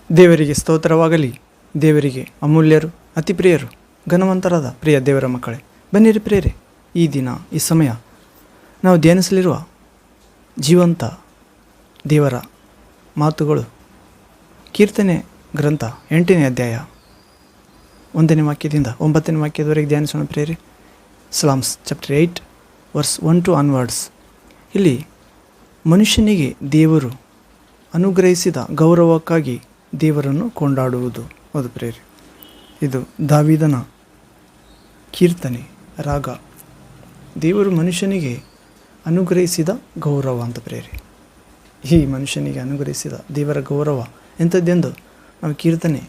ದೇವರಿಗೆ ಸ್ತೋತ್ರವಾಗಲಿ. ದೇವರಿಗೆ ಅಮೂಲ್ಯರು, ಅತಿ ಪ್ರಿಯರು, ಘನವಂತರಾದ ಪ್ರಿಯ ದೇವರ ಮಕ್ಕಳೇ, ಬನ್ನಿರಿ ಪ್ರಿಯರೇ, ಈ ದಿನ ಈ ಸಮಯ ನಾವು ಧ್ಯಾನಿಸಲಿರುವ ಜೀವಂತ ದೇವರ ಮಾತುಗಳು ಕೀರ್ತನೆ ಗ್ರಂಥ 8ನೇ ಅಧ್ಯಾಯ 1ನೇ ವಾಕ್ಯದಿಂದ 9ನೇ ವಾಕ್ಯದವರೆಗೆ ಧ್ಯಾನಿಸೋಣ ಪ್ರಿಯರೇ. Slams chapter 8 verse 1 to onwards. ಇಲ್ಲಿ ಮನುಷ್ಯನಿಗೆ ದೇವರು ಅನುಗ್ರಹಿಸಿದ ಗೌರವಕ್ಕಾಗಿ ದೇವರನ್ನು ಕೊಂಡಾಡುವುದು. ಹೌದು ಪ್ರಿಯರೇ, ಇದು ದಾವೀದನ ಕೀರ್ತನೆ ರಾಗ. ದೇವರು ಮನುಷ್ಯನಿಗೆ ಅನುಗ್ರಹಿಸಿದ ಗೌರವ ಅಂತ ಪ್ರಿಯರೇ. ಈ ಮನುಷ್ಯನಿಗೆ ಅನುಗ್ರಹಿಸಿದ ದೇವರ ಗೌರವ ಎಂಥದ್ದೆಂದು ನಾವು ಕೀರ್ತನೆ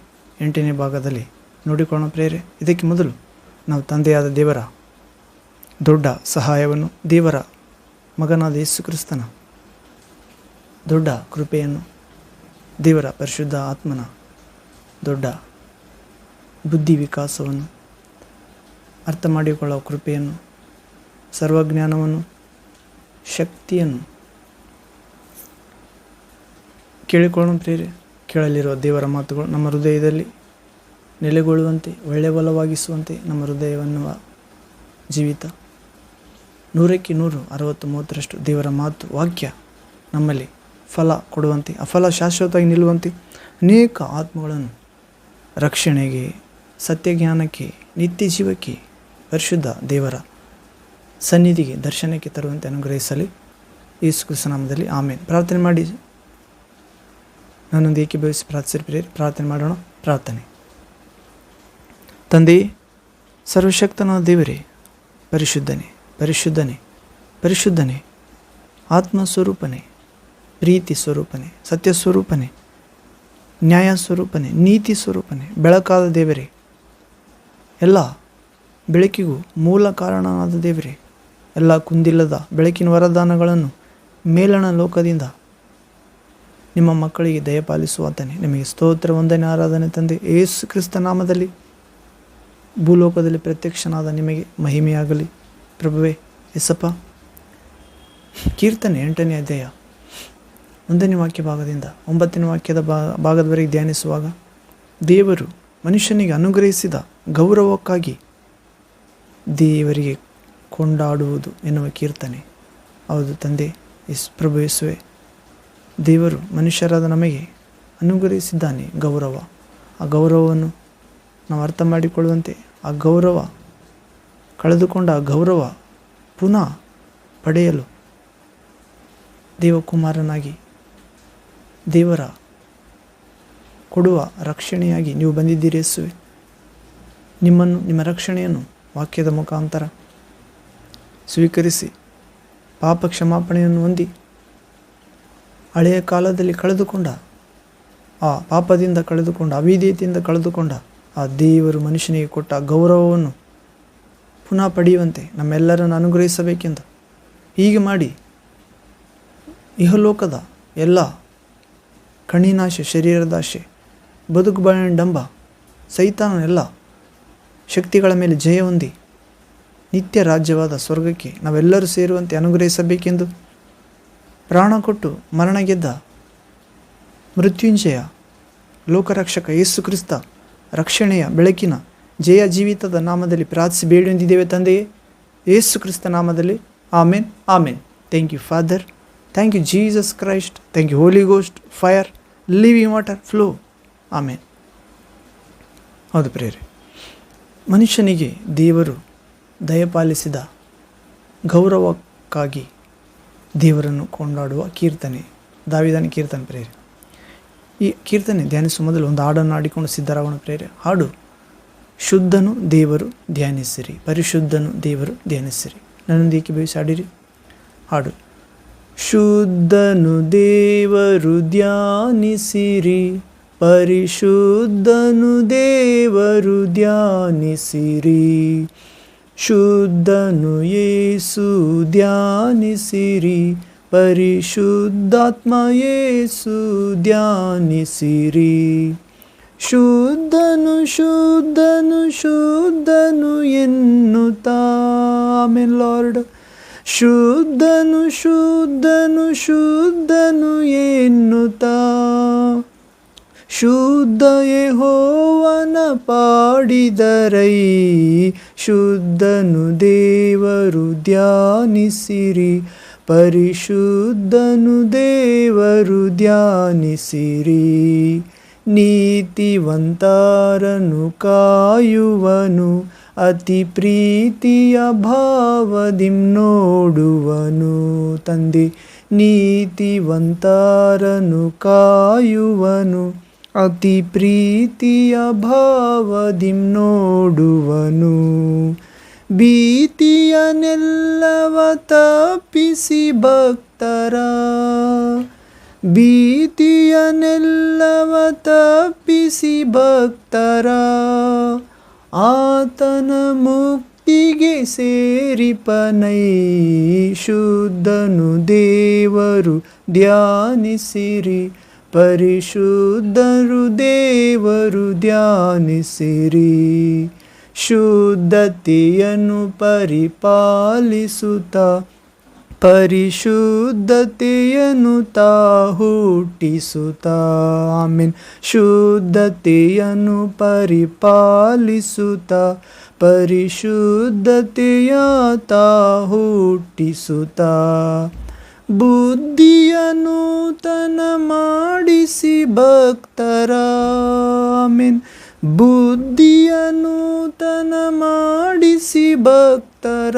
8ನೇ ಭಾಗದಲ್ಲಿ ನೋಡಿಕೊಳ್ಳೋಣ ಪ್ರಿಯರೇ. ಇದಕ್ಕೆ ಮೊದಲು ನಾವು ತಂದೆಯಾದ ದೇವರ ದೊಡ್ಡ ಸಹಾಯವನ್ನು, ದೇವರ ಮಗನಾದ ಯೇಸು ಕ್ರಿಸ್ತನ ದೊಡ್ಡ ಕೃಪೆಯನ್ನು, ದೇವರ ಪರಿಶುದ್ಧ ಆತ್ಮನ ದೊಡ್ಡ ಬುದ್ಧಿ ವಿಕಾಸವನ್ನು, ಅರ್ಥ ಮಾಡಿಕೊಳ್ಳುವ ಕೃಪೆಯನ್ನು, ಸರ್ವಜ್ಞಾನವನ್ನು, ಶಕ್ತಿಯನ್ನು ಕೇಳಿಕೊಳ್ಳೋಣ ಪ್ರಿಯರೇ. ಕೇಳಲಿರುವ ದೇವರ ಮಾತುಗಳು ನಮ್ಮ ಹೃದಯದಲ್ಲಿ ನೆಲೆಗೊಳ್ಳುವಂತೆ, ಒಳ್ಳೆಯ ಬಲವಾಗಿಸುವಂತೆ, ನಮ್ಮ ಹೃದಯವನ್ನು ಜೀವಿತ 100ಕ್ಕೆ 100 60-30ರಷ್ಟು ದೇವರ ಮಾತು ವಾಕ್ಯ ನಮ್ಮಲ್ಲಿ ಫಲ ಕೊಡುವಂತೆ, ಆ ಫಲ ಶಾಶ್ವತವಾಗಿ ನಿಲ್ಲುವಂತೆ, ಅನೇಕ ಆತ್ಮಗಳನ್ನು ರಕ್ಷಣೆಗೆ, ಸತ್ಯಜ್ಞಾನಕ್ಕೆ, ನಿತ್ಯ ಜೀವಕ್ಕೆ, ಪರಿಶುದ್ಧ ದೇವರ ಸನ್ನಿಧಿಗೆ, ದರ್ಶನಕ್ಕೆ ತರುವಂತೆ ಅನುಗ್ರಹಿಸಲಿ. ಯೇಸು ಕ್ರಿಸ್ತನ ನಾಮದಲ್ಲಿ ಆಮೇನ್. ಪ್ರಾರ್ಥನೆ ಮಾಡಿ ನನ್ನೊಂದು ಏಕೀಭವಿಸಿ ಪ್ರಾರ್ಥಿಸಿರಿ ಪ್ರಿಯರೇ. ಪ್ರಾರ್ಥನೆ ಮಾಡೋಣ. ಪ್ರಾರ್ಥನೆ. ತಂದೆಯೇ, ಸರ್ವಶಕ್ತನಾದ ದೇವರೇ, ಪರಿಶುದ್ಧನೇ, ಪರಿಶುದ್ಧನೇ, ಪರಿಶುದ್ಧನೇ, ಆತ್ಮಸ್ವರೂಪನೇ, ಪ್ರೀತಿ ಸ್ವರೂಪನೇ, ಸತ್ಯ ಸ್ವರೂಪನೇ, ನ್ಯಾಯ ಸ್ವರೂಪನೇ, ನೀತಿ ಸ್ವರೂಪನೇ, ಬೆಳಕಾದ ದೇವರೇ, ಎಲ್ಲ ಬೆಳಕಿಗೂ ಮೂಲ ಕಾರಣನಾದ ದೇವರೇ, ಎಲ್ಲ ಕುಂದಿಲ್ಲದ ಬೆಳಕಿನ ವರದಾನಗಳನ್ನು ಮೇಲಣ ಲೋಕದಿಂದ ನಿಮ್ಮ ಮಕ್ಕಳಿಗೆ ದಯಪಾಲಿಸುವಾತನೇ, ನಿಮಗೆ ಸ್ತೋತ್ರ, ವಂದನೆ, ಆರಾಧನೆ ತಂದೆ. ಯೇಸು ಕ್ರಿಸ್ತ ನಾಮದಲ್ಲಿ ಭೂಲೋಕದಲ್ಲಿ ಪ್ರತ್ಯಕ್ಷನಾದ ನಿಮಗೆ ಮಹಿಮೆಯಾಗಲಿ ಪ್ರಭುವೇ. ಎಸಪ್ಪ, ಕೀರ್ತನೆ 8ನೇ ಅಧ್ಯಾಯ 1ನೇ ವಾಕ್ಯ ಭಾಗದಿಂದ 9ನೇ ವಾಕ್ಯದ ಭಾಗದವರೆಗೆ ಧ್ಯಾನಿಸುವಾಗ ದೇವರು ಮನುಷ್ಯನಿಗೆ ಅನುಗ್ರಹಿಸಿದ ಗೌರವಕ್ಕಾಗಿ ದೇವರಿಗೆ ಕೊಂಡಾಡುವುದು ಎನ್ನುವ ಕೀರ್ತನೆ. ಹೌದು ತಂದೆ, ಪ್ರಭು ಯೇಸುವೆ, ದೇವರು ಮನುಷ್ಯರಾದ ನಮಗೆ ಅನುಗ್ರಹಿಸಿದ್ದಾನೆ ಗೌರವ. ಆ ಗೌರವವನ್ನು ನಾವು ಅರ್ಥ ಮಾಡಿಕೊಳ್ಳುವಂತೆ, ಆ ಗೌರವ ಕಳೆದುಕೊಂಡ ಆ ಗೌರವ ಪುನಃ ಪಡೆಯಲು ದೇವಕುಮಾರನಾಗಿ, ದೇವರ ಕೊಡುವ ರಕ್ಷಣೆಯಾಗಿ ನೀವು ಬಂದಿದ್ದೀರಿ ಯೇಸುವೆ. ನಿಮ್ಮನ್ನು, ನಿಮ್ಮ ರಕ್ಷಣೆಯನ್ನು ವಾಕ್ಯದ ಮುಖಾಂತರ ಸ್ವೀಕರಿಸಿ ಪಾಪ ಕ್ಷಮಾಪಣೆಯನ್ನು ಹೊಂದಿ ಹಳೆಯ ಕಾಲದಲ್ಲಿ ಕಳೆದುಕೊಂಡ, ಆ ಪಾಪದಿಂದ ಕಳೆದುಕೊಂಡ, ಅವಿಧೇಯತೆಯಿಂದ ಕಳೆದುಕೊಂಡ ಆ ದೇವರು ಮನುಷ್ಯನಿಗೆ ಕೊಟ್ಟ ಗೌರವವನ್ನು ಪುನಃ ಪಡೆಯುವಂತೆ ನಮ್ಮೆಲ್ಲರನ್ನು ಅನುಗ್ರಹಿಸಬೇಕೆಂದು ಹೀಗೆ ಮಾಡಿ ಇಹಲೋಕದ ಎಲ್ಲ ಕಣ್ಣಿನಾಶೆ, ಶರೀರದಾಶೆ, ಬದುಕು ಬಾಳಿನ ಡಂಬ, ಸೈತಾನ ಎಲ್ಲ ಶಕ್ತಿಗಳ ಮೇಲೆ ಜಯ ಹೊಂದಿ ನಿತ್ಯ ರಾಜ್ಯವಾದ ಸ್ವರ್ಗಕ್ಕೆ ನಾವೆಲ್ಲರೂ ಸೇರುವಂತೆ ಅನುಗ್ರಹಿಸಬೇಕೆಂದು ಪ್ರಾಣ ಕೊಟ್ಟು ಮರಣ ಗೆದ್ದ ಮೃತ್ಯುಂಜಯ ಲೋಕರಕ್ಷಕ ಯೇಸು ಕ್ರಿಸ್ತ ರಕ್ಷಣೆಯ ಬೆಳಕಿನ ಜಯ ಜೀವಿತದ ನಾಮದಲ್ಲಿ ಪ್ರಾರ್ಥಿಸಿ ಬೇಡಿ ಹೊಂದಿದ್ದೇವೆ ತಂದೆಯೇ, ಯೇಸು ಕ್ರಿಸ್ತ ನಾಮದಲ್ಲಿ amen, amen. Thank you father, thank you Jesus Christ, thank you Holy Ghost, fire, living water, flow, amen. ಹೌದು ಪ್ರಿಯರೇ, ಮನುಷ್ಯನಿಗೆ ದೇವರು ದಯಪಾಲಿಸಿದ ಗೌರವಕ್ಕಾಗಿ ದೇವರನ್ನು ಕೊಂಡಾಡುವ ಕೀರ್ತನೆ, ದಾವೀದನ ಕೀರ್ತನೆ ಪ್ರಿಯರೇ. ಈ ಕೀರ್ತನೆ ಧ್ಯಾನಿಸುವ ಮೊದಲು ಒಂದು ಹಾಡನ್ನು ಆಡಿಕೊಂಡು ಸಿದ್ಧರಾಗೋಣ ಪ್ರಿಯರೇ. ಹಾಡು: ಶುದ್ಧನು ದೇವರು ಧ್ಯಾನಿಸಿರಿ, ಪರಿಶುದ್ಧನು ದೇವರು ಧ್ಯಾನಿಸಿರಿ. ನನ್ನೊಂದಿಗೆ ಬೇಯಿಸಿ ಹಾಡಿರಿ. ಹಾಡು: ಶುದ್ಧನು ದೇವರು ಧ್ಯಾನಿಸಿರಿ, ಪರಿಶುದ್ಧನು ದೇವರು ಧ್ಯಾನಿಸಿರಿ, ಶುದ್ಧನು ಯೇಸು ಧ್ಯಾನಿಸಿರಿ, ಪರಿಶುದ್ಧಾತ್ಮ ಯೇಸು ಧ್ಯಾನಿಸಿರಿ. ಶುದ್ಧನು ಶುದ್ಧನು ಶುದ್ಧನು ಎನ್ನುತ್ತಾ, ಆಮೆನ್ ಲಾರ್ಡ್. ಶುದ್ಧನು ಶುದ್ಧನು ಶುದ್ಧನು ಎನ್ನುತ್ತಾ, ಶುದ್ಧ ಯೆಹೋವನ ಪಾಡಿದರೈ, ಶುದ್ಧನು ದೇವರು ಧ್ಯಾನಿಸಿರಿ, ಪರಿಶುದ್ಧನು ದೇವರು ಧ್ಯಾನಿಸಿರಿ. ನೀತಿವಂತರನು ಕಾಯುವನು, ಅತಿ ಪ್ರೀತಿಯ ಭಾವದಿಂ ನೋಡುವನು. ತಂದೆ, ನೀತಿವಂತರನು ಕಾಯುವನು, ಅತಿ ಪ್ರೀತಿಯ ಭಾವದಿಂ ನೋಡುವನು. ಭೀತಿಯನ್ನೆಲ್ಲವ ತಪ್ಪಿಸಿ ಭಕ್ತರ, ಭೀತಿಯನ್ನೆಲ್ಲವ ತಪ್ಪಿಸಿ ಭಕ್ತರ, ಆತನ ಮುಕ್ತಿಗೆ ಸೇರಿಪನೈ. ಶುದ್ಧನು ದೇವರು ಧ್ಯಾನಿಸಿರಿ, ಪರಿಶುದ್ಧರು ದೇವರು ಧ್ಯಾನಿಸಿರಿ. ಶುದ್ಧತೆಯನ್ನು ಪರಿಪಾಲಿಸುತ್ತ, ಪರಿಶುದ್ಧತೆಯನ್ನು ತಾ ಹುಟ್ಟಿಸುತ್ತ. ಆಮೆನ್. ಶುದ್ಧತೆಯನ್ನು ಪರಿಪಾಲಿಸುತ್ತ, ಪರಿಶುದ್ಧತೆಯ ತಾ ಹುಟ್ಟಿಸುತ್ತ. ಬುದ್ಧಿಯನ್ನು ನೂತನ ಮಾಡಿಸಿ ಭಕ್ತರ, ಆಮೆನ್. ಬುದ್ಧಿಯನ್ನು ನೂತನ ಮಾಡಿಸಿ ಭಕ್ತರ,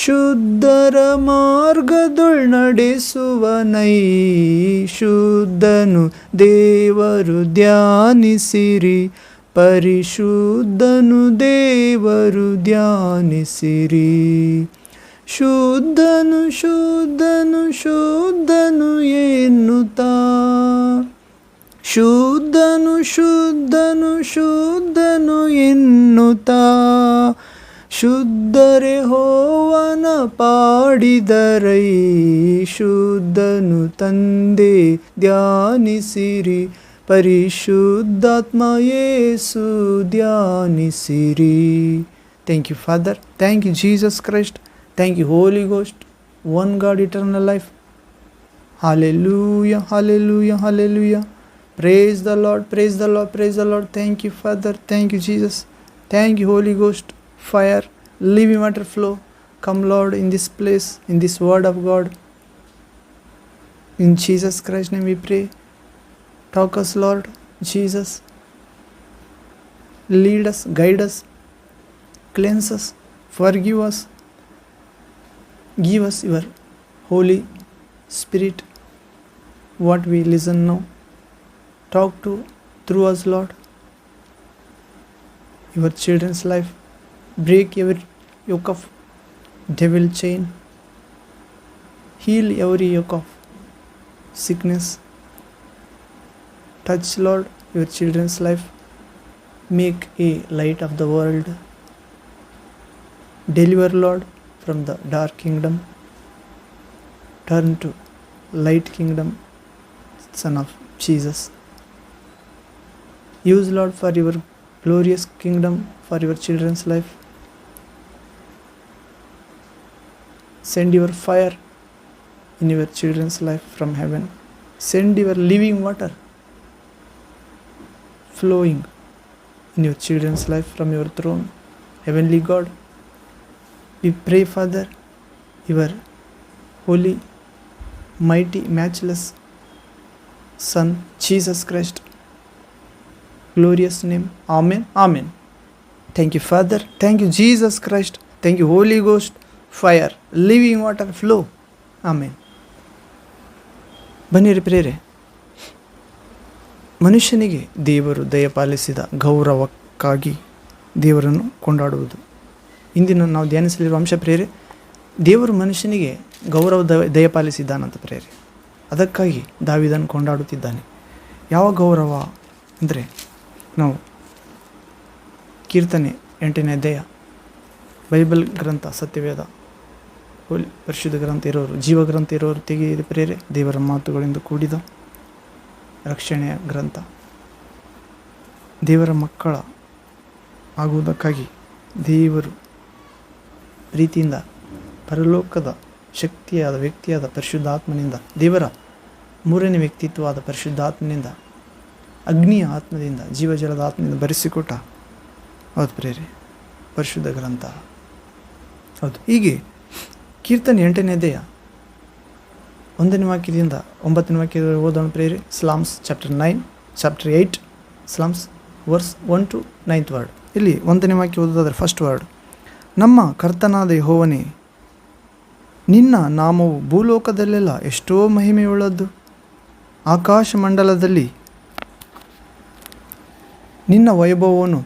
ಶುದ್ಧರ ಮಾರ್ಗದೊಳ್ ನಡೆಸುವನೈ. ಶುದ್ಧನು ದೇವರು ಧ್ಯಾನಿಸಿರಿ, ಪರಿಶುದ್ಧನು ದೇವರು ಧ್ಯಾನಿಸಿರಿ. ಶುದ್ಧನು ಶುದ್ಧನು ಶುದ್ಧನು ಎನ್ನುತ್ತಾ, ಶುದ್ಧನು ಶುದ್ಧನು ಶುದ್ಧನು ಎನ್ನುತ್ತಾ, ಶುದ್ಧರೆ ಯೆಹೋವನ ಪಾಡಿದರೈ. ಶುದ್ಧನು ತಂದೆ ಧ್ಯಾನಿಸಿರಿ, ಪರಿಶುದ್ಧಾತ್ಮ ಯೇಸು ಧ್ಯಾನಿಸಿರಿ. Thank you father, thank you Jesus Christ, thank you Holy Ghost, one God eternal life. Hallelujah, hallelujah, hallelujah. Praise the Lord, praise the Lord, praise the Lord. Thank you Father, thank you Jesus, thank you Holy Ghost, fire, living water flow. Come Lord in this place, in this word of God. In Jesus Christ's name we pray. Talk us Lord Jesus, lead us, guide us, cleanse us, forgive us, give us your Holy Spirit. What we listen now, talk to through us Lord. Your children's life, break every yoke of devil chain, heal every yoke of sickness. Touch Lord your children's life, make a light of the world. Deliver Lord from the dark kingdom, turn to light kingdom, Son of Jesus. Use Lord for your glorious kingdom, for your children's life. Send your fire in your children's life from heaven. Send your living water flowing in your children's life from your throne. Heavenly God, we pray Father, your holy, mighty, matchless Son, Jesus Christ, glorious name. Amen, amen. Thank you Father, thank you Jesus Christ, thank you Holy Ghost, fire, living water flow. Amen. ಬನ್ನಿರಿ ಪ್ರೇರೆ, ಮನುಷ್ಯನಿಗೆ ದೇವರು ದಯಪಾಲಿಸಿದ ಗೌರವಕ್ಕಾಗಿ ದೇವರನ್ನು ಕೊಂಡಾಡುವುದು. ಇಂದಿನ ನಾವು ಧ್ಯಾನಿಸಲಿರುವ ಅಂಶ ಪ್ರೇರೆ, ದೇವರು ಮನುಷ್ಯನಿಗೆ ಗೌರವ ದಯಪಾಲಿಸಿದ್ದಾನಂತ ಪ್ರೇರೆ. ಅದಕ್ಕಾಗಿ ದಾವೀದನು ಕೊಂಡಾಡುತ್ತಿದ್ದಾನೆ. ಯಾವ ಗೌರವ ಅಂದರೆ, ನಾವು ಕೀರ್ತನೆ 8ನೇ ಅಧ್ಯಾಯ, ಬೈಬಲ್ ಗ್ರಂಥ, ಸತ್ಯವೇದ, ಪರಿಶುದ್ಧ ಗ್ರಂಥ ಇರೋರು, ಜೀವ ಗ್ರಂಥ ಇರೋರು ತೆಗೆಯಿದೆ ಪ್ರೇರೆ. ದೇವರ ಮಾತುಗಳಿಂದ ಕೂಡಿದ ರಕ್ಷಣೆಯ ಗ್ರಂಥ. ದೇವರ ಮಕ್ಕಳ ಆಗುವುದಕ್ಕಾಗಿ ದೇವರು ಪ್ರೀತಿಯಿಂದ ಪರಲೋಕದ ಶಕ್ತಿಯಾದ ವ್ಯಕ್ತಿಯಾದ ಪರಿಶುದ್ಧಾತ್ಮನಿಂದ, ದೇವರ ಮೂರನೇ ವ್ಯಕ್ತಿತ್ವವಾದ ಪರಿಶುದ್ಧಾತ್ಮನಿಂದ ಅಗ್ನಿಯ ಆತ್ಮದಿಂದ, ಜೀವಜಲದ ಆತ್ಮದಿಂದ ಬರೆಸಿಕೊಟ್ಟ ಹೌದು ಪ್ರೇರೆ ಪರಿಶುದ್ಧ ಗ್ರಂಥ. ಹೌದು, ಹೀಗೆ ಕೀರ್ತನೆ 8ನೇ ಅಧ್ಯಾಯ 1ನೇ ವಾಕ್ಯದಿಂದ 9ನೇ ವಾಕ್ಯದ ಓದೋಣ ಪ್ರೇರೆ. Psalms chapter 8 psalms verse 1 to 9th word. ಇಲ್ಲಿ 1ನೇ ವಾಕ್ಯ ಓದೋದಾದ್ರೆ ಫಸ್ಟ್ ವರ್ಡ್, ನಮ್ಮ ಕರ್ತನಾದ ಯೆಹೋವನೇ, ನಿನ್ನ ನಾಮವು ಭೂಲೋಕದಲ್ಲೆಲ್ಲ ಎಷ್ಟೋ ಮಹಿಮೆಯುಳ್ಳದ್ದು. ಆಕಾಶ ಮಂಡಲದಲ್ಲಿ ನಿನ್ನ ವೈಭವವನ್ನು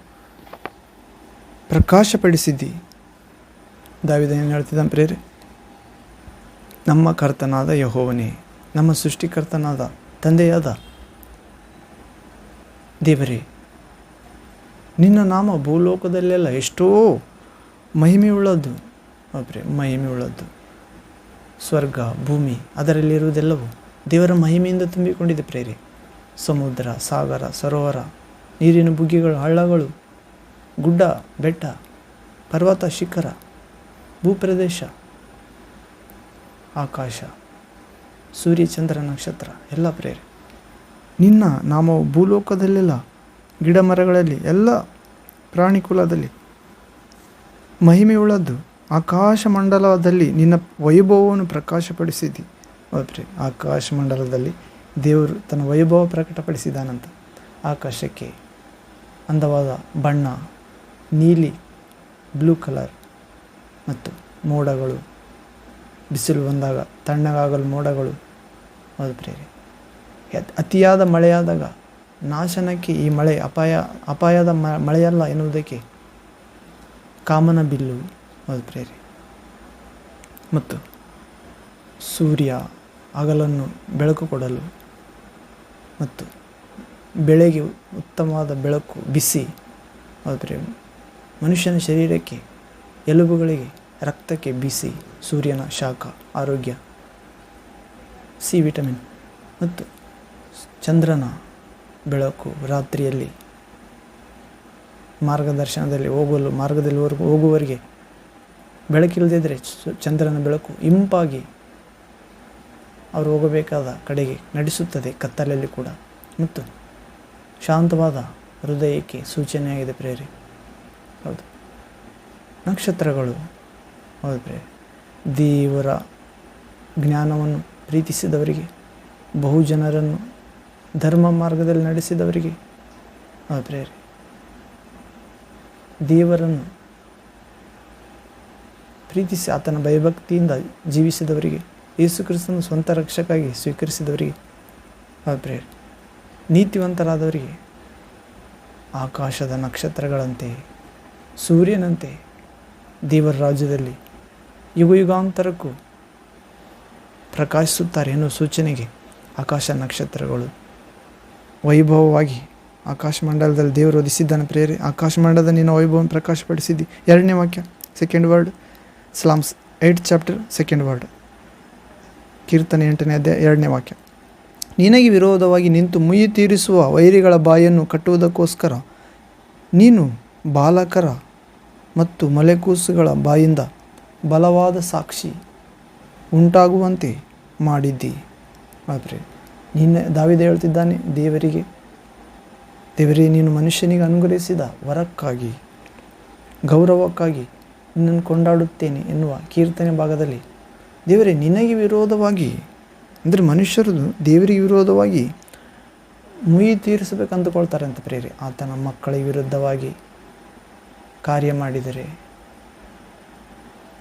ಪ್ರಕಾಶಪಡಿಸಿದ್ದಿ. ದಾವೀದ ಏನು ಹೇಳ್ತಿದ್ದಾನೆ ಪ್ರೇರೆ? ನಮ್ಮ ಕರ್ತನಾದ ಯೆಹೋವನೇ, ನಮ್ಮ ಸೃಷ್ಟಿಕರ್ತನಾದ ತಂದೆಯಾದ ದೇವರೇ, ನಿನ್ನ ನಾಮ ಭೂಲೋಕದಲ್ಲೆಲ್ಲ ಎಷ್ಟೋ ಮಹಿಮೆಯುಳ್ಳದ್ದು. ಮಹಿಮೆಯುಳ್ಳದ್ದು. ಸ್ವರ್ಗ, ಭೂಮಿ, ಅದರಲ್ಲಿರುವುದೆಲ್ಲವೂ ದೇವರ ಮಹಿಮೆಯಿಂದ ತುಂಬಿಕೊಂಡಿದೆ ಪ್ರೇರೆ. ಸಮುದ್ರ, ಸಾಗರ, ಸರೋವರ, ನೀರಿನ ಬುಗ್ಗೆಗಳು, ಹಳ್ಳಗಳು, ಗುಡ್ಡ, ಬೆಟ್ಟ, ಪರ್ವತ, ಶಿಖರ, ಭೂಪ್ರದೇಶ, ಆಕಾಶ, ಸೂರ್ಯ, ಚಂದ್ರ, ನಕ್ಷತ್ರ ಎಲ್ಲ ಪ್ರೇರೆ. ನಿನ್ನ ನಾಮವು ಭೂಲೋಕದಲ್ಲೆಲ್ಲ, ಗಿಡ ಮರಗಳಲ್ಲಿ, ಎಲ್ಲ ಪ್ರಾಣಿಕುಲದಲ್ಲಿ ಮಹಿಮೆಯುಳ್ಳದ್ದು. ಆಕಾಶ ಮಂಡಲದಲ್ಲಿ ನಿನ್ನ ವೈಭವವನ್ನು ಪ್ರಕಾಶಪಡಿಸಿದ್ದಿ. ಹೌದ್ರಿ, ಆಕಾಶ ಮಂಡಲದಲ್ಲಿ ದೇವರು ತನ್ನ ವೈಭವ ಪ್ರಕಟಪಡಿಸಿದಾನಂತ. ಆಕಾಶಕ್ಕೆ ಅಂದವಾದ ಬಣ್ಣ, ನೀಲಿ, ಬ್ಲೂ ಕಲರ್ ಮತ್ತು ಮೋಡಗಳು, ಬಿಸಿಲು ಬಂದಾಗ ತಣ್ಣಗಾಗಲು ಮೋಡಗಳು. ಹೌದು ಪ್ರೇರೆ, ಅತಿಯಾದ ಮಳೆಯಾದಾಗ ನಾಶನಕ್ಕೆ ಈ ಮಳೆ ಅಪಾಯದ ಮಳೆಯಲ್ಲ ಎನ್ನುವುದಕ್ಕೆ ಕಾಮನ ಬಿಲ್ಲು. ಹೌದು ಪ್ರೇರೆ, ಮತ್ತು ಸೂರ್ಯ ಹಗಲನ್ನು ಬೆಳಕು ಕೊಡಲು ಮತ್ತು ಬೆಳೆಗೆ ಉತ್ತಮವಾದ ಬೆಳಕು, ಬಿಸಿ. ಹೌದು ಪ್ರೇರೆ, ಮನುಷ್ಯನ ಶರೀರಕ್ಕೆ, ಎಲುಬುಗಳಿಗೆ, ರಕ್ತಕ್ಕೆ ಬಿಸಿ, ಸೂರ್ಯನ ಶಾಖ, ಆರೋಗ್ಯ, ಸಿ ವಿಟಮಿನ್ ಮತ್ತು ಚಂದ್ರನ ಬೆಳಕು. ರಾತ್ರಿಯಲ್ಲಿ ಮಾರ್ಗದಲ್ಲಿ ಹೋಗುವವರಿಗೆ ಬೆಳಕಿಲ್ಲದಿದ್ದರೆ ಚಂದ್ರನ ಬೆಳಕು ಇಂಪಾಗಿ ಅವರು ಹೋಗಬೇಕಾದ ಕಡೆಗೆ ನಡೆಸುತ್ತದೆ, ಕತ್ತಲಲ್ಲಿ ಕೂಡ. ಮತ್ತು ಶಾಂತವಾದ ಹೃದಯಕ್ಕೆ ಸೂಚನೆಯಾಗಿದೆ ಪ್ರೇರೆ. ಹೌದು, ನಕ್ಷತ್ರಗಳು. ಹೌದು ಪ್ರೇರೆ, ದೇವರ ಜ್ಞಾನವನ್ನು ಪ್ರೀತಿಸಿದವರಿಗೆ, ಬಹುಜನರನ್ನು ಧರ್ಮ ಮಾರ್ಗದಲ್ಲಿ ನಡೆಸಿದವರಿಗೆ, ಹೌದು ಪ್ರೇರೆ, ದೇವರನ್ನು ಪ್ರೀತಿಸಿ ಆತನ ಭಯಭಕ್ತಿಯಿಂದ ಜೀವಿಸಿದವರಿಗೆ, ಯೇಸು ಕ್ರಿಸ್ತನ ಸ್ವಂತ ರಕ್ಷಕಾಗಿ ಸ್ವೀಕರಿಸಿದವರಿಗೆ, ಹೌದು ಪ್ರೇರೆ, ನೀತಿವಂತರಾದವರಿಗೆ ಆಕಾಶದ ನಕ್ಷತ್ರಗಳಂತೆ, ಸೂರ್ಯನಂತೆ ದೇವರ ರಾಜ್ಯದಲ್ಲಿ ಯುಗಾಂತರಕ್ಕೂ ಪ್ರಕಾಶಿಸುತ್ತಾರೆ ಎನ್ನುವ ಸೂಚನೆಗೆ ಆಕಾಶ ನಕ್ಷತ್ರಗಳು ವೈಭವವಾಗಿ ಆಕಾಶ ಮಂಡಲದಲ್ಲಿ ದೇವರು ಒದಿಸಿದ್ದಾನೆ ಪ್ರೇರೆ. ಆಕಾಶ ಮಂಡಲದ ನಿನ್ನ ವೈಭವವನ್ನು ಪ್ರಕಾಶಪಡಿಸಿದ್ದಿ. 2ನೇ ವಾಕ್ಯ, second word, psalms 8th chapter 2nd word. ಕೀರ್ತನೆ 8ನೇ ಅಧ್ಯಾಯ 2ನೇ ವಾಕ್ಯ, ನಿನಗೆ ವಿರೋಧವಾಗಿ ನಿಂತು ಮುಯ್ಯಿ ತೀರಿಸುವ ವೈರಿಗಳ ಬಾಯನ್ನು ಕಟ್ಟುವುದಕ್ಕೋಸ್ಕರ ನೀನು ಬಾಲಕರ ಮತ್ತು ಮೊಲೆಕೂಸುಗಳ ಬಾಯಿಂದ ಬಲವಾದ ಸಾಕ್ಷಿ ಉಂಟಾಗುವಂತೆ ಮಾಡಿದ್ದಿ. ಆದರೆ ದಾವೀದ ಹೇಳ್ತಿದ್ದಾನೆ, ದೇವರೇ ನೀನು ಮನುಷ್ಯನಿಗೆ ಅನುಗ್ರಹಿಸಿದ ವರಕ್ಕಾಗಿ, ಗೌರವಕ್ಕಾಗಿ ನಿನ್ನನ್ನು ಕೊಂಡಾಡುತ್ತೇನೆ ಎನ್ನುವ ಕೀರ್ತನೆ ಭಾಗದಲ್ಲಿ ದೇವರೇ ನಿನಗೆ ವಿರೋಧವಾಗಿ, ಅಂದರೆ ಮನುಷ್ಯರು ದೇವರಿಗೆ ವಿರೋಧವಾಗಿ ಮುಯ್ಯಿ ತೀರಿಸಬೇಕು ಅಂದುಕೊಳ್ತಾರೆ ಅಂತ ಪ್ರೇರೆ. ಆತನ ಮಕ್ಕಳಿಗೆ ವಿರುದ್ಧವಾಗಿ ಕಾರ್ಯ ಮಾಡಿದರೆ,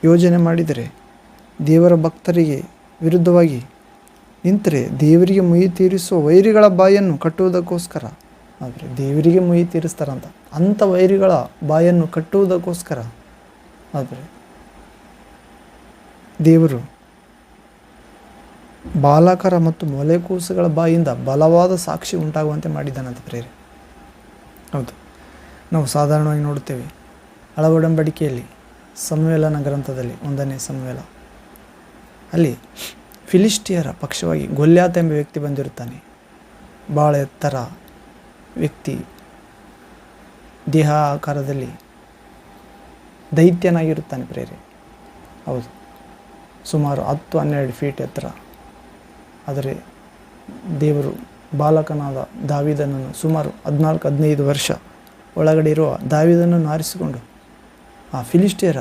ಯೋಜನೆ ಮಾಡಿದರೆ, ದೇವರ ಭಕ್ತರಿಗೆ ವಿರುದ್ಧವಾಗಿ ನಿಂತರೆ ದೇವರಿಗೆ ಮುಯ್ಯಿ ತೀರಿಸುವ ವೈರಿಗಳ ಬಾಯನ್ನು ಕಟ್ಟುವುದಕ್ಕೋಸ್ಕರ. ಆದರೆ ದೇವರಿಗೆ ಮುಯ್ಯಿ ತೀರಿಸ್ತಾರಂತ, ಅಂಥ ವೈರಿಗಳ ಬಾಯನ್ನು ಕಟ್ಟುವುದಕ್ಕೋಸ್ಕರ ಆದರೆ ದೇವರು ಬಾಲಕರ ಮತ್ತು ಮೊಲೆಕೂಸುಗಳ ಬಾಯಿಂದ ಬಲವಾದ ಸಾಕ್ಷಿ ಉಂಟಾಗುವಂತೆ ಮಾಡಿದ್ದಾನಂತೆ ಪ್ರೇರೆ. ಹೌದು, ನಾವು ಸಾಧಾರಣವಾಗಿ ನೋಡುತ್ತೇವೆ ಹಳೆಯ ಒಡಂಬಡಿಕೆಯಲ್ಲಿ ಸಮುವೇಲನ ಗ್ರಂಥದಲ್ಲಿ 1ನೇ ಸಮುವೇಲ, ಅಲ್ಲಿ ಫಿಲಿಸ್ಟಿಯರ ಪಕ್ಷವಾಗಿ ಗೊಲ್ಯಾತ ಎಂಬ ವ್ಯಕ್ತಿ ಬಂದಿರುತ್ತಾನೆ. ಭಾಳ ಎತ್ತರ ವ್ಯಕ್ತಿ, ದೇಹ ಆಕಾರದಲ್ಲಿ ದೈತ್ಯನಾಗಿರುತ್ತಾನೆ ಪ್ರೇರೆ. ಹೌದು, ಸುಮಾರು 10-12 ಫೀಟ್ ಎತ್ತರ. ಆದರೆ ದೇವರು ಬಾಲಕನಾದ ದಾವೀದನನ್ನು ಸುಮಾರು 14-15 ವರ್ಷ ಒಳಗಡೆ ಇರುವ ದಾವೀದನನ್ನು ಆರಿಸಿಕೊಂಡು ಆ ಫಿಲಿಸ್ಟಿಯರ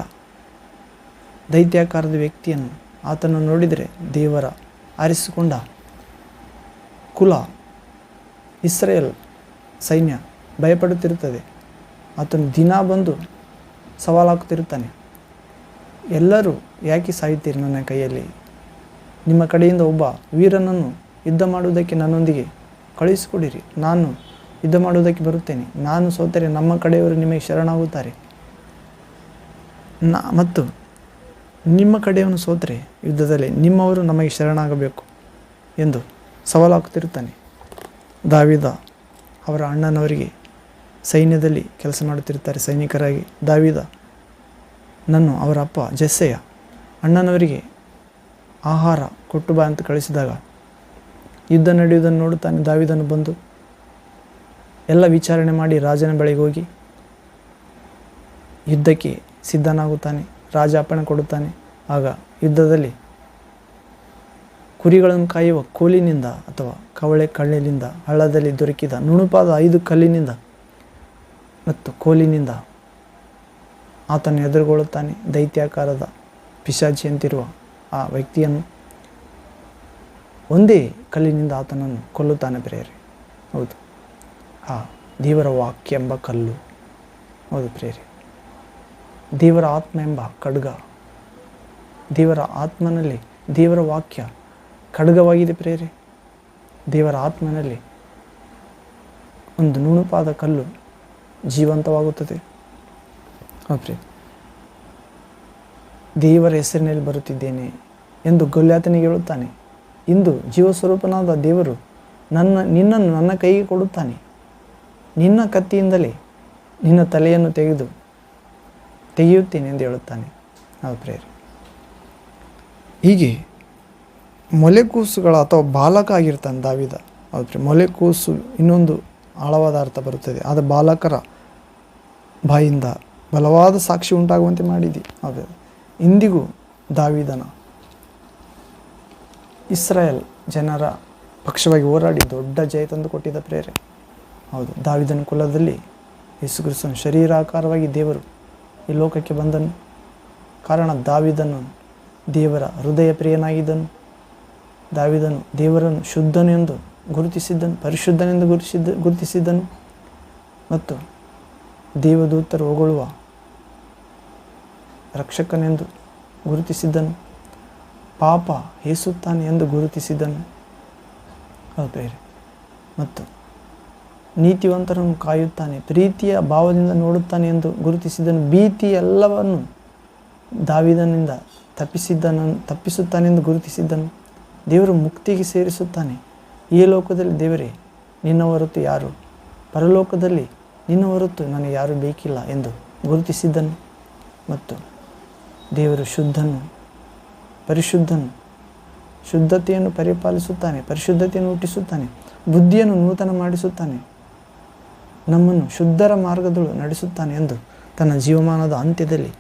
ದೈತ್ಯಾಕಾರದ ವ್ಯಕ್ತಿಯನ್ನು ಆತನು ನೋಡಿದರೆ ದೇವರ ಆರಿಸಿಕೊಂಡ ಕುಲ ಇಸ್ರೇಲ್ ಸೈನ್ಯ ಭಯಪಡುತ್ತಿರುತ್ತದೆ. ಆತನು ದಿನ ಬಂದು ಸವಾಲಾಗ್ತಿರುತ್ತಾನೆ. ಎಲ್ಲರೂ ಯಾಕೆ ಸಾಯುತ್ತೀರಿ ನನ್ನ ಕೈಯಲ್ಲಿ? ನಿಮ್ಮ ಕಡೆಯಿಂದ ಒಬ್ಬ ವೀರನನ್ನು ಯುದ್ಧ ಮಾಡುವುದಕ್ಕೆ ನನ್ನೊಂದಿಗೆ ಕಳುಹಿಸಿಕೊಡಿರಿ. ನಾನು ಯುದ್ಧ ಮಾಡುವುದಕ್ಕೆ ಬರುತ್ತೇನೆ. ನಾನು ಸೋತರೆ ನಮ್ಮ ಕಡೆಯವರು ನಿಮಗೆ ಶರಣಾಗುತ್ತಾರೆ, ಮತ್ತು ನಿಮ್ಮ ಕಡೆಯವನು ಸೋತರೆ ಯುದ್ಧದಲ್ಲಿ ನಿಮ್ಮವರು ನಮಗೆ ಶರಣಾಗಬೇಕು ಎಂದು ಸವಾಲಾಗುತ್ತಿರುತ್ತಾನೆ. ದಾವೀದ ಅವರ ಅಣ್ಣನವರಿಗೆ ಸೈನ್ಯದಲ್ಲಿ ಕೆಲಸ ಮಾಡುತ್ತಿರುತ್ತಾರೆ ಸೈನಿಕರಾಗಿ. ದಾವೀದ ನನ್ನು ಅವರ ಅಪ್ಪ ಜೆಸ್ಸೆಯ ಅಣ್ಣನವರಿಗೆ ಆಹಾರ ಕೊಟ್ಟು ಬಾ ಅಂತ ಕಳಿಸಿದಾಗ ಯುದ್ಧ ನಡೆಯುವುದನ್ನು ನೋಡುತ್ತಾನೆ. ದಾವೀದನು ಬಂದು ಎಲ್ಲ ವಿಚಾರಣೆ ಮಾಡಿ ರಾಜನ ಬಳಿಗೆ ಹೋಗಿ ಯುದ್ಧಕ್ಕೆ ಸಿದ್ಧನಾಗುತ್ತಾನೆ. ರಾಜ ಅಪ್ಪಣೆ ಕೊಡುತ್ತಾನೆ. ಆಗ ಯುದ್ಧದಲ್ಲಿ ಕುರಿಗಳನ್ನು ಕಾಯುವ ಕೋಲಿನಿಂದ ಅಥವಾ ಕವಳೆ ಕಳ್ಳಿನಿಂದ ಹಳ್ಳದಲ್ಲಿ ದೊರಕಿದ ನುಣುಪಾದ 5 ಕಲ್ಲಿನಿಂದ ಮತ್ತು ಕೋಲಿನಿಂದ ಆತನು ಎದುರುಗೊಳ್ಳುತ್ತಾನೆ. ದೈತ್ಯಾಕಾರದ ಪಿಶಾಚಿಯಂತಿರುವ ಆ ವ್ಯಕ್ತಿಯನ್ನು ಒಂದೇ ಕಲ್ಲಿನಿಂದ ಆತನನ್ನು ಕೊಲ್ಲುತ್ತಾನೆ ಪ್ರಿಯರೇ. ಹೌದು, ಆ ದೇವರ ವಾಕ್ಯ ಎಂಬ ಕಲ್ಲು. ಹೌದು ಪ್ರಿಯರೇ, ದೇವರ ಆತ್ಮ ಎಂಬ ಖಡ್ಗ. ದೇವರ ಆತ್ಮನಲ್ಲಿ ದೇವರ ವಾಕ್ಯ ಖಡ್ಗವಾಗಿದೆ ಪ್ರಿಯರೇ. ದೇವರ ಆತ್ಮನಲ್ಲಿ ಒಂದು ನುಣುಪಾದ ಕಲ್ಲು ಜೀವಂತವಾಗುತ್ತದೆ. ಹೌದು, ದೇವರ ಹೆಸರಿನಲ್ಲಿ ಬರುತ್ತಿದ್ದೇನೆ ಎಂದು ಗೊಲ್ಯಾತನಿಗೆ ಹೇಳುತ್ತಾನೆ. ಇಂದು ಜೀವಸ್ವರೂಪನಾದ ದೇವರು ನಿನ್ನನ್ನು ನನ್ನ ಕೈಗೆ ಕೊಡುತ್ತಾನೆ. ನಿನ್ನ ಕತ್ತಿಯಿಂದಲೇ ನಿನ್ನ ತಲೆಯನ್ನು ತೆಗೆಯುತ್ತೇನೆ ಎಂದು ಹೇಳುತ್ತಾನೆ. ಹೌದು ಪ್ರೇಯರ್, ಹೀಗೆ ಮೊಲೆಕೂಸುಗಳ ಅಥವಾ ಬಾಲಕ ಆಗಿರ್ತಾನೆ ದಾವೀದ. ಹೌದು, ಮೊಲೆಕೂಸು ಇನ್ನೊಂದು ಆಳವಾದ ಅರ್ಥ ಬರುತ್ತದೆ. ಆದ ಬಾಲಕರ ಬಾಯಿಂದ ಬಲವಾದ ಸಾಕ್ಷಿ ಉಂಟಾಗುವಂತೆ ಮಾಡಿದಿ. ಹೌದು, ಇಂದಿಗೂ ದಾವೀದನ ಇಸ್ರಾಯೇಲ್ ಜನರ ಪಕ್ಷವಾಗಿ ಹೋರಾಡಿ ದೊಡ್ಡ ಜಯ ತಂದು ಕೊಟ್ಟಿದ್ದ ಪ್ರೇರೆ. ಹೌದು, ದಾವೀದನ ಕುಲದಲ್ಲಿ ಯೇಸು ಕ್ರಿಸ್ತನು ಶರೀರಾಕಾರವಾಗಿ ದೇವರು ಈ ಲೋಕಕ್ಕೆ ಬಂದನು. ಕಾರಣ ದಾವೀದನು ದೇವರ ಹೃದಯ ಪ್ರಿಯನಾಗಿದ್ದನು. ದಾವೀದನು ದೇವರನ್ನು ಶುದ್ಧನು ಎಂದು ಗುರುತಿಸಿದ್ದನು, ಪರಿಶುದ್ಧನೆಂದು ಗುರುತಿಸಿದ್ದನು. ಮತ್ತು ದೇವದೂತರು ಹೊಗಳುವ ರಕ್ಷಕನೆಂದು ಗುರುತಿಸಿದ್ದನು. ಪಾಪ ಹೇಸುತ್ತಾನೆ ಎಂದು ಗುರುತಿಸಿದ್ದನು. ಹೌದು ಪ್ರೇರೆ, ಮತ್ತು ನೀತಿವಂತರನ್ನು ಕಾಯುತ್ತಾನೆ, ಪ್ರೀತಿಯ ಭಾವದಿಂದ ನೋಡುತ್ತಾನೆ ಎಂದು ಗುರುತಿಸಿದ್ದನು. ಭೀತಿ ಎಲ್ಲವನ್ನು ದಾವೀದನಿಂದ ತಪ್ಪಿಸುತ್ತಾನೆಂದು ಗುರುತಿಸಿದ್ದನು. ದೇವರು ಮುಕ್ತಿಗೆ ಸೇರಿಸುತ್ತಾನೆ. ಈ ಲೋಕದಲ್ಲಿ ದೇವರೇ ನಿನ್ನ ಹೊರತು ಯಾರು, ಪರಲೋಕದಲ್ಲಿ ನಿನ್ನ ಹೊರತು ನನಗೆ ಯಾರೂ ಬೇಕಿಲ್ಲ ಎಂದು ಗುರುತಿಸಿದ್ದನು. ಮತ್ತು ದೇವರು ಶುದ್ಧನು, ಪರಿಶುದ್ಧನು, ಶುದ್ಧತೆಯನ್ನು ಪರಿಪಾಲಿಸುತ್ತಾನೆ, ಪರಿಶುದ್ಧತೆಯನ್ನು ಹುಟ್ಟಿಸುತ್ತಾನೆ, ಬುದ್ಧಿಯನ್ನು ನೂತನ ಮಾಡಿಸುತ್ತಾನೆ, ನಮ್ಮನ್ನು ಶುದ್ಧರ ಮಾರ್ಗದಳು ನಡೆಸುತ್ತಾನೆ ಎಂದು ತನ್ನ ಜೀವಮಾನದ ಅಂತ್ಯದಲ್ಲಿ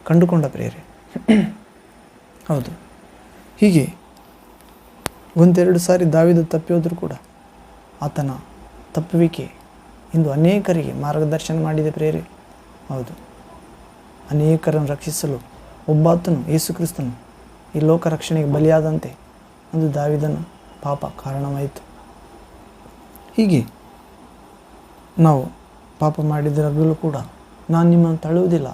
ಕಂಡುಕೊಂಡ ಪ್ರೇರೆ. ಹೌದು, ಹೀಗೆ ಒಂದೆರಡು ಸಾರಿ ದಾವೀದ ತಪ್ಪಿ ಹೋದರೂ ಕೂಡ ಆತನ ತಪ್ಪುವಿಕೆ ಇಂದು ಅನೇಕರಿಗೆ ಮಾರ್ಗದರ್ಶನ ಮಾಡಿದೆ ಪ್ರೇರೆ. ಹೌದು, ಅನೇಕರನ್ನು ರಕ್ಷಿಸಲು ಒಬ್ಬಾತನು ಯೇಸು ಕ್ರಿಸ್ತನು ಈ ಲೋಕ ರಕ್ಷಣೆಗೆ ಬಲಿಯಾದಂತೆ ಒಂದು ದಾವೀದನ ಪಾಪ ಕಾರಣವಾಯಿತು. ಹೀಗೆ ನಾವು ಪಾಪ ಮಾಡಿದಾಗಲೂ ಕೂಡ ನಾನು ನಿಮ್ಮನ್ನು ತಳ್ಳುವುದಿಲ್ಲ,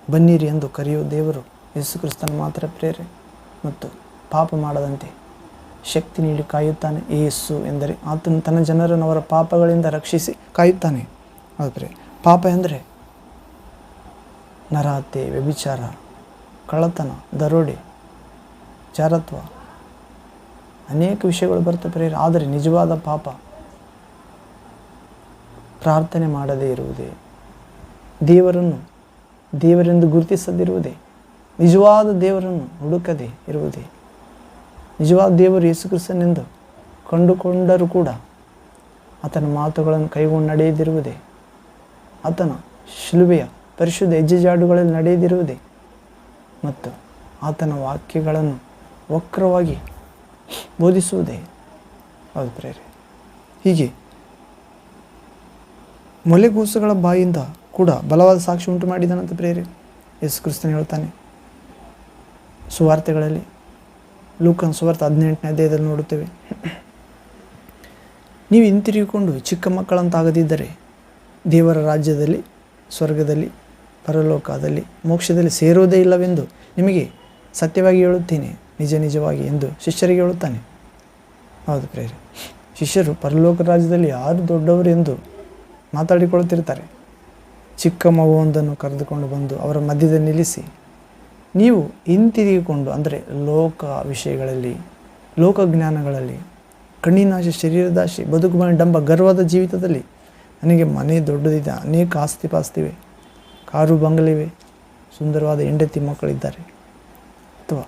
ಬನ್ನಿರಿ ಎಂದು ಕರೆಯುವ ದೇವರು ಯೇಸು ಕ್ರಿಸ್ತನ ಮಾತ್ರ ಪ್ರೇರೆ. ಮತ್ತು ಪಾಪ ಮಾಡದಂತೆ ಶಕ್ತಿ ನೀಡಿ ಕಾಯುತ್ತಾನೆ. ಯೇಸು ಎಂದರೆ ಆತನು ತನ್ನ ಜನರನ್ನು ಅವರ ಪಾಪಗಳಿಂದ ರಕ್ಷಿಸಿ ಕಾಯುತ್ತಾನೆ. ಆದರೆ ಪಾಪ ಎಂದರೆ ನರಹತ್ಯೆ, ವ್ಯಭಿಚಾರ, ಕಳ್ಳತನ, ದರೋಡೆ, ಜಾರತ್ವ, ಅನೇಕ ವಿಷಯಗಳು ಬರ್ತವೆ. ಆದರೆ ನಿಜವಾದ ಪಾಪ ಪ್ರಾರ್ಥನೆ ಮಾಡದೇ ಇರುವುದೇ, ದೇವರೆಂದು ಗುರುತಿಸದಿರುವುದೇ, ನಿಜವಾದ ದೇವರನ್ನು ಹುಡುಕದೇ ಇರುವುದೇ, ನಿಜವಾದ ದೇವರು ಯೇಸು ಕ್ರಿಸ್ತನೆಂದು ಕಂಡುಕೊಂಡರೂ ಕೂಡ ಆತನ ಮಾತುಗಳನ್ನು ಕೈಗೊಂಡು ನಡೆಯದಿರುವುದೇ, ಆತನ ಶಿಲುಬೆಯ ಪರಿಶುದ್ಧ ಹೆಜ್ಜೆಜಾಡುಗಳಲ್ಲಿ ನಡೆಯದಿರುವುದೇ, ಮತ್ತು ಆತನ ವಾಕ್ಯಗಳನ್ನು ವಕ್ರವಾಗಿ ಬೋಧಿಸುವುದೇ, ಹೌದು ಪ್ರೇರೆ. ಹೀಗೆ ಮೊಲೆಗೂಸುಗಳ ಬಾಯಿಂದ ಕೂಡ ಬಲವಾದ ಸಾಕ್ಷಿ ಉಂಟು ಮಾಡಿದನಂತ ಪ್ರೇರೆ. ಯೇಸು ಕ್ರಿಸ್ತನು ಹೇಳ್ತಾನೆ ಸುವಾರ್ತೆಗಳಲ್ಲಿ, ಲೂಕನ ಸುವಾರ್ತೆ 18ನೇ ಅಧ್ಯಾಯದಲ್ಲಿ ನೋಡುತ್ತೇವೆ, ನೀವು ಹಿಂತಿರುಗಿಕೊಂಡು ಚಿಕ್ಕ ಮಕ್ಕಳಂತಾಗದಿದ್ದರೆ ದೇವರ ರಾಜ್ಯದಲ್ಲಿ, ಸ್ವರ್ಗದಲ್ಲಿ, ಪರಲೋಕದಲ್ಲಿ, ಮೋಕ್ಷದಲ್ಲಿ ಸೇರುವುದೇ ಇಲ್ಲವೆಂದು ನಿಮಗೆ ಸತ್ಯವಾಗಿ ಹೇಳುತ್ತೇನೆ, ನಿಜ ನಿಜವಾಗಿ ಎಂದು ಶಿಷ್ಯರಿಗೆ ಹೇಳುತ್ತಾನೆ. ಹೌದು ಪ್ರೇರೆ. ಶಿಷ್ಯರು ಪರಲೋಕ ರಾಜ್ಯದಲ್ಲಿ ಯಾರು ದೊಡ್ಡವರು ಎಂದು ಮಾತಾಡಿಕೊಳ್ಳುತ್ತಿರ್ತಾರೆ. ಚಿಕ್ಕ ಮಗುವೊಂದನ್ನು ಕರೆದುಕೊಂಡು ಬಂದು ಅವರ ಮಧ್ಯದಲ್ಲಿ ನಿಲ್ಲಿಸಿ, ನೀವು ಹಿಂತಿರುಗಿಕೊಂಡು, ಅಂದರೆ ಲೋಕ ವಿಷಯಗಳಲ್ಲಿ, ಲೋಕಜ್ಞಾನಗಳಲ್ಲಿ, ಕಣ್ಣಿನಾಶೆ, ಶರೀರದಾಶೆ, ಬದುಕು ಡಂಬ, ಗರ್ವದ ಜೀವಿತದಲ್ಲಿ, ನನಗೆ ಮನೆ ದೊಡ್ಡದಿದೆ, ಅನೇಕ ಆಸ್ತಿಪಾಸ್ತಿವೆ, ಕಾರು ಬಂಗಲಿವೆ, ಸುಂದರವಾದ ಹೆಂಡತಿ ಮಕ್ಕಳಿದ್ದಾರೆ, ಅಥವಾ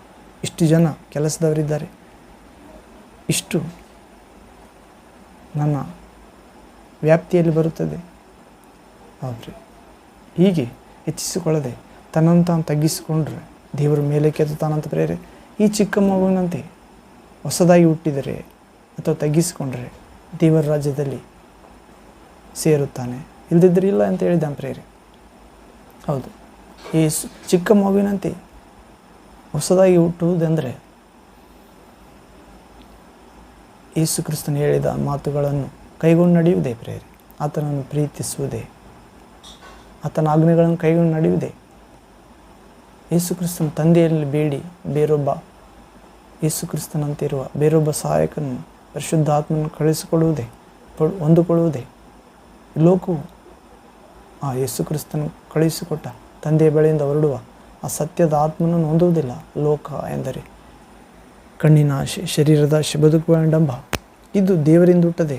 ಇಷ್ಟು ಜನ ಕೆಲಸದವರಿದ್ದಾರೆ, ಇಷ್ಟು ನನ್ನ ವ್ಯಾಪ್ತಿಯಲ್ಲಿ ಬರುತ್ತದೆ. ಹೌದ್ರಿ. ಹೀಗೆ ಹೆಚ್ಚಿಸಿಕೊಳ್ಳದೆ ತನ್ನನ್ನು ತಾನು ತಗ್ಗಿಸಿಕೊಂಡ್ರೆ ದೇವರು ಮೇಲೆ ಕೆತ್ತುತ್ತಾನಂತ ಪ್ರೇರೆ. ಈ ಚಿಕ್ಕ ಮಗುವಿನಂತೆ ಹೊಸದಾಗಿ ಹುಟ್ಟಿದರೆ ಅಥವಾ ತಗ್ಗಿಸಿಕೊಂಡ್ರೆ ದೇವರ ರಾಜ್ಯದಲ್ಲಿ ಸೇರುತ್ತಾನೆ, ಇಲ್ಲದಿದ್ದರೆ ಇಲ್ಲ ಅಂತ ಹೇಳಿದ್ದಾನೆ ಪ್ರೇರೆ. ಹೌದು. ಈ ಚಿಕ್ಕ ಮಗುವಿನಂತೆ ಹೊಸದಾಗಿ ಹುಟ್ಟುವುದೆಂದರೆ ಯೇಸು ಕ್ರಿಸ್ತನು ಹೇಳಿದ ಮಾತುಗಳನ್ನು ಕೈಗೊಂಡು ನಡೆಯುವುದೇ ಪ್ರೇರೆ. ಆತನನ್ನು ಪ್ರೀತಿಸುವುದೇ, ಆತನ ಆಜ್ಞೆಗಳನ್ನು ಕೈಗೊಂಡು ನಡೆಯುವುದೇ. ಯೇಸು ಕ್ರಿಸ್ತನ ತಂದೆಯಲ್ಲಿ ಬೇಡಿ ಬೇರೊಬ್ಬ ಯೇಸು ಕ್ರಿಸ್ತನಂತಿರುವ ಬೇರೊಬ್ಬ ಸಹಾಯಕನನ್ನು, ಪರಿಶುದ್ಧ ಆತ್ಮನನ್ನು ಕಳಿಸಿಕೊಡುವುದೇ, ಹೊಂದಿಕೊಳ್ಳುವುದೇ. ಲೋಕವು ಆ ಯೇಸು ಕ್ರಿಸ್ತನು ಕಳುಹಿಸಿಕೊಟ್ಟ ತಂದೆಯ ಬಳಿಯಿಂದ ಹೊರಡುವ ಆ ಸತ್ಯದ ಆತ್ಮನನ್ನು ಹೊಂದುವುದಿಲ್ಲ. ಲೋಕ ಎಂದರೆ ಕಣ್ಣಿನ ಆಶೆ, ಶರೀರದ ಆಶೆ, ಬದುಕುವ ಡಂಬ. ಇದು ದೇವರಿಂದ ಹುಟ್ಟದೆ,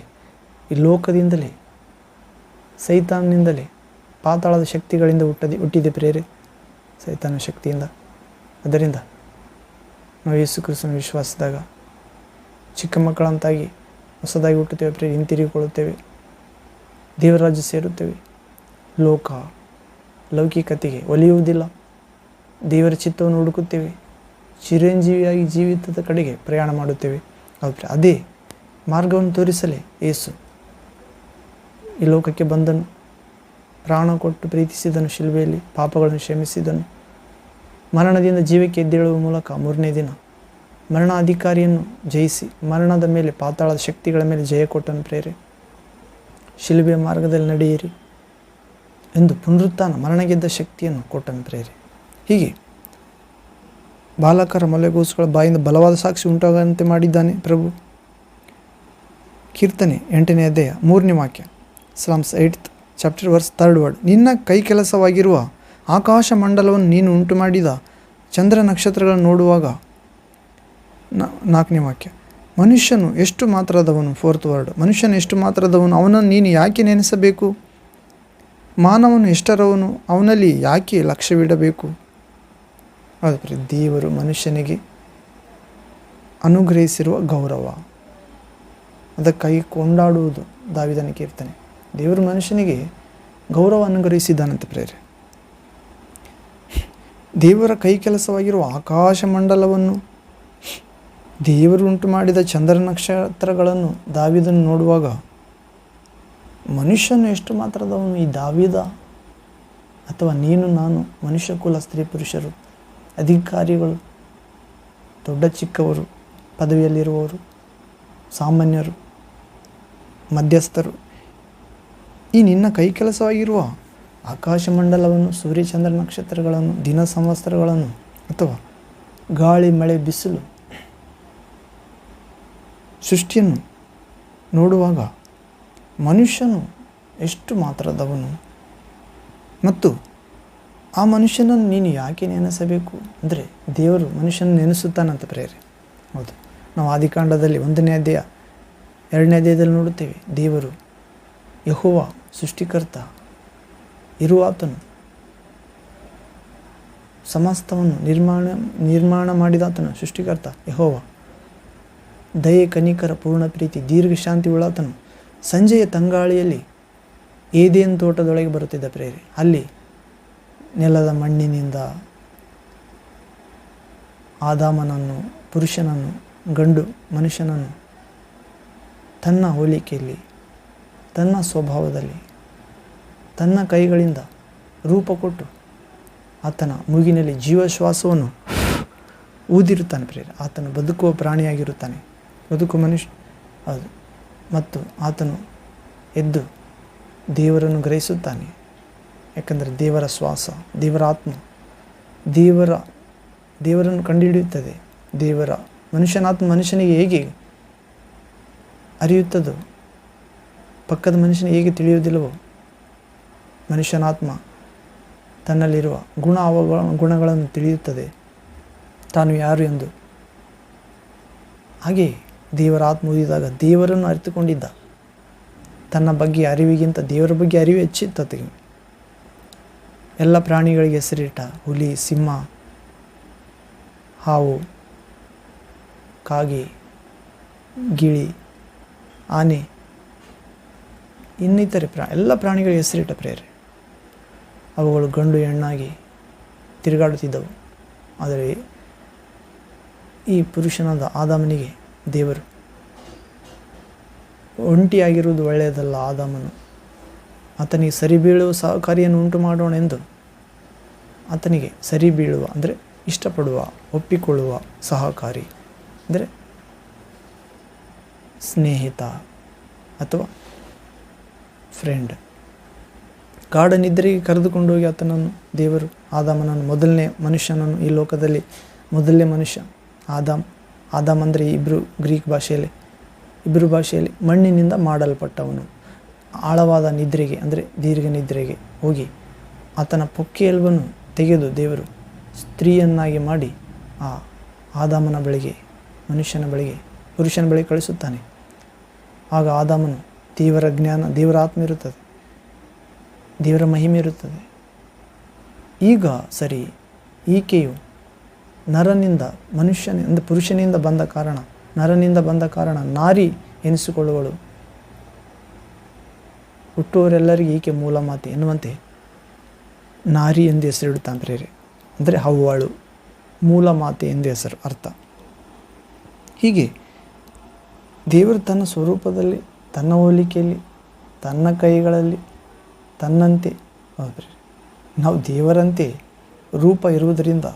ಈ ಲೋಕದಿಂದಲೇ, ಸೈತಾನನಿಂದಲೇ, ಪಾತಾಳದ ಶಕ್ತಿಗಳಿಂದ ಹುಟ್ಟಿದೆ ಪ್ರೇರೆ, ಸೈತಾನ ಶಕ್ತಿಯಿಂದ. ಅದರಿಂದ ನಾವು ಯೇಸು ಕ್ರಿಸ್ತನ ವಿಶ್ವಾಸಿಸಿದಾಗ ಚಿಕ್ಕ ಮಕ್ಕಳಂತಾಗಿ ಹೊಸದಾಗಿ ಹುಟ್ಟುತ್ತೇವೆ ಪ್ರೇರೆ, ಹಿಂತಿರುಗಿಕೊಳ್ಳುತ್ತೇವೆ, ದೇವರ ರಾಜ್ಯ ಸೇರುತ್ತೇವೆ. ಲೌಕಿಕತೆಗೆ ಒಲಿಯುವುದಿಲ್ಲ, ದೇವರ ಚಿತ್ತವನ್ನು ಹುಡುಕುತ್ತೇವೆ, ಚಿರಂಜೀವಿಯಾಗಿ ಜೀವಿತದ ಕಡೆಗೆ ಪ್ರಯಾಣ ಮಾಡುತ್ತೇವೆ. ಅದೇ ಮಾರ್ಗವನ್ನು ತೋರಿಸಲೇ ಯೇಸು ಈ ಲೋಕಕ್ಕೆ ಬಂದನು, ಪ್ರಾಣ ಕೊಟ್ಟು ಪ್ರೀತಿಸಿದನು, ಶಿಲುಬೆಯಲ್ಲಿ ಪಾಪಗಳನ್ನು ಕ್ಷಮಿಸಿದನು, ಮರಣದಿಂದ ಜೀವಕ್ಕೆ ಎದ್ದೇಳುವ ಮೂಲಕ 3ನೇ ದಿನ ಮರಣಾಧಿಕಾರಿಯನ್ನು ಜಯಿಸಿ ಮರಣದ ಮೇಲೆ, ಪಾತಾಳದ ಶಕ್ತಿಗಳ ಮೇಲೆ ಜಯ ಕೊಟ್ಟನು ಪ್ರೇರೆ. ಶಿಲುಬೆಯ ಮಾರ್ಗದಲ್ಲಿ ನಡೆಯಿರಿ ಎಂದು ಪುನರುತ್ಥಾನ, ಮರಣ ಗೆದ್ದ ಶಕ್ತಿಯನ್ನು ಕೊಟ್ಟನು ಪ್ರೇರೆ. ಹೀಗೆ ಬಾಲಕರ ಮೊಲೆಗೂಸುಗಳ ಬಾಯಿಂದ ಬಲವಾದ ಸಾಕ್ಷಿ ಉಂಟಾಗುವಂತೆ ಮಾಡಿದ್ದಾನೆ ಪ್ರಭು. ಕೀರ್ತನೆ 8ನೇ ಅಧ್ಯಾಯ 3ನೇ ವಾಕ್ಯ, Psalms 8th chapter verse 3rd word. ನಿನ್ನ ಕೈ ಕೆಲಸವಾಗಿರುವ ಆಕಾಶ ಮಂಡಲವನ್ನು ನೀನು ಉಂಟು ಮಾಡಿದ ಚಂದ್ರ ನಕ್ಷತ್ರಗಳನ್ನು ನೋಡುವಾಗ. 4ನೇ ವಾಕ್ಯ, ಮನುಷ್ಯನು ಎಷ್ಟು ಮಾತ್ರದವನು. 4th word, ಮನುಷ್ಯನು ಎಷ್ಟು ಮಾತ್ರದವನು, ಅವನನ್ನು ನೀನು ಯಾಕೆ ನೆನೆಸಬೇಕು? ಮಾನವನು ಎಷ್ಟರವನು, ಅವನಲ್ಲಿ ಯಾಕೆ ಲಕ್ಷ್ಯವಿಡಬೇಕು? ಆದರೆ ದೇವರು ಮನುಷ್ಯನಿಗೆ ಅನುಗ್ರಹಿಸಿರುವ ಗೌರವ, ಅದಕ್ಕಾಗಿ ಕೊಂಡಾಡುವುದು ದಾವೀದನ ಕೀರ್ತನೆ. ದೇವರು ಮನುಷ್ಯನಿಗೆ ಗೌರವ ಅನುಗ್ರಹಿಸಿದ್ದಾನಂತೆ ಪ್ರೇರೆ. ದೇವರ ಕೈ ಕೆಲಸವಾಗಿರುವ ಆಕಾಶ ಮಂಡಲವನ್ನು, ದೇವರು ಉಂಟು ಮಾಡಿದ ಚಂದ್ರ ನಕ್ಷತ್ರಗಳನ್ನು ದಾವೀದನು ನೋಡುವಾಗ, ಮನುಷ್ಯನು ಎಷ್ಟು ಮಾತ್ರದವನು, ಈ ದಾವೀದ ಅಥವಾ ನೀನು ನಾನು, ಮನುಷ್ಯ ಕುಲ, ಸ್ತ್ರೀ ಪುರುಷರು, ಅಧಿಕಾರಿಗಳು, ದೊಡ್ಡ ಚಿಕ್ಕವರು, ಪದವಿಯಲ್ಲಿರುವವರು, ಸಾಮಾನ್ಯರು, ಮಧ್ಯಸ್ಥರು, ಈ ನಿನ್ನ ಕೈ ಕೆಲಸವಾಗಿರುವ ಆಕಾಶಮಂಡಲವನ್ನು, ಸೂರ್ಯಚಂದ್ರ ನಕ್ಷತ್ರಗಳನ್ನು, ದಿನ ಸಂವತ್ಸರಗಳನ್ನು, ಅಥವಾ ಗಾಳಿ ಮಳೆ ಬಿಸಿಲು ಸೃಷ್ಟಿಯನ್ನು ನೋಡುವಾಗ ಮನುಷ್ಯನು ಎಷ್ಟು ಮಾತ್ರದವನು, ಮತ್ತು ಆ ಮನುಷ್ಯನನ್ನು ನೀನು ಯಾಕೆ ನೆನೆಸಬೇಕು? ಅಂದರೆ ದೇವರು ಮನುಷ್ಯನ ನೆನೆಸುತ್ತಾನಂತ ಪ್ರೇರೆ. ಹೌದು, ನಾವು ಆದಿಕಾಂಡದಲ್ಲಿ 1ನೇ ಅಧ್ಯಾಯ 2ನೇ ಅಧ್ಯಾಯದಲ್ಲಿ ನೋಡುತ್ತೇವೆ. ದೇವರು ಯೆಹೋವ ಸೃಷ್ಟಿಕರ್ತ ಇರುವಾತನು, ಸಮಸ್ತವನ್ನು ನಿರ್ಮಾಣ ಮಾಡಿದಾತನು ಸೃಷ್ಟಿಕರ್ತ ಯೆಹೋವ, ದಯೆ, ಕನಿಕರ, ಪೂರ್ಣ ಪ್ರೀತಿ, ದೀರ್ಘ ಶಾಂತಿ ಉಳ್ಳಾತನು ಸಂಜೆಯ ತಂಗಾಳಿಯಲ್ಲಿ ಏದೇನು ತೋಟದೊಳಗೆ ಬರುತ್ತಿದ್ದ ಪ್ರೇರೆ. ಅಲ್ಲಿ ನೆಲದ ಮಣ್ಣಿನಿಂದ ಆದಾಮನನ್ನು, ಪುರುಷನನ್ನು, ಗಂಡು ಮನುಷ್ಯನನ್ನು ತನ್ನ ಹೋಲಿಕೆಯಲ್ಲಿ, ತನ್ನ ಸ್ವಭಾವದಲ್ಲಿ, ತನ್ನ ಕೈಗಳಿಂದ ರೂಪ ಕೊಟ್ಟು ಆತನ ಮೂಗಿನಲ್ಲಿ ಜೀವಶ್ವಾಸವನ್ನು ಊದಿರುತ್ತಾನೆ ಪ್ರಿಯರೇ. ಆತನು ಬದುಕುವ ಪ್ರಾಣಿಯಾಗಿರುತ್ತಾನೆ, ಬದುಕುವ ಮನುಷ್ಯ. ಹೌದು. ಮತ್ತು ಆತನು ಎದ್ದು ದೇವರನ್ನು ಗ್ರಹಿಸುತ್ತಾನೆ. ಯಾಕಂದರೆ ದೇವರ ಶ್ವಾಸ, ದೇವರ ಆತ್ಮ ದೇವರನ್ನು ಕಂಡುಹಿಡಿಯುತ್ತದೆ. ಮನುಷ್ಯನಾತ್ಮ ಮನುಷ್ಯನಿಗೆ ಹೇಗೆ ಅರಿಯುತ್ತದೋ, ಪಕ್ಕದ ಮನುಷ್ಯನಿಗೆ ಹೇಗೆ ತಿಳಿಯುವುದಿಲ್ಲವೋ, ಮನುಷ್ಯನಾತ್ಮ ತನ್ನಲ್ಲಿರುವ ಗುಣಗಳನ್ನು ತಿಳಿಯುತ್ತದೆ, ತಾನು ಯಾರು ಎಂದು. ಹಾಗೆಯೇ ದೇವರ ಆತ್ಮ ಊದಿದಾಗ ದೇವರನ್ನು ಅರಿತುಕೊಂಡಿದ್ದ. ತನ್ನ ಬಗ್ಗೆ ಅರಿವಿಗಿಂತ ದೇವರ ಬಗ್ಗೆ ಅರಿವು ಹೆಚ್ಚಿತ್ತು. ಎಲ್ಲ ಪ್ರಾಣಿಗಳಿಗೆ ಹೆಸರಿಟ್ಟ. ಹುಲಿ, ಸಿಂಹ, ಹಾವು, ಕಾಗೆ, ಗಿಳಿ, ಆನೆ, ಇನ್ನಿತರೆ ಎಲ್ಲ ಪ್ರಾಣಿಗಳಿಗೆ ಹೆಸರಿಟ್ಟ ಪ್ರಿಯರೇ. ಅವುಗಳು ಗಂಡು ಹೆಣ್ಣಾಗಿ ತಿರುಗಾಡುತ್ತಿದ್ದವು. ಆದರೆ ಈ ಪುರುಷನಾದ ಆದಾಮನಿಗೆ ದೇವರು ಒಂಟಿಯಾಗಿರುವುದು ಒಳ್ಳೆಯದಲ್ಲ, ಆತನಿಗೆ ಸರಿ ಬೀಳುವ ಸಹಕಾರಿಯನ್ನು ಉಂಟು ಮಾಡೋಣ ಎಂದು ಆತನಿಗೆ ಸರಿ ಬೀಳುವ ಅಂದರೆ ಇಷ್ಟಪಡುವ, ಒಪ್ಪಿಕೊಳ್ಳುವ ಸಹಕಾರಿ ಅಂದರೆ ಸ್ನೇಹಿತ ಅಥವಾ ಫ್ರೆಂಡ್, ಗಾಢ ನಿದ್ರೆಗೆ ಕರೆದುಕೊಂಡು ಹೋಗಿ ಆತನನ್ನು ದೇವರು ಆದಾಮನನ್ನು, ಮೊದಲನೇ ಮನುಷ್ಯನನ್ನು, ಈ ಲೋಕದಲ್ಲಿ ಮೊದಲನೇ ಮನುಷ್ಯ ಆದಾಮ್ ಅಂದರೆ ಗ್ರೀಕ್ ಭಾಷೆಯಲ್ಲಿ, ಇಬ್ರು ಭಾಷೆಯಲ್ಲಿ ಮಣ್ಣಿನಿಂದ ಮಾಡಲ್ಪಟ್ಟವನು. ಆಳವಾದ ನಿದ್ರೆಗೆ ಅಂದರೆ ದೀರ್ಘ ನಿದ್ರೆಗೆ ಹೋಗಿ ಆತನ ಪೊಕ್ಕೆಯಲ್ವನ್ನು ತೆಗೆದು ದೇವರು ಸ್ತ್ರೀಯನ್ನಾಗಿ ಮಾಡಿ ಆ ಆದಾಮನ ಬಳಿಗೆ, ಮನುಷ್ಯನ ಬಳಿಗೆ, ಪುರುಷನ ಬಳಿಗೆ ಕಳಿಸುತ್ತಾನೆ. ಆಗ ಆದಾಮನು ದೇವರ ಜ್ಞಾನ, ದೇವರ ಆತ್ಮ ಇರುತ್ತದೆ, ದೇವರ ಮಹಿಮೆ ಇರುತ್ತದೆ. ಈಗ ಸರಿ, ಈಕೆಯು ನರನಿಂದ ಅಂದರೆ ಪುರುಷನಿಂದ ಬಂದ ಕಾರಣ, ನರನಿಂದ ಬಂದ ಕಾರಣ ನಾರಿ ಎನಿಸಿಕೊಳ್ಳುವಳು. ಹುಟ್ಟುವವರೆಲ್ಲರಿಗೆ ಈಕೆ ಮೂಲ ಮಾತೆ ಎನ್ನುವಂತೆ ನಾರಿ ಎಂದು ಹೆಸರಿಡುತ್ತಾನೆ ಪ್ರೇರೆ. ಅಂದರೆ ಹವ್ವಾಳು, ಮೂಲ ಮಾತೆ ಎಂದು ಹೆಸರು ಅರ್ಥ. ಹೀಗೆ ದೇವರು ತನ್ನ ಸ್ವರೂಪದಲ್ಲಿ, ತನ್ನ ಹೋಲಿಕೆಯಲ್ಲಿ, ತನ್ನ ಕೈಗಳಲ್ಲಿ, ತನ್ನಂತೆ, ನಾವು ದೇವರಂತೆ ರೂಪ ಇರುವುದರಿಂದ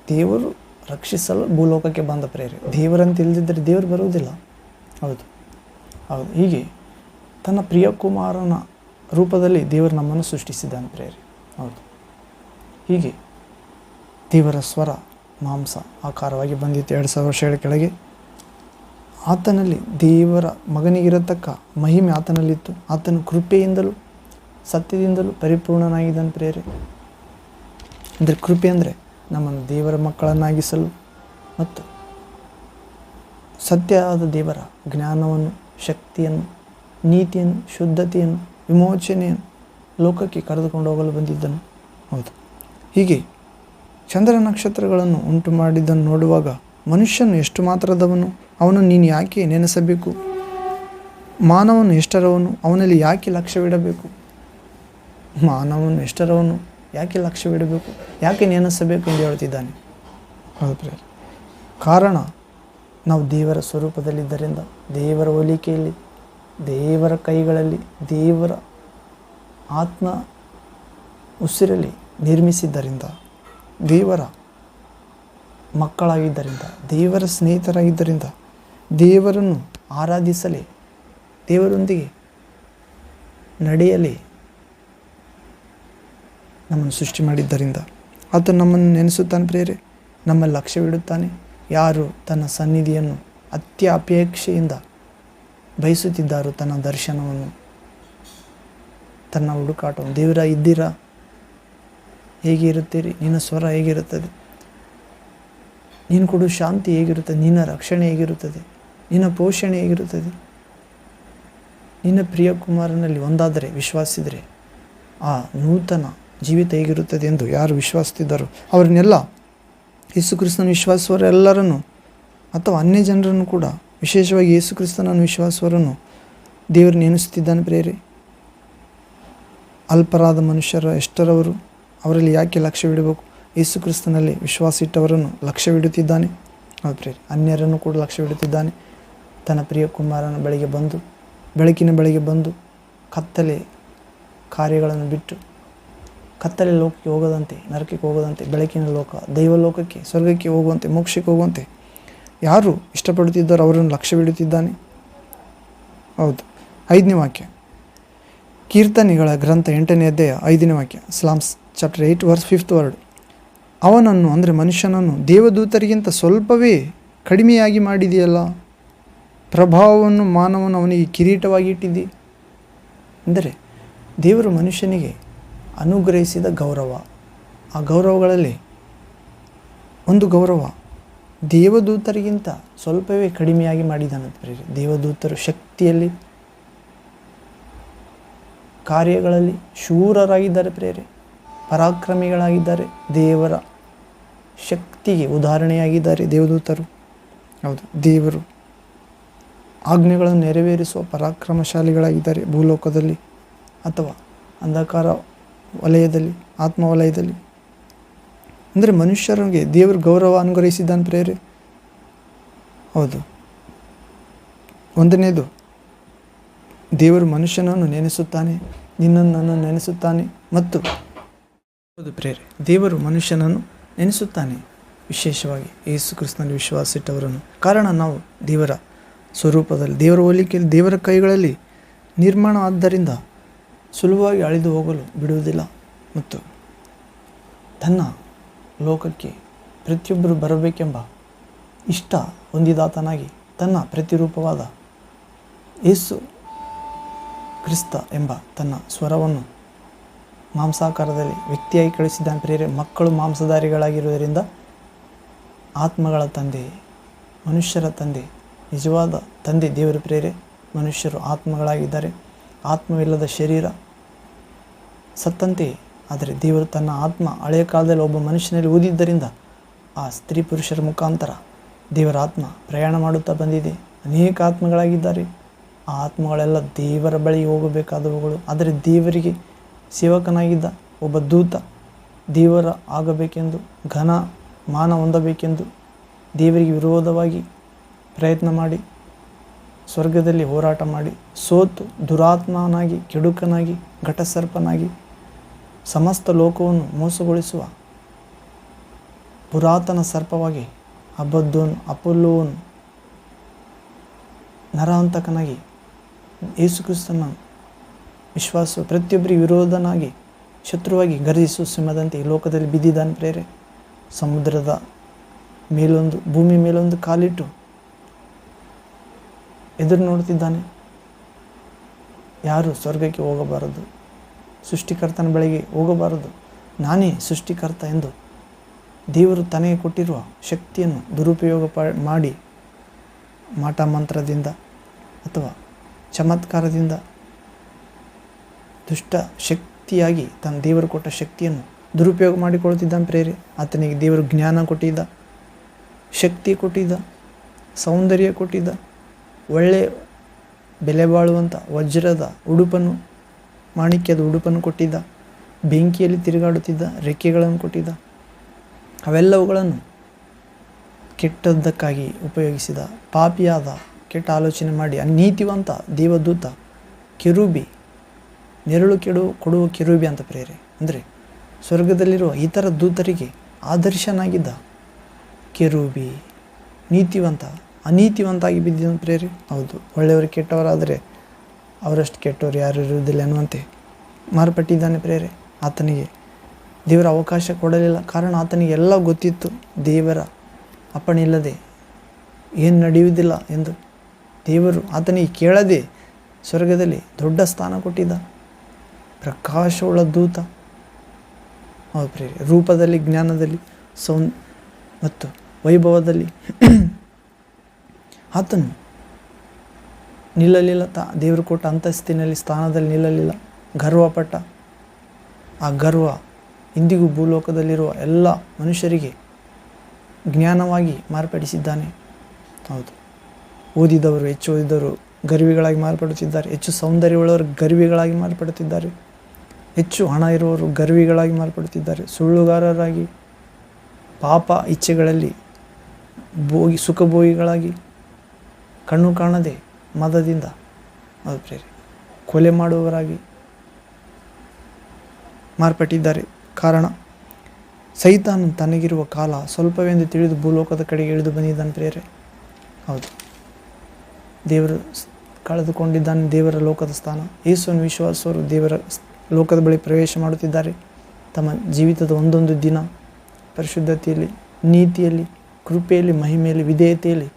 ದೇವರು ರಕ್ಷಿಸಲು ಭೂಲೋಕಕ್ಕೆ ಬಂದ ಪ್ರೇರೆ. ದೇವರಂತೆ ಇಲ್ಲದಿದ್ದರೆ ದೇವರು ಬರುವುದಿಲ್ಲ. ಹೌದು. ಹೀಗೆ ತನ್ನ ಪ್ರಿಯ ಕುಮಾರನ ರೂಪದಲ್ಲಿ ದೇವರು ನಮ್ಮನ್ನು ಸೃಷ್ಟಿಸಿದ್ದಾನೆ ಪ್ರೇರೆ. ಹೌದು. ಹೀಗೆ ದೇವರ ಸ್ವರ ಮಾಂಸ ಆಕಾರವಾಗಿ ಬಂದಿತ್ತು 2000 ವರ್ಷಗಳ ಕೆಳಗೆ. ಆತನಲ್ಲಿ ದೇವರ ಮಗನಿಗಿರತಕ್ಕ ಮಹಿಮೆ ಆತನಲ್ಲಿತ್ತು. ಆತನು ಕೃಪೆಯಿಂದಲೂ ಸತ್ಯದಿಂದಲೂ ಪರಿಪೂರ್ಣನಾಗಿದ್ದಾನೆ ಪ್ರೇರೆ. ಅಂದರೆ ಕೃಪೆ ಅಂದರೆ ನಮ್ಮನ್ನು ದೇವರ ಮಕ್ಕಳನ್ನಾಗಿಸಲು ಮತ್ತು ಸತ್ಯವಾದ ದೇವರ ಜ್ಞಾನವನ್ನು, ಶಕ್ತಿಯನ್ನು, ನೀತಿಯನ್ನು, ಶುದ್ಧತೆಯನ್ನು, ವಿಮೋಚನೆಯನ್ನು ಲೋಕಕ್ಕೆ ಕರೆದುಕೊಂಡು ಹೋಗಲು ಬಂದಿದ್ದನು. ಹೌದು. ಹೀಗೆ ಚಂದ್ರ ನಕ್ಷತ್ರಗಳನ್ನು ಉಂಟು ಮಾಡಿದ್ದನ್ನು ನೋಡುವಾಗ ಮನುಷ್ಯನು ಎಷ್ಟು ಮಾತ್ರದವನು, ಅವನು ನೀನು ಯಾಕೆ ನೆನೆಸಬೇಕು? ಮಾನವನು ಎಷ್ಟರವನು, ಅವನಲ್ಲಿ ಯಾಕೆ ಲಕ್ಷ್ಯವಿಡಬೇಕು? ಮಾನವನು ಎಷ್ಟರವನು, ಯಾಕೆ ಲಕ್ಷ್ಯವಿಡಬೇಕು, ಯಾಕೆ ನೆನೆಸಬೇಕು ಎಂದು ಹೇಳ್ತಿದ್ದಾನೆ. ಹೌದು. ಕಾರಣ ನಾವು ದೇವರ ಸ್ವರೂಪದಲ್ಲಿದ್ದರಿಂದ, ದೇವರ ಹೋಲಿಕೆಯಲ್ಲಿ, ದೇವರ ಕೈಗಳಲ್ಲಿ, ದೇವರ ಆತ್ಮ ಉಸಿರಲ್ಲಿ ನಿರ್ಮಿಸಿದ್ದರಿಂದ, ದೇವರ ಮಕ್ಕಳಾಗಿದ್ದರಿಂದ, ದೇವರ ಸ್ನೇಹಿತರಾಗಿದ್ದರಿಂದ, ದೇವರನ್ನು ಆರಾಧಿಸಲಿ, ದೇವರೊಂದಿಗೆ ನಡೆಯಲಿ ನಮ್ಮನ್ನು ಸೃಷ್ಟಿ ಮಾಡಿದ್ದರಿಂದ ಆತನು ನಮ್ಮನ್ನು ನೆನೆಸುತ್ತಾನೆ ಪ್ರೇರೆ. ನಮ್ಮಲ್ಲಿ ಲಕ್ಷ್ಯವಿಡುತ್ತಾನೆ. ಯಾರು ತನ್ನ ಸನ್ನಿಧಿಯನ್ನು ಅತ್ಯಪೇಕ್ಷೆಯಿಂದ ಬಯಸುತ್ತಿದ್ದಾರೋ, ತನ್ನ ದರ್ಶನವನ್ನು, ತನ್ನ ಹುಡುಕಾಟವನ್ನು, ದೇವರ ಇದ್ದೀರಾ, ಹೇಗೆ ಇರುತ್ತೀರಿ, ನಿನ್ನ ಸ್ವರ ಹೇಗಿರುತ್ತದೆ, ನೀನು ಕೊಡು ಶಾಂತಿ ಹೇಗಿರುತ್ತದೆ, ನಿನ್ನ ರಕ್ಷಣೆ ಹೇಗಿರುತ್ತದೆ, ನಿನ್ನ ಪೋಷಣೆ ಹೇಗಿರುತ್ತದೆ, ನಿನ್ನ ಪ್ರಿಯ ಕುಮಾರನಲ್ಲಿ ಒಂದಾದರೆ ವಿಶ್ವಾಸಿದರೆ ಆ ನೂತನ ಜೀವಿತ ಹೇಗಿರುತ್ತದೆ ಎಂದು ಯಾರು ವಿಶ್ವಾಸಿಸಿದ್ದಾರೋ ಅವರನ್ನೆಲ್ಲ, ಯೇಸು ಕ್ರಿಸ್ತನ ವಿಶ್ವಾಸವರೆಲ್ಲರನ್ನು ಅಥವಾ ಅನ್ಯ ಜನರನ್ನು ಕೂಡ, ವಿಶೇಷವಾಗಿ ಯೇಸು ಕ್ರಿಸ್ತನನ್ನು ವಿಶ್ವಾಸವರನ್ನು ದೇವರು ನೆನೆಸುತ್ತಿದ್ದಾನೆ ಪ್ರೇರೆ. ಅಲ್ಪರಾದ ಮನುಷ್ಯರ ಎಷ್ಟರವರು, ಅವರಲ್ಲಿ ಯಾಕೆ ಲಕ್ಷ್ಯವಿಡಬೇಕು? ಯೇಸು ಕ್ರಿಸ್ತನಲ್ಲಿ ವಿಶ್ವಾಸ ಇಟ್ಟವರನ್ನು ಲಕ್ಷ್ಯವಿಡುತ್ತಿದ್ದಾನೆ. ಹೌದು ಪ್ರೇರೆ. ಅನ್ಯರನ್ನು ಕೂಡ ಲಕ್ಷ್ಯವಿಡುತ್ತಿದ್ದಾನೆ. ತನ್ನ ಪ್ರಿಯ ಕುಮಾರನ ಬಳಿಗೆ ಬಂದು, ಬೆಳಕಿನ ಬಳಿಗೆ ಬಂದು, ಕತ್ತಲೆ ಕಾರ್ಯಗಳನ್ನು ಬಿಟ್ಟು ಕತ್ತಲೆ ಲೋಕಕ್ಕೆ ಹೋಗದಂತೆ, ನರಕಕ್ಕೆ ಹೋಗದಂತೆ, ಬೆಳಕಿನ ಲೋಕ, ದೈವಲೋಕಕ್ಕೆ, ಸ್ವರ್ಗಕ್ಕೆ ಹೋಗುವಂತೆ, ಮೋಕ್ಷಕ್ಕೆ ಹೋಗುವಂತೆ ಯಾರು ಇಷ್ಟಪಡುತ್ತಿದ್ದಾರೋ ಅವರನ್ನು ಲಕ್ಷ್ಯವಿಡುತ್ತಿದ್ದಾನೆ. ಹೌದು. 5ನೇ ವಾಕ್ಯ, ಕೀರ್ತನೆಗಳ ಗ್ರಂಥ 8ನೇ ಅಧ್ಯಾಯ 5ನೇ ವಾಕ್ಯ, slams chapter 8 verse 5th word. ಅವನನ್ನು ಅಂದರೆ ಮನುಷ್ಯನನ್ನು ದೇವದೂತರಿಗಿಂತ ಸ್ವಲ್ಪವೇ ಕಡಿಮೆಯಾಗಿ ಮಾಡಿದೆಯಲ್ಲ, ಪ್ರಭಾವವನ್ನು ಮಾನವನು ಅವನಿಗೆ ಕಿರೀಟವಾಗಿ ಇಟ್ಟಿದ್ದಿ. ಅಂದರೆ ದೇವರು ಮನುಷ್ಯನಿಗೆ ಅನುಗ್ರಹಿಸಿದ ಗೌರವ, ಆ ಗೌರವಗಳಲ್ಲಿ ಒಂದು ಗೌರವ ದೇವದೂತರಿಗಿಂತ ಸ್ವಲ್ಪವೇ ಕಡಿಮೆಯಾಗಿ ಮಾಡಿದ್ದಾನಂತೆ. ದೇವದೂತರು ಶಕ್ತಿಯಲ್ಲಿ, ಕಾರ್ಯಗಳಲ್ಲಿ ಶೂರರಾಗಿದ್ದಾರೆ ಪ್ರೇರೆ, ಪರಾಕ್ರಮಿಗಳಾಗಿದ್ದಾರೆ, ದೇವರ ಶಕ್ತಿಗೆ ಉದಾಹರಣೆಯಾಗಿದ್ದಾರೆ ದೇವದೂತರು. ಹೌದು, ದೇವರು ಆಜ್ಞೆಗಳನ್ನು ನೆರವೇರಿಸುವ ಪರಾಕ್ರಮಶಾಲಿಗಳಾಗಿದ್ದಾರೆ ಭೂಲೋಕದಲ್ಲಿ ಅಥವಾ ಅಂಧಕಾರ ವಲಯದಲ್ಲಿ, ಆತ್ಮ ವಲಯದಲ್ಲಿ. ಅಂದರೆ ಮನುಷ್ಯರಿಗೆ ದೇವರು ಗೌರವ ಅನುಗ್ರಹಿಸಿದ್ದಾನೆ ಪ್ರೇರೆ. ಹೌದು. 1ನೇದು, ದೇವರು ಮನುಷ್ಯನನ್ನು ನೆನೆಸುತ್ತಾನೆ, ನಿನ್ನನ್ನು ನೆನೆಸುತ್ತಾನೆ. ಮತ್ತು ಹೌದು ಪ್ರೇರೆ, ದೇವರು ಮನುಷ್ಯನನ್ನು ನೆನೆಸುತ್ತಾನೆ, ವಿಶೇಷವಾಗಿ ಯೇಸು ಕ್ರಿಸ್ತನಲ್ಲಿ ವಿಶ್ವಾಸ ಇಟ್ಟವರನ್ನು. ಕಾರಣ ನಾವು ದೇವರ ಸ್ವರೂಪದಲ್ಲಿ, ದೇವರ ಹೋಲಿಕೆಯಲ್ಲಿ, ದೇವರ ಕೈಗಳಲ್ಲಿ ನಿರ್ಮಾಣ ಆದ್ದರಿಂದ ಸುಲಭವಾಗಿ ಅಳಿದು ಹೋಗಲು ಬಿಡುವುದಿಲ್ಲ. ಮತ್ತು ತನ್ನ ಲೋಕಕ್ಕೆ ಪ್ರತಿಯೊಬ್ಬರು ಬರಬೇಕೆಂಬ ಇಷ್ಟ ಹೊಂದಿದಾತನಾಗಿ ತನ್ನ ಪ್ರತಿರೂಪವಾದ ಯೇಸು ಕ್ರಿಸ್ತ ಎಂಬ ತನ್ನ ಸ್ವರವನ್ನು ಮಾಂಸಾಕಾರದಲ್ಲಿ ವ್ಯಕ್ತಿಯಾಗಿ ಕಳಿಸಿದ್ದಾನೆ ಪ್ರೇರೆ. ಮಕ್ಕಳು ಮಾಂಸಧಾರಿಗಳಾಗಿರುವುದರಿಂದ ಆತ್ಮಗಳ ತಂದೆ, ಮನುಷ್ಯರ ತಂದೆ, ನಿಜವಾದ ತಂದೆ ದೇವರ ಪ್ರೇರೆ. ಮನುಷ್ಯರು ಆತ್ಮಗಳಾಗಿದ್ದಾರೆ. ಆತ್ಮವಿಲ್ಲದ ಶರೀರ ಸತ್ತಂತೆ. ಆದರೆ ದೇವರು ತನ್ನ ಆತ್ಮ ಹಳೆಯ ಕಾಲದಲ್ಲಿ ಒಬ್ಬ ಮನುಷ್ಯನಲ್ಲಿ ಊದಿದ್ದರಿಂದ ಆ ಸ್ತ್ರೀ ಪುರುಷರ ಮುಖಾಂತರ ದೇವರ ಆತ್ಮ ಪ್ರಯಾಣ ಮಾಡುತ್ತಾ ಬಂದಿದೆ. ಅನೇಕ ಆತ್ಮಗಳಾಗಿದ್ದಾರೆ. ಆ ಆತ್ಮಗಳೆಲ್ಲ ದೇವರ ಬಳಿ ಹೋಗಬೇಕಾದವುಗಳು. ಆದರೆ ದೇವರಿಗೆ ಸೇವಕನಾಗಿದ್ದ ಒಬ್ಬ ದೂತ ದೇವರ ಆಗಬೇಕೆಂದು, ಘನ ಮಾನ ಹೊಂದಬೇಕೆಂದು ದೇವರಿಗೆ ವಿರೋಧವಾಗಿ ಪ್ರಯತ್ನ ಮಾಡಿ, ಸ್ವರ್ಗದಲ್ಲಿ ಹೋರಾಟ ಮಾಡಿ, ಸೋತು ದುರಾತ್ಮನಾಗಿ, ಕೆಡುಕನಾಗಿ, ಘಟಸರ್ಪನಾಗಿ ಸಮಸ್ತ ಲೋಕವನ್ನು ಮೋಸಗೊಳಿಸುವ ಪುರಾತನ ಸರ್ಪವಾಗಿ, ಅಬದ್ದೋನು, ಅಪೊಲ್ಲೋನು, ನರಹಂತಕನಾಗಿ ಯೇಸುಕ್ರಿಸ್ತನ ವಿಶ್ವಾಸ ಪ್ರತಿಯೊಬ್ಬರಿಗೆ ವಿರೋಧನಾಗಿ, ಶತ್ರುವಾಗಿ ಗರ್ಜಿಸುವ ಸಿಂಹದಂತೆ ಈ ಲೋಕದಲ್ಲಿ ಬಿದ್ದಿದ್ದಾನೆ ಪ್ರೇರೆ. ಸಮುದ್ರದ ಮೇಲೊಂದು, ಭೂಮಿ ಮೇಲೊಂದು ಕಾಲಿಟ್ಟು ಎದುರು ನೋಡ್ತಿದ್ದಾನೆ. ಯಾರು ಸ್ವರ್ಗಕ್ಕೆ ಹೋಗಬಾರದು, ಸೃಷ್ಟಿಕರ್ತನ ಬಳಿಗೆ ಹೋಗಬಾರದು, ನಾನೇ ಸೃಷ್ಟಿಕರ್ತ ಎಂದು ದೇವರು ತನಗೆ ಕೊಟ್ಟಿರುವ ಶಕ್ತಿಯನ್ನು ದುರುಪಯೋಗ ಮಾಡಿ ಮಾಟ ಮಂತ್ರದಿಂದ ಅಥವಾ ಚಮತ್ಕಾರದಿಂದ ದುಷ್ಟ ಶಕ್ತಿಯಾಗಿ ತನ್ನ ದೇವರು ಕೊಟ್ಟ ಶಕ್ತಿಯನ್ನು ದುರುಪಯೋಗ ಮಾಡಿಕೊಳ್ತಿದ್ದಾನೆ ಪ್ರೇರೆ. ಆತನಿಗೆ ದೇವರು ಜ್ಞಾನ ಕೊಟ್ಟಿದ್ದ, ಶಕ್ತಿ ಕೊಟ್ಟಿದ್ದ, ಸೌಂದರ್ಯ ಕೊಟ್ಟಿದ್ದ, ಒಳ್ಳೆಯ ಬೆಲೆ ಬಾಳುವಂಥ ವಜ್ರದ ಉಡುಪನ್ನು, ಮಾಣಿಕ್ಯದ ಉಡುಪನ್ನು ಕೊಟ್ಟಿದ್ದ, ಬೆಂಕಿಯಲ್ಲಿ ತಿರುಗಾಡುತ್ತಿದ್ದ ರೆಕ್ಕೆಗಳನ್ನು ಕೊಟ್ಟಿದ್ದ. ಅವೆಲ್ಲವುಗಳನ್ನು ಕೆಟ್ಟದ್ದಕ್ಕಾಗಿ ಉಪಯೋಗಿಸಿದ ಪಾಪಿಯಾದ, ಕೆಟ್ಟ ಆಲೋಚನೆ ಮಾಡಿ ಅನೀತಿವಂತ ದೇವದೂತ ಕೆರೂಬಿ, ನೆರಳು ಕೊಡುವ ಕೆರೂಬಿ ಅಂತ ಪ್ರೇರೆ. ಅಂದರೆ ಸ್ವರ್ಗದಲ್ಲಿರುವ ಇತರ ದೂತರಿಗೆ ಆದರ್ಶನಾಗಿದ್ದ ಕೆರೂಬಿ ನೀತಿವಂತ, ಅನೀತಿವಂತಾಗಿ ಬಿದ್ದಿದ್ದ ಪ್ರೇರೆ. ಹೌದು, ಒಳ್ಳೆಯವರು ಕೆಟ್ಟವರಾದರೆ ಅವರಷ್ಟು ಕೆಟ್ಟವರು ಯಾರು ಇರುವುದಿಲ್ಲ ಅನ್ನುವಂತೆ ಮಾರ್ಪಟ್ಟಿದ್ದಾನೆ ಪ್ರೇರೆ. ಆತನಿಗೆ ದೇವರ ಅವಕಾಶ ಕೊಡಲಿಲ್ಲ. ಕಾರಣ ಆತನಿಗೆ ಎಲ್ಲ ಗೊತ್ತಿತ್ತು, ದೇವರ ಅಪ್ಪಣೆ ಇಲ್ಲದೆ ಏನು ನಡೆಯುವುದಿಲ್ಲ ಎಂದು. ದೇವರು ಆತನಿಗೆ ಕೇಳದೆ ಸ್ವರ್ಗದಲ್ಲಿ ದೊಡ್ಡ ಸ್ಥಾನ ಕೊಟ್ಟಿದ್ದ, ಪ್ರಕಾಶವುಳ್ಳ ದೂತ. ಹೌದು ಪ್ರೇರೆ, ರೂಪದಲ್ಲಿ, ಜ್ಞಾನದಲ್ಲಿ, ಮತ್ತು ವೈಭವದಲ್ಲಿ ಆತನು ನಿಲ್ಲಲಿಲ್ಲ. ದೇವರು ಕೊಟ್ಟ ಅಂತಸ್ತಿನಲ್ಲಿ, ಸ್ಥಾನದಲ್ಲಿ ನಿಲ್ಲಲಿಲ್ಲ. ಗರ್ವಪಟ್ಟ. ಆ ಗರ್ವ ಇಂದಿಗೂ ಭೂಲೋಕದಲ್ಲಿರುವ ಎಲ್ಲ ಮನುಷ್ಯರಿಗೆ ಜ್ಞಾನವಾಗಿ ಮಾರ್ಪಡಿಸಿದ್ದಾನೆ. ಹೌದು, ಓದಿದವರು, ಹೆಚ್ಚು ಓದಿದವರು ಗರ್ವಿಗಳಾಗಿ ಮಾರ್ಪಡುತ್ತಿದ್ದಾರೆ. ಹೆಚ್ಚು ಸೌಂದರ್ಯವುಳ್ಳವರು ಗರ್ವಿಗಳಾಗಿ ಮಾರ್ಪಡುತ್ತಿದ್ದಾರೆ. ಹೆಚ್ಚು ಹಣ ಇರುವವರು ಗರ್ವಿಗಳಾಗಿ ಮಾರ್ಪಡುತ್ತಿದ್ದಾರೆ. ಸುಳ್ಳುಗಾರರಾಗಿ, ಪಾಪ ಇಚ್ಛೆಗಳಲ್ಲಿ ಸುಖಭೋಗಿಗಳಾಗಿ, ಕಣ್ಣು ಕಾಣದೆ ಮದದಿಂದ ಅದು ಪ್ರೇರೆ ಕೊಲೆ ಮಾಡುವವರಾಗಿ ಮಾರ್ಪಟ್ಟಿದ್ದಾರೆ. ಕಾರಣ ಸೈತಾನು ತನಗಿರುವ ಕಾಲ ಸ್ವಲ್ಪವೆಂದು ತಿಳಿದು ಭೂಲೋಕದ ಕಡೆಗೆ ಇಳಿದು ಬಂದಿದ್ದಾನೆ ಪ್ರೇರೆ. ಹೌದು, ದೇವರು ಕಳೆದುಕೊಂಡಿದ್ದಾನೆ ದೇವರ ಲೋಕದ ಸ್ಥಾನ. ಯೇಸುವನ್ನು ವಿಶ್ವಾಸವರು ದೇವರ ಲೋಕದ ಬಳಿ ಪ್ರವೇಶ ಮಾಡುತ್ತಿದ್ದಾರೆ. ತಮ್ಮ ಜೀವಿತದ ಒಂದೊಂದು ದಿನ ಪರಿಶುದ್ಧತೆಯಲ್ಲಿ, ನೀತಿಯಲ್ಲಿ, ಕೃಪೆಯಲ್ಲಿ, ಮಹಿಮೆಯಲ್ಲಿ, ವಿಧೇಯತೆಯಲ್ಲಿ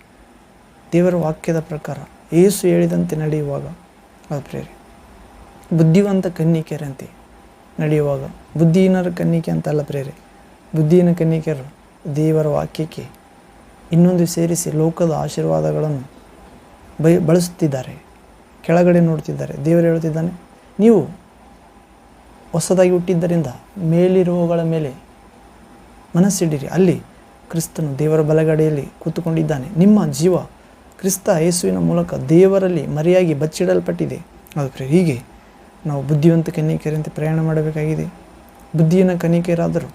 ದೇವರ ವಾಕ್ಯದ ಪ್ರಕಾರ ಯೇಸು ಹೇಳಿದಂತೆ ನಡೆಯುವಾಗ ಅದು ಪ್ರೇರೆ ಬುದ್ಧಿವಂತ ಕನ್ನಿಕೆಯರಂತೆ ನಡೆಯುವಾಗ, ಬುದ್ಧಿಹೀನರ ಕನ್ನಿಕೆ ಅಂತಲ್ಲ ಪ್ರೇರೆ, ಬುದ್ಧಿಹೀನ ಕನ್ನಿಕೆಯರು ದೇವರ ವಾಕ್ಯಕ್ಕೆ ಇನ್ನೊಂದು ಸೇರಿಸಿ ಲೋಕದ ಆಶೀರ್ವಾದಗಳನ್ನು ಬಳಸುತ್ತಿದ್ದಾರೆ, ಕೆಳಗಡೆ ನೋಡ್ತಿದ್ದಾರೆ. ದೇವರು ಹೇಳುತ್ತಿದ್ದಾನೆ, ನೀವು ಹೊಸದಾಗಿ ಹುಟ್ಟಿದ್ದರಿಂದ ಮೇಲಿರುವವುಗಳ ಮೇಲೆ ಮನಸ್ಸಿಡಿರಿ, ಅಲ್ಲಿ ಕ್ರಿಸ್ತನು ದೇವರ ಬಲಗಡೆಯಲ್ಲಿ ಕೂತುಕೊಂಡಿದ್ದಾನೆ. ನಿಮ್ಮ ಜೀವ ಕ್ರಿಸ್ತ ಯೇಸುವಿನ ಮೂಲಕ ದೇವರಲ್ಲಿ ಮರೆಯಾಗಿ ಬಚ್ಚಿಡಲ್ಪಟ್ಟಿದೆ. ಅದು ಪ್ರೇರೆ ಹೀಗೆ ನಾವು ಬುದ್ಧಿವಂತ ಕನ್ನಿಕೆಯರಂತೆ ಪ್ರಯಾಣ ಮಾಡಬೇಕಾಗಿದೆ. ಬುದ್ಧಿಹೀನ ಕನ್ನಿಕೆಯರಾದರೂ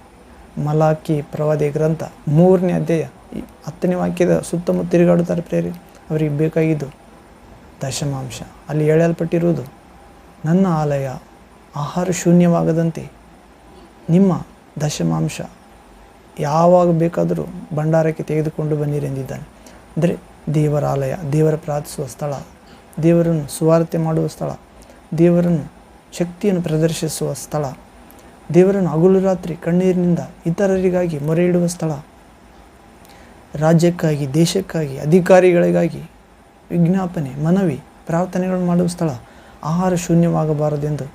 ಮಲಾಕಿ ಪ್ರವಾದಿ ಗ್ರಂಥ 3ನೇ ಅಧ್ಯಾಯ 10ನೇ ವಾಕ್ಯದ ಸುತ್ತಮುತ್ತ ತಿರುಗಾಡುತ್ತಾರೆ ಪ್ರೇರೆ. ಅವರಿಗೆ ಬೇಕಾಗಿದ್ದು ದಶಮಾಂಶ. ಅಲ್ಲಿ ಹೇಳಲ್ಪಟ್ಟಿರುವುದು, ನನ್ನ ಆಲಯ ಆಹಾರ ಶೂನ್ಯವಾಗದಂತೆ ನಿಮ್ಮ ದಶಮಾಂಶ ಯಾವಾಗ ಬೇಕಾದರೂ ಭಂಡಾರಕ್ಕೆ ತೆಗೆದುಕೊಂಡು ಬನ್ನಿರಿ ಎಂದಿದ್ದಾನೆ. ಅಂದರೆ ದೇವರ ಆಲಯ, ದೇವರ ಪ್ರಾರ್ಥಿಸುವ ಸ್ಥಳ, ದೇವರನ್ನು ಸುವಾರ್ತೆ ಮಾಡುವ ಸ್ಥಳ, ದೇವರನ್ನು ಶಕ್ತಿಯನ್ನು ಪ್ರದರ್ಶಿಸುವ ಸ್ಥಳ, ದೇವರನ್ನು ಹಗಲು ರಾತ್ರಿ ಕಣ್ಣೀರಿನಿಂದ ಇತರರಿಗಾಗಿ ಮೊರೆ ಇಡುವ ಸ್ಥಳ, ರಾಜ್ಯಕ್ಕಾಗಿ, ದೇಶಕ್ಕಾಗಿ, ಅಧಿಕಾರಿಗಳಿಗಾಗಿ ವಿಜ್ಞಾಪನೆ, ಮನವಿ, ಪ್ರಾರ್ಥನೆಗಳನ್ನು ಮಾಡುವ ಸ್ಥಳ, ಆಹಾರ ಶೂನ್ಯವಾಗಬಾರದೆಂದು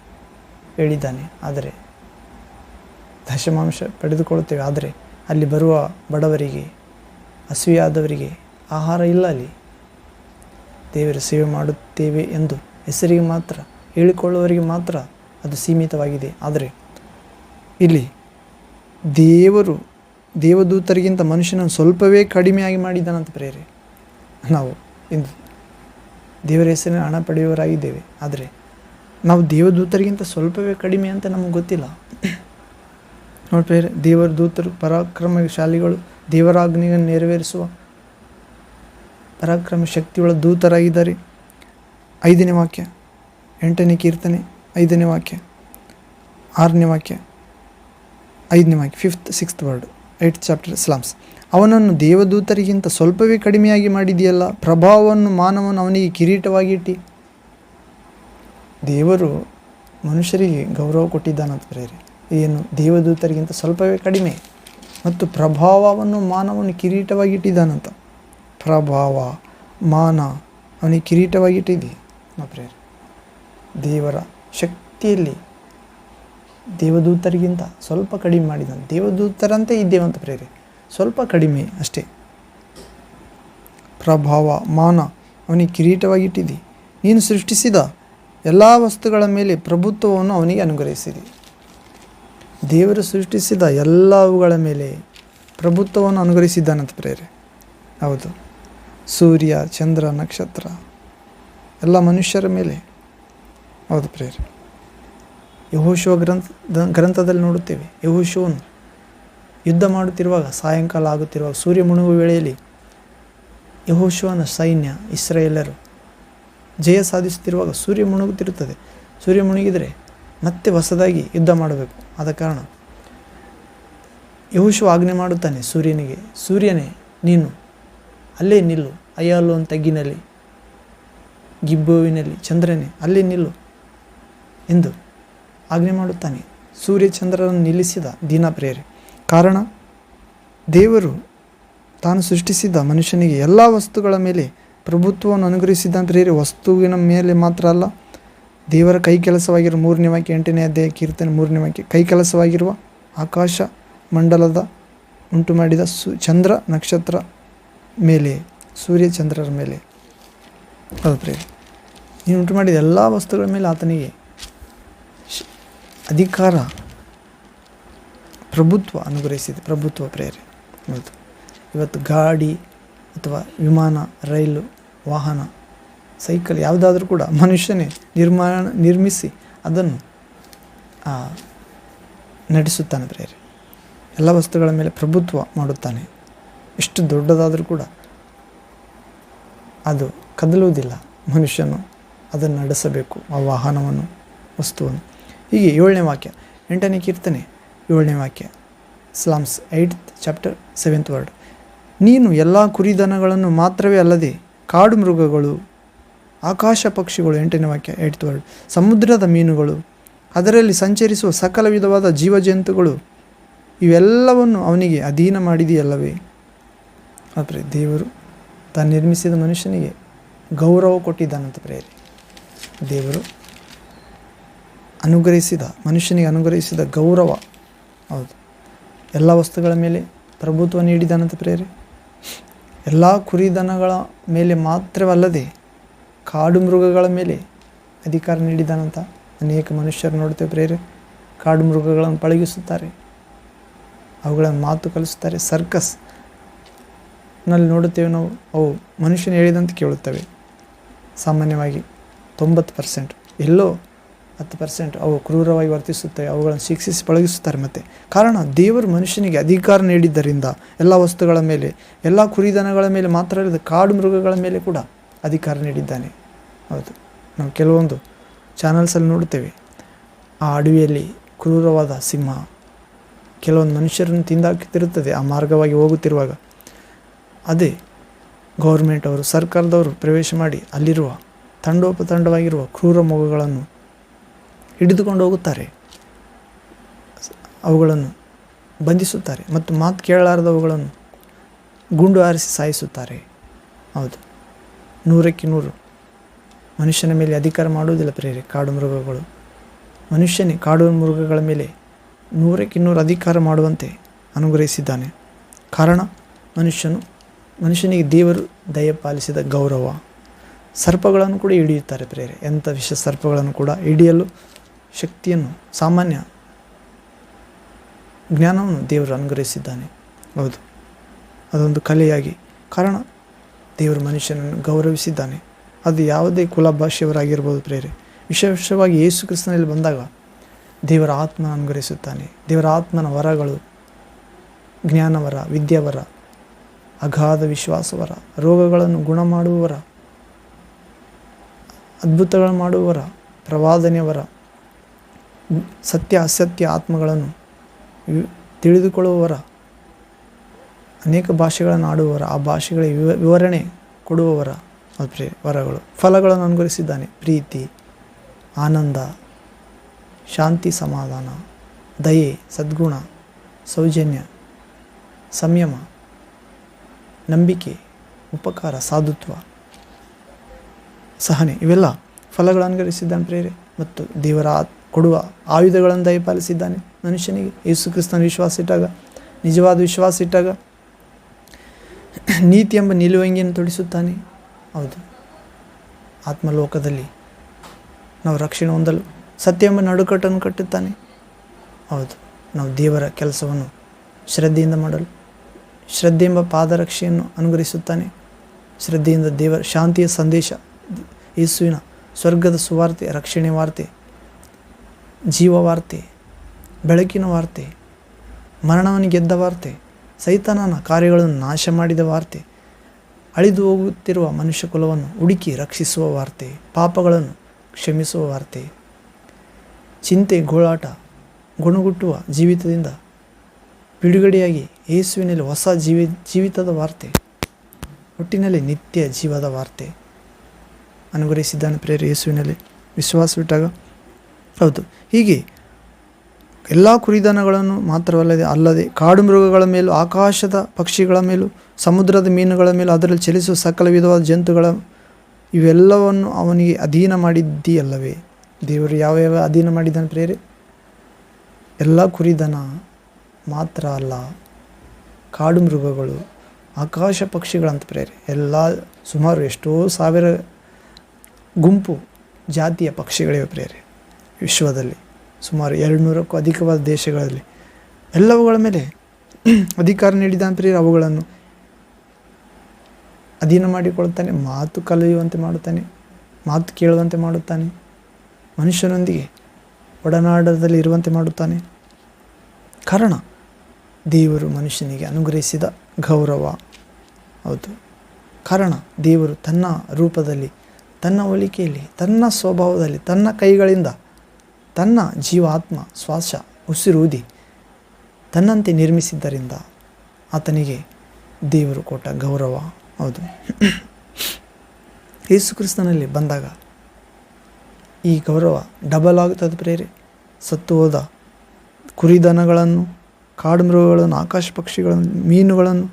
ಹೇಳಿದ್ದಾನೆ. ಆದರೆ ದಶಮಾಂಶ ಪಡೆದುಕೊಳ್ಳುತ್ತೇವೆ, ಆದರೆ ಅಲ್ಲಿ ಬರುವ ಬಡವರಿಗೆ, ಹಸಿವೆಯಾದವರಿಗೆ ಆಹಾರ ಇಲ್ಲ. ಅಲ್ಲಿ ದೇವರ ಸೇವೆ ಮಾಡುತ್ತೇವೆ ಎಂದು ಹೆಸರಿಗೆ ಮಾತ್ರ ಹೇಳಿಕೊಳ್ಳುವವರಿಗೆ ಮಾತ್ರ ಅದು ಸೀಮಿತವಾಗಿದೆ. ಆದರೆ ಇಲ್ಲಿ ದೇವದೂತರಿಗಿಂತ ಮನುಷ್ಯನನ್ನು ಸ್ವಲ್ಪವೇ ಕಡಿಮೆಯಾಗಿ ಮಾಡಿದ್ದಾನಂತ ಪ್ರೇರೆ. ನಾವು ಇಂದು ದೇವರ ಹೆಸರಿನ ಹಣ ಪಡೆಯುವವರಾಗಿದ್ದೇವೆ, ಆದರೆ ನಾವು ದೇವದೂತರಿಗಿಂತ ಸ್ವಲ್ಪವೇ ಕಡಿಮೆ ಅಂತ ನಮಗೆ ಗೊತ್ತಿಲ್ಲ. ನೋಡಿ ಪ್ರೇರೆ, ದೇವರ ದೂತರು ಪರಾಕ್ರಮಶಾಲಿಗಳು, ದೇವರಾಜ್ಞೆಯನ್ನು ನೆರವೇರಿಸುವ ಪರಾಕ್ರಮ ಶಕ್ತಿಯುಳ್ಳ ದೂತರಾಗಿದ್ದಾರೆ. 5ನೇ ವಾಕ್ಯ, 8ನೇ ಕೀರ್ತನೆ 5ನೇ ವಾಕ್ಯ, 6ನೇ ವಾಕ್ಯ, 5ನೇ ವಾಕ್ಯ, 5th 6th word, 8th chapter slams. ಅವನನ್ನು ದೇವದೂತರಿಗಿಂತ ಸ್ವಲ್ಪವೇ ಕಡಿಮೆಯಾಗಿ ಮಾಡಿದೆಯಲ್ಲ, ಪ್ರಭಾವವನ್ನು ಮಾನವನು ಅವನಿಗೆ ಕಿರೀಟವಾಗಿಟ್ಟು. ದೇವರು ಮನುಷ್ಯರಿಗೆ ಗೌರವ ಕೊಟ್ಟಿದ್ದಾನಂತ ಪ್ರೇರೆ. ಏನು? ದೇವದೂತರಿಗಿಂತ ಸ್ವಲ್ಪವೇ ಕಡಿಮೆ, ಮತ್ತು ಪ್ರಭಾವವನ್ನು ಮಾನವನು ಕಿರೀಟವಾಗಿಟ್ಟಿದ್ದಾನಂತ. ಪ್ರಭಾವ, ಮಾನ ಅವನಿಗೆ ಕಿರೀಟವಾಗಿಟ್ಟಿದೆ ಪ್ರೇರೆ. ದೇವರ ಶಕ್ತಿಯಲ್ಲಿ ದೇವದೂತರಿಗಿಂತ ಸ್ವಲ್ಪ ಕಡಿಮೆ ಮಾಡಿದ್ದಾನೆ. ದೇವದೂತರಂತೆ ಇದ್ದೇವಂತ ಪ್ರೇರೆ, ಸ್ವಲ್ಪ ಕಡಿಮೆ ಅಷ್ಟೇ. ಪ್ರಭಾವ, ಮಾನ ಅವನಿಗೆ ಕಿರೀಟವಾಗಿಟ್ಟಿದೆ. ನೀನು ಸೃಷ್ಟಿಸಿದ ಎಲ್ಲ ವಸ್ತುಗಳ ಮೇಲೆ ಪ್ರಭುತ್ವವನ್ನು ಅವನಿಗೆ ಅನುಗ್ರಹಿಸಿದೆ. ದೇವರು ಸೃಷ್ಟಿಸಿದ ಎಲ್ಲವುಗಳ ಮೇಲೆ ಪ್ರಭುತ್ವವನ್ನು ಅನುಗ್ರಹಿಸಿದ್ದಾನಂತ ಪ್ರೇರೆ. ಹೌದು, ಸೂರ್ಯ, ಚಂದ್ರ, ನಕ್ಷತ್ರ ಎಲ್ಲ ಮನುಷ್ಯರ ಮೇಲೆ. ಹೌದು ಪ್ರೇರೆ. ಯೆಹೋಶುವ ಗ್ರಂಥದಲ್ಲಿ ನೋಡುತ್ತೇವೆ, ಯೆಹೋಶುವನು ಯುದ್ಧ ಮಾಡುತ್ತಿರುವಾಗ, ಸಾಯಂಕಾಲ ಆಗುತ್ತಿರುವಾಗ, ಸೂರ್ಯ ಮುಳುಗುವ ವೇಳೆಯಲ್ಲಿ ಯೆಹೋಶುವನ ಸೈನ್ಯ, ಇಸ್ರಾಯೇಲರು ಜಯ ಸಾಧಿಸುತ್ತಿರುವಾಗ ಸೂರ್ಯ ಮುಳುಗುತ್ತಿರುತ್ತದೆ. ಸೂರ್ಯ ಮುಳುಗಿದರೆ ಮತ್ತೆ ಹೊಸದಾಗಿ ಯುದ್ಧ ಮಾಡಬೇಕು. ಆದ ಕಾರಣ ಯೆಹೋಶುವ ಆಜ್ಞೆ ಮಾಡುತ್ತಾನೆ ಸೂರ್ಯನಿಗೆ, ಸೂರ್ಯನೇ ನೀನು ಅಲ್ಲೇ ನಿಲ್ಲು, ಅಯ್ಯಾಲೋನ್ ತಗ್ಗಿನಲ್ಲಿ, ಗಿಬ್ಬೋವಿನಲ್ಲಿ, ಚಂದ್ರನೇ ಅಲ್ಲೇ ನಿಲ್ಲು ಎಂದು ಆಜ್ಞೆ ಮಾಡುತ್ತಾನೆ. ಸೂರ್ಯ ಚಂದ್ರರನ್ನು ನಿಲ್ಲಿಸಿದ ದಿನ ಪ್ರೇರೆ. ಕಾರಣ ದೇವರು ತಾನು ಸೃಷ್ಟಿಸಿದ ಮನುಷ್ಯನಿಗೆ ಎಲ್ಲ ವಸ್ತುಗಳ ಮೇಲೆ ಪ್ರಭುತ್ವವನ್ನು ಅನುಗ್ರಹಿಸಿದ್ದಾನೆ ಪ್ರೇರೆ. ವಸ್ತುವಿನ ಮೇಲೆ ಮಾತ್ರ ಅಲ್ಲ, ದೇವರ ಕೈ ಕೆಲಸವಾಗಿರುವ 3ನೇ ವಾಕ್ಯ 8ನೇ ಅಧ್ಯಾಯ ಕೀರ್ತನೆ 3ನೇ ವಾಕ್ಯ, ಕೈ ಕೆಲಸವಾಗಿರುವ ಆಕಾಶ ಮಂಡಲದ ಉಂಟು ಮಾಡಿದ ಚಂದ್ರ ನಕ್ಷತ್ರ ಮೇಲೆ, ಸೂರ್ಯ ಚಂದ್ರರ ಮೇಲೆ. ಅದು ಪ್ರೇರೆ, ನೀನು ಉಂಟು ಮಾಡಿದ ಎಲ್ಲ ವಸ್ತುಗಳ ಮೇಲೆ ಆತನಿಗೆ ಅಧಿಕಾರ, ಪ್ರಭುತ್ವ ಅನುಗ್ರಹಿಸಿದೆ. ಪ್ರಭುತ್ವ ಪ್ರೇರೆ. ಹೌದು, ಇವತ್ತು ಗಾಡಿ ಅಥವಾ ವಿಮಾನ, ರೈಲು, ವಾಹನ, ಸೈಕಲ್ ಯಾವುದಾದ್ರೂ ಕೂಡ ಮನುಷ್ಯನೇ ನಿರ್ಮಿಸಿ ಅದನ್ನು ನಡೆಸುತ್ತಾನೆ ಪ್ರೇರೆ. ಎಲ್ಲ ವಸ್ತುಗಳ ಮೇಲೆ ಪ್ರಭುತ್ವ ಮಾಡುತ್ತಾನೆ. ಎಷ್ಟು ದೊಡ್ಡದಾದರೂ ಕೂಡ ಅದು ಕದಲುವುದಿಲ್ಲ. ಮನುಷ್ಯನು ಅದನ್ನು ನಡೆಸಬೇಕು, ಆ ವಾಹನವನ್ನು, ವಸ್ತುವನ್ನು. ಹೀಗೆ 7ನೇ ವಾಕ್ಯ, 8ನೇ ಕೀರ್ತನೆ 7ನೇ ವಾಕ್ಯ, slams 8th chapter 7th word. ನೀನು ಎಲ್ಲ ಕುರಿದನಗಳನ್ನು ಮಾತ್ರವೇ ಅಲ್ಲದೆ ಕಾಡು ಮೃಗಗಳು, ಆಕಾಶ ಪಕ್ಷಿಗಳು, 8ನೇ ವಾಕ್ಯ 8th ವರ್ಡ್, ಸಮುದ್ರದ ಮೀನುಗಳು, ಅದರಲ್ಲಿ ಸಂಚರಿಸುವ ಸಕಲ ವಿಧವಾದ ಜೀವಜಂತುಗಳು ಇವೆಲ್ಲವನ್ನು ಅವನಿಗೆ ಅಧೀನ ಮಾಡಿದೆಯಲ್ಲವೇ. ಆದರೆ ದೇವರು ತಾನು ನಿರ್ಮಿಸಿದ ಮನುಷ್ಯನಿಗೆ ಗೌರವ ಕೊಟ್ಟಿದ್ದಾನಂತ ಪ್ರೇರೆ. ದೇವರು ಮನುಷ್ಯನಿಗೆ ಅನುಗ್ರಹಿಸಿದ ಗೌರವ, ಹೌದು, ಎಲ್ಲ ವಸ್ತುಗಳ ಮೇಲೆ ಪ್ರಭುತ್ವ ನೀಡಿದ್ದಾನಂತ ಪ್ರೇರೆ. ಎಲ್ಲ ಕುರಿದನಗಳ ಮೇಲೆ ಮಾತ್ರವಲ್ಲದೆ ಕಾಡು ಮೃಗಗಳ ಮೇಲೆ ಅಧಿಕಾರ ನೀಡಿದ್ದಾನಂತ. ಅನೇಕ ಮನುಷ್ಯರು ನೋಡ್ತೇವೆ ಪ್ರೇರೆ, ಕಾಡು ಮೃಗಗಳನ್ನು ಪಳಗಿಸುತ್ತಾರೆ, ಅವುಗಳನ್ನು ಮಾತು ಕಲಿಸುತ್ತಾರೆ. ಸರ್ಕಸ್ನಲ್ಲಿ ನೋಡುತ್ತೇವೆ ನಾವು, ಅವು ಮನುಷ್ಯನು ಹೇಳಿದಂತೆ ಕೇಳುತ್ತವೆ. ಸಾಮಾನ್ಯವಾಗಿ 90%, ಎಲ್ಲೋ 10% ಅವು ಕ್ರೂರವಾಗಿ ವರ್ತಿಸುತ್ತವೆ, ಅವುಗಳನ್ನು ಶಿಕ್ಷಿಸಿ ಪಳಗಿಸುತ್ತಾರೆ. ಮತ್ತು ಕಾರಣ, ದೇವರು ಮನುಷ್ಯನಿಗೆ ಅಧಿಕಾರ ನೀಡಿದ್ದರಿಂದ ಎಲ್ಲ ವಸ್ತುಗಳ ಮೇಲೆ, ಎಲ್ಲ ಕುರಿದನಗಳ ಮೇಲೆ ಮಾತ್ರ ಅಲ್ಲದೆ ಕಾಡು ಮೃಗಗಳ ಮೇಲೆ ಕೂಡ ಅಧಿಕಾರ ನೀಡಿದ್ದಾನೆ. ಹೌದು, ನಾವು ಕೆಲವೊಂದು ಚಾನಲ್ಸಲ್ಲಿ ನೋಡುತ್ತೇವೆ, ಆ ಅಡವಿಯಲ್ಲಿ ಕ್ರೂರವಾದ ಸಿಂಹ ಕೆಲವೊಂದು ಮನುಷ್ಯರನ್ನು ತಿಂದಾಕುತ್ತಿರುತ್ತದೆ ಆ ಮಾರ್ಗವಾಗಿ ಹೋಗುತ್ತಿರುವಾಗ. ಅದೇ ಗೌರ್ಮೆಂಟ್ ಅವರು, ಸರ್ಕಾರದವರು ಪ್ರವೇಶ ಮಾಡಿ ಅಲ್ಲಿರುವ ತಂಡೋಪತಂಡವಾಗಿರುವ ಕ್ರೂರ ಮೃಗಗಳನ್ನು ಹಿಡಿದುಕೊಂಡು ಹೋಗುತ್ತಾರೆ, ಅವುಗಳನ್ನು ಬಂಧಿಸುತ್ತಾರೆ ಮತ್ತು ಮಾತು ಕೇಳಲಾರದವುಗಳನ್ನು ಗುಂಡು ಹಾರಿಸಿ ಸಾಯಿಸುತ್ತಾರೆ. ಹೌದು, 100ಕ್ಕೆ 100 ಮನುಷ್ಯನ ಮೇಲೆ ಅಧಿಕಾರ ಮಾಡುವುದಿಲ್ಲ ಪ್ರೇರೆ. ಕಾಡು ಮೃಗಗಳು ಮನುಷ್ಯನೇ ಕಾಡು ಮೃಗಗಳ ಮೇಲೆ 100ಕ್ಕೆ 100 ಅಧಿಕಾರ ಮಾಡುವಂತೆ ಅನುಗ್ರಹಿಸಿದ್ದಾನೆ. ಕಾರಣ, ಮನುಷ್ಯನಿಗೆ ದೇವರು ದಯಪಾಲಿಸಿದ ಗೌರವ. ಸರ್ಪಗಳನ್ನು ಕೂಡ ಹಿಡಿಯುತ್ತಾರೆ ಪ್ರೇರೆ. ಎಂಥ ವಿಷ ಸರ್ಪಗಳನ್ನು ಕೂಡ ಹಿಡಿಯಲು ಶಕ್ತಿಯನ್ನು, ಸಾಮಾನ್ಯ ಜ್ಞಾನವನ್ನು ದೇವರು ಅನುಗ್ರಹಿಸಿದ್ದಾನೆ. ಹೌದು, ಅದೊಂದು ಕಲೆಯಾಗಿ. ಕಾರಣ, ದೇವರು ಮನುಷ್ಯನನ್ನು ಗೌರವಿಸಿದ್ದಾನೆ. ಅದು ಯಾವುದೇ ಕುಲ ಭಾಷೆಯವರಾಗಿರ್ಬೋದು ಪ್ರೇರೆ. ವಿಶೇಷವಾಗಿ ಯೇಸು ಕ್ರಿಸ್ತನಲ್ಲಿ ಬಂದಾಗ ದೇವರ ಆತ್ಮನ ಅನುಗ್ರಹಿಸುತ್ತಾನೆ. ದೇವರ ಆತ್ಮನ ವರಗಳು, ಜ್ಞಾನವರ, ವಿದ್ಯಾವರ, ಅಗಾಧ ವಿಶ್ವಾಸವರ, ರೋಗಗಳನ್ನು ಗುಣ ಮಾಡುವವರ, ಅದ್ಭುತಗಳನ್ನು ಮಾಡುವವರ, ಪ್ರವಾದನೆಯವರ, ಸತ್ಯ ಅಸತ್ಯ ಆತ್ಮಗಳನ್ನು ತಿಳಿದುಕೊಳ್ಳುವವರ, ಅನೇಕ ಭಾಷೆಗಳನ್ನು ಆಡುವವರ, ಆ ಭಾಷೆಗಳ ವಿವರಣೆ ಕೊಡುವವರ ವರಗಳು, ಫಲಗಳನ್ನು ಅನುಗ್ರಹಿಸಿದ್ದಾನೆ. ಪ್ರೀತಿ, ಆನಂದ, ಶಾಂತಿ, ಸಮಾಧಾನ, ದಯೆ, ಸದ್ಗುಣ, ಸೌಜನ್ಯ, ಸಂಯಮ, ನಂಬಿಕೆ, ಉಪಕಾರ, ಸಾಧುತ್ವ, ಸಹನೆ, ಇವೆಲ್ಲ ಫಲಗಳನ್ನು ಅನುಗ್ರಹಿಸಿದ್ದಾನೆ ಪ್ರೇರೆ. ಮತ್ತು ದೇವರ ಕೊಡುವ ಆಯುಧಗಳನ್ನು ದಯಪಾಲಿಸಿದ್ದಾನೆ ಮನುಷ್ಯನಿಗೆ. ಯೇಸು ಕ್ರಿಸ್ತನ ವಿಶ್ವಾಸ ಇಟ್ಟಾಗ, ನಿಜವಾದ ವಿಶ್ವಾಸ ಇಟ್ಟಾಗ ನೀತಿ ಎಂಬ ನಿಲುವಂಗಿಯನ್ನು ತೊಡಿಸುತ್ತಾನೆ. ಹೌದು, ಆತ್ಮಲೋಕದಲ್ಲಿ ನಾವು ರಕ್ಷಣೆ ಹೊಂದಲು ಸತ್ಯ ಎಂಬ ನಡುಕಟ್ಟನ್ನು ಕಟ್ಟುತ್ತಾನೆ. ಹೌದು, ನಾವು ದೇವರ ಕೆಲಸವನ್ನು ಶ್ರದ್ಧೆಯಿಂದ ಮಾಡಲು ಶ್ರದ್ಧೆ ಎಂಬ ಪಾದರಕ್ಷೆಯನ್ನು ಅನುಗ್ರಹಿಸುತ್ತಾನೆ. ಶ್ರದ್ಧೆಯಿಂದ ದೇವರ ಶಾಂತಿಯ ಸಂದೇಶ, ಯೇಸುವಿನ ಸ್ವರ್ಗದ ಸುವಾರ್ತೆ, ರಕ್ಷಣೆ ವಾರ್ತೆ, ಜೀವ ವಾರ್ತೆ, ಬೆಳಕಿನ ವಾರ್ತೆ, ಮರಣವನ್ನು ಗೆದ್ದ ವಾರ್ತೆ, ಸೈತಾನನ ಕಾರ್ಯಗಳನ್ನು ನಾಶ ಮಾಡಿದ ವಾರ್ತೆ, ಅಳಿದು ಹೋಗುತ್ತಿರುವ ಮನುಷ್ಯ ಕುಲವನ್ನು ಹುಡುಕಿ ರಕ್ಷಿಸುವ ವಾರ್ತೆ, ಪಾಪಗಳನ್ನು ಕ್ಷಮಿಸುವ ವಾರ್ತೆ, ಚಿಂತೆ, ಗೋಳಾಟ, ಗುಣಗುಟ್ಟುವ ಜೀವಿತದಿಂದ ಬಿಡುಗಡೆಯಾಗಿ ಯೇಸುವಿನಲ್ಲಿ ಹೊಸ ಜೀವಿತದ ವಾರ್ತೆ, ಒಟ್ಟಿನಲ್ಲಿ ನಿತ್ಯ ಜೀವದ ವಾರ್ತೆ ಅನುಗ್ರಹಿಸಿದ್ದಾನೆ ಪ್ರೇರೆ ಯೇಸುವಿನಲ್ಲಿ ವಿಶ್ವಾಸವಿಟ್ಟಾಗ. ಹೌದು, ಹೀಗೆ ಎಲ್ಲ ಕುರಿದನಗಳನ್ನು ಅಲ್ಲದೆ ಕಾಡು ಮೃಗಗಳ ಮೇಲೂ, ಆಕಾಶದ ಪಕ್ಷಿಗಳ ಮೇಲೂ, ಸಮುದ್ರದ ಮೀನುಗಳ ಮೇಲೂ, ಅದರಲ್ಲಿ ಚಲಿಸುವ ಸಕಲ ವಿಧವಾದ ಜಂತುಗಳ ಇವೆಲ್ಲವನ್ನು ಅವನಿಗೆ ಅಧೀನ ಮಾಡಿದ್ದೀಯಲ್ಲವೇ. ದೇವರು ಯಾವ ಅಧೀನ ಮಾಡಿದ್ದಾನೆ ಪ್ರೇರೆ? ಎಲ್ಲ ಕುರಿದನ ಮಾತ್ರ ಅಲ್ಲ, ಕಾಡು ಮೃಗಗಳು, ಆಕಾಶ ಪಕ್ಷಿಗಳಂತ ಪ್ರೇರೆ. ಎಲ್ಲ ಸುಮಾರು ಎಷ್ಟೋ ಸಾವಿರ ಗುಂಪು ಜಾತಿಯ ಪಕ್ಷಿಗಳಿವೆ ಪ್ರೇರೆ ವಿಶ್ವದಲ್ಲಿ. ಸುಮಾರು 200ಕ್ಕೂ ಅಧಿಕವಾದ ದೇಶಗಳಲ್ಲಿ ಎಲ್ಲವುಗಳ ಮೇಲೆ ಅಧಿಕಾರ ನೀಡಿದ್ದಾನೆ ಪ್ರೇರೆ. ಅವುಗಳನ್ನು ಅಧೀನ ಮಾಡಿಕೊಳ್ತಾನೆ, ಮಾತು ಕಲಿಯುವಂತೆ ಮಾಡುತ್ತಾನೆ, ಮಾತು ಕೇಳುವಂತೆ ಮಾಡುತ್ತಾನೆ, ಮನುಷ್ಯನೊಂದಿಗೆ ಒಡನಾಟದಲ್ಲಿ ಇರುವಂತೆ ಮಾಡುತ್ತಾನೆ. ಕಾರಣ, ದೇವರು ಮನುಷ್ಯನಿಗೆ ಅನುಗ್ರಹಿಸಿದ ಗೌರವ. ಹೌದು, ಕಾರಣ ದೇವರು ತನ್ನ ರೂಪದಲ್ಲಿ, ತನ್ನ ಹೋಲಿಕೆಯಲ್ಲಿ, ತನ್ನ ಸ್ವಭಾವದಲ್ಲಿ, ತನ್ನ ಕೈಗಳಿಂದ ತನ್ನ ಜೀವ, ಆತ್ಮ, ಶ್ವಾಸ, ಉಸಿರೂದಿ ತನ್ನಂತೆ ನಿರ್ಮಿಸಿದ್ದರಿಂದ ಆತನಿಗೆ ದೇವರು ಕೊಟ್ಟ ಗೌರವ. ಹೌದು, ಯೇಸು ಕ್ರಿಸ್ತನಲ್ಲಿ ಬಂದಾಗ ಈ ಗೌರವ ಡಬಲ್ ಆಗುತ್ತದೆ ಪ್ರೇರೆ. ಸತ್ತು ಹೋದ ಕುರಿದನಗಳನ್ನು, ಕಾಡು ಮೃಗಗಳನ್ನು, ಆಕಾಶ ಪಕ್ಷಿಗಳನ್ನು, ಮೀನುಗಳನ್ನು,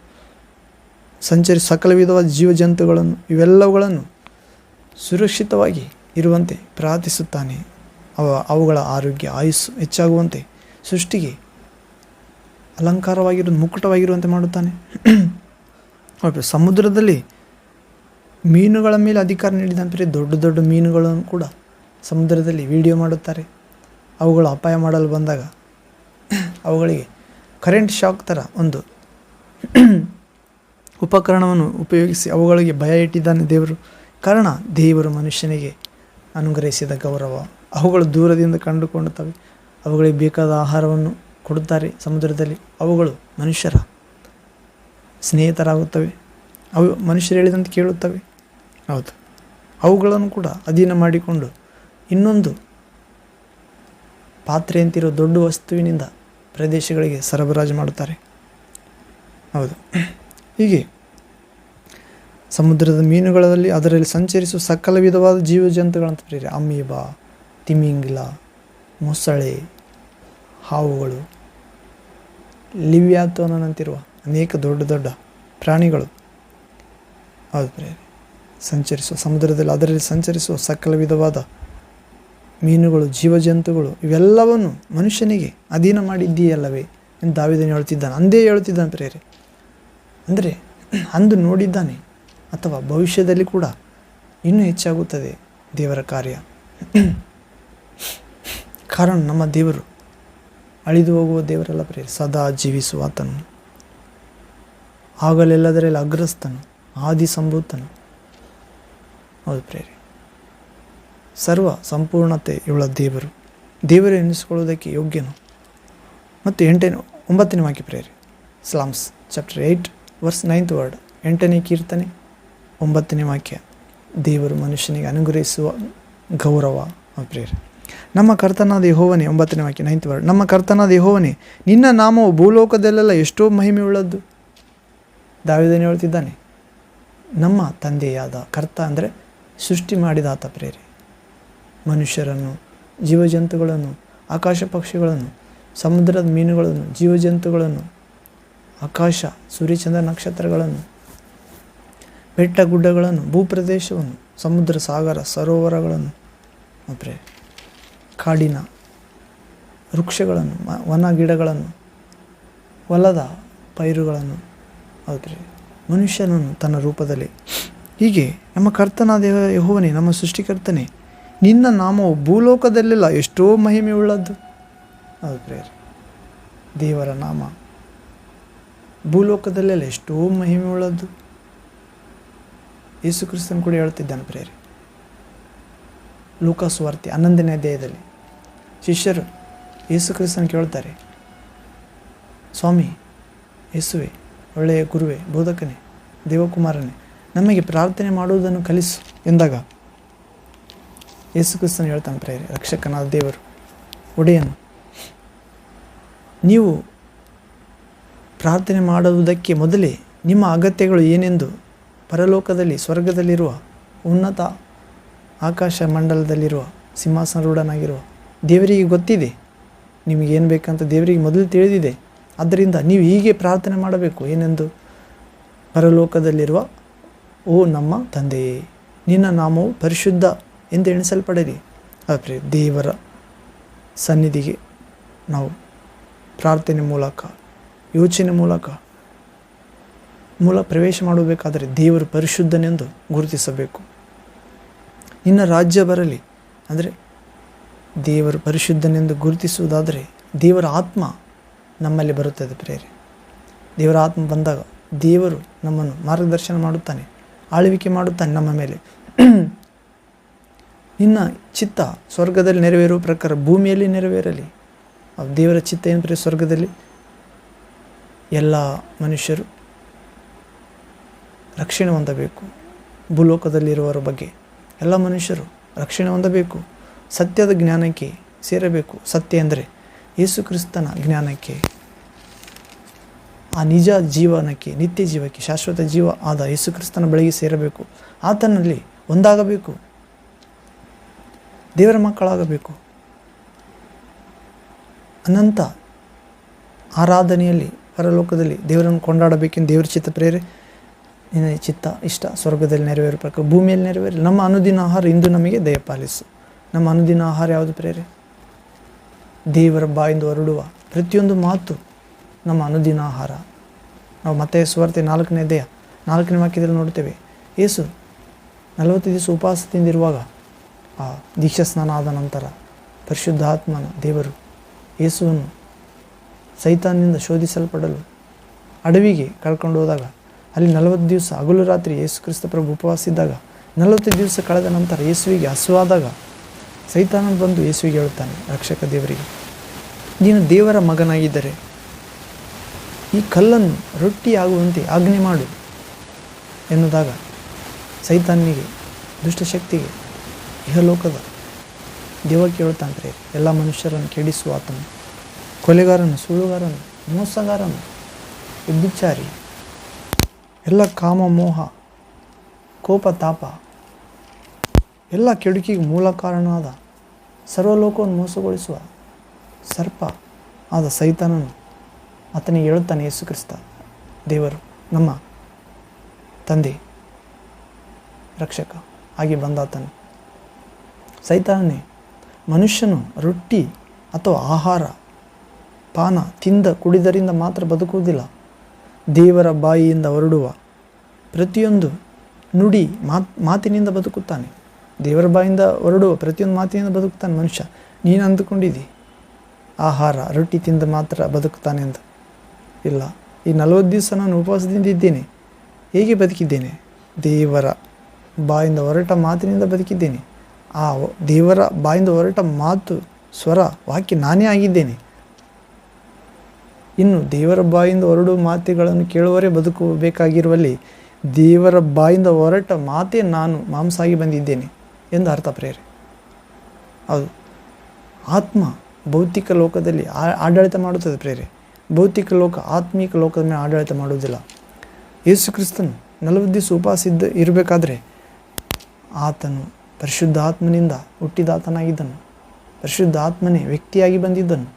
ಸಕಲ ವಿಧವಾದ ಜೀವಜಂತುಗಳನ್ನು, ಇವೆಲ್ಲವುಗಳನ್ನು ಸುರಕ್ಷಿತವಾಗಿ ಇರುವಂತೆ ಪ್ರಾರ್ಥಿಸುತ್ತಾನೆ. ಅವುಗಳ ಆರೋಗ್ಯ, ಆಯುಸ್ಸು ಹೆಚ್ಚಾಗುವಂತೆ, ಸೃಷ್ಟಿಗೆ ಅಲಂಕಾರವಾಗಿರುವುದು, ಮುಕುಟವಾಗಿರುವಂತೆ ಮಾಡುತ್ತಾನೆ. ಸಮುದ್ರದಲ್ಲಿ ಮೀನುಗಳ ಮೇಲೆ ಅಧಿಕಾರ ನೀಡಿದಂತೆ ದೊಡ್ಡ ದೊಡ್ಡ ಮೀನುಗಳನ್ನು ಕೂಡ ಸಮುದ್ರದಲ್ಲಿ ವಿಡಿಯೋ ಮಾಡುತ್ತಾರೆ. ಅವುಗಳು ಅಪಾಯ ಮಾಡಲು ಬಂದಾಗ ಅವುಗಳಿಗೆ ಕರೆಂಟ್ ಶಾಕ್ ಥರ ಒಂದು ಉಪಕರಣವನ್ನು ಉಪಯೋಗಿಸಿ ಅವುಗಳಿಗೆ ಭಯ ಇಟ್ಟಿದ್ದಾನೆ ದೇವರು. ಕಾರಣ ದೇವರು ಮನುಷ್ಯನಿಗೆ ಅನುಗ್ರಹಿಸಿದ ಗೌರವ. ಅವುಗಳು ದೂರದಿಂದ ಕಂಡುಕೊಳ್ಳುತ್ತವೆ, ಅವುಗಳಿಗೆ ಬೇಕಾದ ಆಹಾರವನ್ನು ಕೊಡುತ್ತಾರೆ ಸಮುದ್ರದಲ್ಲಿ. ಅವುಗಳು ಮನುಷ್ಯರ ಸ್ನೇಹಿತರಾಗುತ್ತವೆ, ಅವು ಮನುಷ್ಯರು ಹೇಳಿದಂತೆ ಕೇಳುತ್ತವೆ. ಹೌದು, ಅವುಗಳನ್ನು ಕೂಡ ಅಧೀನ ಮಾಡಿಕೊಂಡು ಇನ್ನೊಂದು ಪಾತ್ರೆಯಂತಿರೋ ದೊಡ್ಡ ವಸ್ತುವಿನಿಂದ ಪ್ರದೇಶಗಳಿಗೆ ಸರಬರಾಜು ಮಾಡುತ್ತಾರೆ. ಹೌದು, ಹೀಗೆ ಸಮುದ್ರದ ಮೀನುಗಳಲ್ಲಿ, ಅದರಲ್ಲಿ ಸಂಚರಿಸುವ ಸಕಲ ವಿಧವಾದ ಜೀವಜಂತುಗಳಂತ ಪ್ರೇರೆ, ಅಮೀಬಾ, ತಿಮಿಂಗಿಲ, ಮೊಸಳೆ, ಹಾವುಗಳು, ಲಿವ್ಯಾಥೋನಂತಿರುವ ಅನೇಕ ದೊಡ್ಡ ದೊಡ್ಡ ಪ್ರಾಣಿಗಳು. ಹೌದು ಪ್ರೇರೆ, ಸಂಚರಿಸುವ ಸಮುದ್ರದಲ್ಲಿ, ಅದರಲ್ಲಿ ಸಂಚರಿಸುವ ಸಕಲ ವಿಧವಾದ ಮೀನುಗಳು, ಜೀವಜಂತುಗಳು, ಇವೆಲ್ಲವನ್ನು ಮನುಷ್ಯನಿಗೆ ಅಧೀನ ಮಾಡಿದ್ದೀಯಲ್ಲವೇ ಎಂದು ದಾವೀದನು ಹೇಳ್ತಿದ್ದಾನೆ. ಅಂದೇ ಹೇಳ್ತಿದ್ದಾನೆ ಪ್ರೇರೆ. ಅಂದರೆ ಅಂದು ನೋಡಿದ್ದಾನೆ, ಅಥವಾ ಭವಿಷ್ಯದಲ್ಲಿ ಕೂಡ ಇನ್ನೂ ಹೆಚ್ಚಾಗುತ್ತದೆ ದೇವರ ಕಾರ್ಯ. ಕಾರಣ ನಮ್ಮ ದೇವರು ಅಳಿದು ಹೋಗುವ ದೇವರಲ್ಲ ಪ್ರೇರೆ, ಸದಾ ಜೀವಿಸುವ ಆತನು, ಆಗಲೆಲ್ಲದರಲ್ಲಿ ಅಗ್ರಸ್ತನು, ಆದಿ ಸಂಭೂತನು. ಹೌದು ಪ್ರೇರೆ, ಸರ್ವ ಸಂಪೂರ್ಣತೆ ಇವಳ ದೇವರು, ದೇವರು ಎನಿಸಿಕೊಳ್ಳುವುದಕ್ಕೆ ಯೋಗ್ಯನು. ಮತ್ತು 9ನೇ ವಾಕ್ಯ ಪ್ರೇರೆ, psalms chapter 8 verse 9th word, 8ನೇ ಕೀರ್ತನೆ 9ನೇ ವಾಕ್ಯ. ದೇವರು ಮನುಷ್ಯನಿಗೆ ಅನುಗ್ರಹಿಸುವ ಗೌರವ. ಪ್ರೇರೆ, ನಮ್ಮ ಕರ್ತನಾದ ಯೆಹೋವನೇ, 9ನೇ ವಾಕ್ಯ 9th ವರ್ಡ್, ನಮ್ಮ ಕರ್ತನಾದ ಯೆಹೋವನೇ, ನಿನ್ನ ನಾಮವು ಭೂಲೋಕದಲ್ಲೆಲ್ಲ ಎಷ್ಟೋ ಮಹಿಮೆಯುಳ್ಳದ್ದು. ದಾವೀದನು ಹೇಳ್ತಿದ್ದಾನೆ, ನಮ್ಮ ತಂದೆಯಾದ ಕರ್ತ ಅಂದರೆ ಸೃಷ್ಟಿ ಮಾಡಿದ ಆತ ಪ್ರೇರೆ. ಮನುಷ್ಯರನ್ನು, ಜೀವಜಂತುಗಳನ್ನು, ಆಕಾಶ ಪಕ್ಷಿಗಳನ್ನು, ಸಮುದ್ರದ ಮೀನುಗಳನ್ನು, ಜೀವಜಂತುಗಳನ್ನು, ಆಕಾಶ, ಸೂರ್ಯಚಂದ್ರ ನಕ್ಷತ್ರಗಳನ್ನು, ಬೆಟ್ಟ ಗುಡ್ಡಗಳನ್ನು, ಭೂಪ್ರದೇಶವನ್ನು, ಸಮುದ್ರ, ಸಾಗರ, ಸರೋವರಗಳನ್ನು, ಪ್ರೇರೆ, ಕಾಡಿನ ವೃಕ್ಷಗಳನ್ನು, ವನ ಗಿಡಗಳನ್ನು, ಹೊಲದ ಪೈರುಗಳನ್ನು, ಹೌದ್ರಿ, ಮನುಷ್ಯನನ್ನು ತನ್ನ ರೂಪದಲ್ಲಿ. ಹೀಗೆ ನಮ್ಮ ಕರ್ತನಾದ ಯೆಹೋವನೇ, ನಮ್ಮ ಸೃಷ್ಟಿಕರ್ತನೇ, ನಿನ್ನ ನಾಮವು ಭೂಲೋಕದಲ್ಲೆಲ್ಲ ಎಷ್ಟೋ ಮಹಿಮೆಯುಳ್ಳದ್ದು. ಹೌದು ಪ್ರೇರೆ, ದೇವರ ನಾಮ ಭೂಲೋಕದಲ್ಲೆಲ್ಲ ಎಷ್ಟೋ ಮಹಿಮೆಯುಳ್ಳದ್ದು. ಯೇಸು ಕ್ರಿಸ್ತನು ಕೂಡ ಹೇಳ್ತಿದ್ದಾನೆ ಪ್ರೇರೆ, ಲೂಕಾ ಸುವಾರ್ತೆ 11ನೇ ಅಧ್ಯಾಯದಲ್ಲಿ ಶಿಷ್ಯರು ಯೇಸು ಕ್ರಿಸ್ತನ ಕೇಳ್ತಾರೆ, ಸ್ವಾಮಿ ಯೇಸುವೆ, ಒಳ್ಳೆಯ ಗುರುವೇ, ಬೋಧಕನೇ, ದೇವಕುಮಾರನೇ, ನಮಗೆ ಪ್ರಾರ್ಥನೆ ಮಾಡುವುದನ್ನು ಕಲಿಸು ಎಂದಾಗ ಯೇಸು ಕ್ರಿಸ್ತನು ಹೇಳ್ತಾನೆ ಪ್ರೇರೆ, ರಕ್ಷಕನಾದ ದೇವರು, ಒಡೆಯನು, ನೀವು ಪ್ರಾರ್ಥನೆ ಮಾಡುವುದಕ್ಕೆ ಮೊದಲೇ ನಿಮ್ಮ ಅಗತ್ಯಗಳು ಏನೆಂದು ಪರಲೋಕದಲ್ಲಿ, ಸ್ವರ್ಗದಲ್ಲಿರುವ ಉನ್ನತ ಆಕಾಶ ಮಂಡಲದಲ್ಲಿರುವ ಸಿಂಹಾಸನರೂಢನಾಗಿರುವ ದೇವರಿಗೆ ಗೊತ್ತಿದೆ. ನಿಮಗೇನು ಬೇಕಂತ ದೇವರಿಗೆ ಮೊದಲು ತಿಳಿದಿದೆ. ಆದ್ದರಿಂದ ನೀವು ಹೀಗೆ ಪ್ರಾರ್ಥನೆ ಮಾಡಬೇಕು, ಏನೆಂದು, ಪರಲೋಕದಲ್ಲಿರುವ ಓ ನಮ್ಮ ತಂದೆಯೇ, ನಿನ್ನ ನಾಮವು ಪರಿಶುದ್ಧ ಎಂದು ಎಣಿಸಲ್ಪಡಲಿ. ಆದರೆ ದೇವರ ಸನ್ನಿಧಿಗೆ ನಾವು ಪ್ರಾರ್ಥನೆ ಮೂಲಕ, ಯೋಚನೆ ಮೂಲಕ ಪ್ರವೇಶ ಮಾಡಬೇಕಾದರೆ ದೇವರು ಪರಿಶುದ್ಧನೆಂದು ಗುರುತಿಸಬೇಕು. ನಿನ್ನ ರಾಜ್ಯ ಬರಲಿ ಅಂದರೆ ದೇವರು ಪರಿಶುದ್ಧನೆಂದು ಗುರುತಿಸುವುದಾದರೆ ದೇವರ ಆತ್ಮ ನಮ್ಮಲ್ಲಿ ಬರುತ್ತದೆ ಪ್ರೇರೆ. ದೇವರ ಆತ್ಮ ಬಂದಾಗ ದೇವರು ನಮ್ಮನ್ನು ಮಾರ್ಗದರ್ಶನ ಮಾಡುತ್ತಾನೆ, ಆಳ್ವಿಕೆ ಮಾಡುತ್ತಾನೆ ನಮ್ಮ ಮೇಲೆ. ನಿನ್ನ ಚಿತ್ತ ಸ್ವರ್ಗದಲ್ಲಿ ನೆರವೇರುವ ಪ್ರಕಾರ ಭೂಮಿಯಲ್ಲಿ ನೆರವೇರಲಿ. ದೇವರ ಚಿತ್ತ ಏನು ಪ್ರೇರೆ? ಸ್ವರ್ಗದಲ್ಲಿ ಎಲ್ಲ ಮನುಷ್ಯರು ರಕ್ಷಣೆ ಹೊಂದಬೇಕು. ಭೂಲೋಕದಲ್ಲಿರುವವರ ಬಗ್ಗೆ ಎಲ್ಲ ಮನುಷ್ಯರು ರಕ್ಷಣೆ ಹೊಂದಬೇಕು. ಸತ್ಯದ ಜ್ಞಾನಕ್ಕೆ ಸೇರಬೇಕು. ಸತ್ಯ ಅಂದರೆ ಯೇಸು ಕ್ರಿಸ್ತನ ಜ್ಞಾನಕ್ಕೆ, ಆ ನಿಜ ಜೀವನಕ್ಕೆ, ನಿತ್ಯ ಜೀವಕ್ಕೆ, ಶಾಶ್ವತ ಜೀವ ಆದ ಯೇಸು ಕ್ರಿಸ್ತನ ಬಳಿಗೆ ಸೇರಬೇಕು. ಆತನಲ್ಲಿ ಒಂದಾಗಬೇಕು. ದೇವರ ಮಕ್ಕಳಾಗಬೇಕು. ಅನಂತ ಆರಾಧನೆಯಲ್ಲಿ ಪರಲೋಕದಲ್ಲಿ ದೇವರನ್ನು ಕೊಂಡಾಡಬೇಕೆಂದು ದೇವರ ಚಿತ್ತ ಪ್ರೇರೆ. ನಿನ್ನ ಚಿತ್ತ ಇಷ್ಟ ಸ್ವರ್ಗದಲ್ಲಿ ನೆರವೇರೋ ಪ್ರಕಾರ ಭೂಮಿಯಲ್ಲಿ ನೆರವೇರಿ. ನಮ್ಮ ಅನುದಿನ ಆಹಾರ ಇಂದು ನಮಗೆ ದಯಪಾಲಿಸು. ನಮ್ಮ ಅನುದಿನ ಆಹಾರ ಯಾವುದು ಪ್ರೇರೆ? ದೇವರ ಬಾಯಿಂದ ಹೊರಡುವ ಪ್ರತಿಯೊಂದು ಮಾತು ನಮ್ಮ ಅನುದಿನ ಆಹಾರ. ನಾವು ಮತ್ತಾಯ ಸುವಾರ್ತೆ 4ನೇ ಅಧ್ಯಾಯ 4ನೇ ವಾಕ್ಯದಲ್ಲಿ ನೋಡ್ತೇವೆ. ಯೇಸು 40 ದಿವಸ ಉಪವಾಸದಿಂದಿರುವಾಗ ಆ ದೀಕ್ಷಾ ಸ್ನಾನ ಆದ ನಂತರ ಪರಿಶುದ್ಧಾತ್ಮನ ದೇವರು ಯೇಸುವನ್ನು ಸೈತಾನನಿಂದ ಶೋಧಿಸಲ್ಪಡಲು ಅಡವಿಗೆ ಕರ್ಕೊಂಡು ಹೋದಾಗ ಅಲ್ಲಿ 40 ದಿವಸ ಹಗಲು ರಾತ್ರಿ ಯೇಸು ಕ್ರಿಸ್ತ ಪ್ರಭು ಉಪವಾಸ ಇದ್ದಾಗ 40 ದಿವಸ ಕಳೆದ ನಂತರ ಯೇಸುವಿಗೆ ಹಸುವಾದಾಗ ಸೈತಾನನು ಬಂದು ಯೇಸುವಿಗೆ ಹೇಳುತ್ತಾನೆ, ರಕ್ಷಕ ದೇವರಿಗೆ, ನೀನು ದೇವರ ಮಗನಾಗಿದ್ದರೆ ಈ ಕಲ್ಲನ್ನು ರೊಟ್ಟಿ ಆಗುವಂತೆ ಆಜ್ಞೆ ಮಾಡು ಎನ್ನುವುದಾಗ ಸೈತಾನಿಗೆ, ದುಷ್ಟಶಕ್ತಿಗೆ, ಇಹಲೋಕದ ದೇವಕ್ಕೆ ಹೇಳ್ತಾನೆ, ಎಲ್ಲ ಮನುಷ್ಯರನ್ನು ಕೆಡಿಸುವ ಆತನು, ಕೊಲೆಗಾರನು, ಸುಳ್ಳುಗಾರನು, ಮೋಸಗಾರನು, ವ್ಯಭಿಚಾರಿ, ಎಲ್ಲ ಕಾಮ, ಮೋಹ, ಕೋಪ, ತಾಪ, ಎಲ್ಲ ಕೆಡುಕಿಗೆ ಮೂಲ ಕಾರಣವಾದ ಸರ್ವಲೋಕವನ್ನು ಮೋಸಗೊಳಿಸುವ ಸರ್ಪ ಆದ ಸೈತಾನನು ಆತನಿಗೆ ಹೇಳುತ್ತಾನೆ, ಯೇಸು ಕ್ರಿಸ್ತ ದೇವರು, ನಮ್ಮ ತಂದೆ, ರಕ್ಷಕ ಆಗಿ ಬಂದಾತನು. ಸೈತಾನನೇ, ಮನುಷ್ಯನು ರೊಟ್ಟಿ ಅಥವಾ ಆಹಾರ ಪಾನ ತಿಂದ ಕುಡಿದರಿಂದ ಮಾತ್ರ ಬದುಕುವುದಿಲ್ಲ, ದೇವರ ಬಾಯಿಯಿಂದ ಹೊರಡುವ ಪ್ರತಿಯೊಂದು ನುಡಿ ಮಾತಿನಿಂದ ಬದುಕುತ್ತಾನೆ. ದೇವರ ಬಾಯಿಂದ ಹೊರಡುವ ಪ್ರತಿಯೊಂದು ಮಾತಿನಿಂದ ಬದುಕುತ್ತಾನೆ ಮನುಷ್ಯ. ನೀನು ಅಂದುಕೊಂಡಿದ್ದಿ ಆಹಾರ ರೊಟ್ಟಿ ತಿಂದು ಮಾತ್ರ ಬದುಕುತ್ತಾನೆ ಅಂತ. ಇಲ್ಲ, ಈ 40 ದಿವಸ ನಾನು ಉಪವಾಸದಿಂದ ಇದ್ದೇನೆ. ಹೇಗೆ ಬದುಕಿದ್ದೇನೆ? ದೇವರ ಬಾಯಿಂದ ಹೊರಟ ಮಾತಿನಿಂದ ಬದುಕಿದ್ದೇನೆ. ಆ ದೇವರ ಬಾಯಿಂದ ಹೊರಟ ಮಾತು, ಸ್ವರ, ವಾಕ್ಯ ನಾನೇ ಆಗಿದ್ದೇನೆ. ಇನ್ನು ದೇವರ ಬಾಯಿಂದ ಹೊರಡುವ ಮಾತುಗಳನ್ನು ಕೇಳುವವರೇ ಬದುಕಬೇಕಾಗಿರುವಲ್ಲಿ ದೇವರ ಬಾಯಿಂದ ಹೊರಟ ಮಾತೇ ನಾನು ಮಾಂಸ ಆಗಿ ಬಂದಿದ್ದೇನೆ ಎಂದು ಅರ್ಥ ಪ್ರೇರೆ. ಹೌದು, ಆತ್ಮ ಭೌತಿಕ ಲೋಕದಲ್ಲಿ ಆಡಳಿತ ಮಾಡುತ್ತದೆ ಪ್ರೇರೆ. ಭೌತಿಕ ಲೋಕ ಆತ್ಮೀಕ ಲೋಕದ ಮೇಲೆ ಆಡಳಿತ ಮಾಡುವುದಿಲ್ಲ. ಯೇಸು ಕ್ರಿಸ್ತನು 40 ದಿವಸ ಉಪವಾಸ ಇರಬೇಕಾದ್ರೆ ಆತನು ಪರಿಶುದ್ಧ ಆತ್ಮನಿಂದ ಹುಟ್ಟಿದಾತನಾಗಿದ್ದನು. ಪರಿಶುದ್ಧ ಆತ್ಮನೇ ವ್ಯಕ್ತಿಯಾಗಿ ಬಂದಿದ್ದನು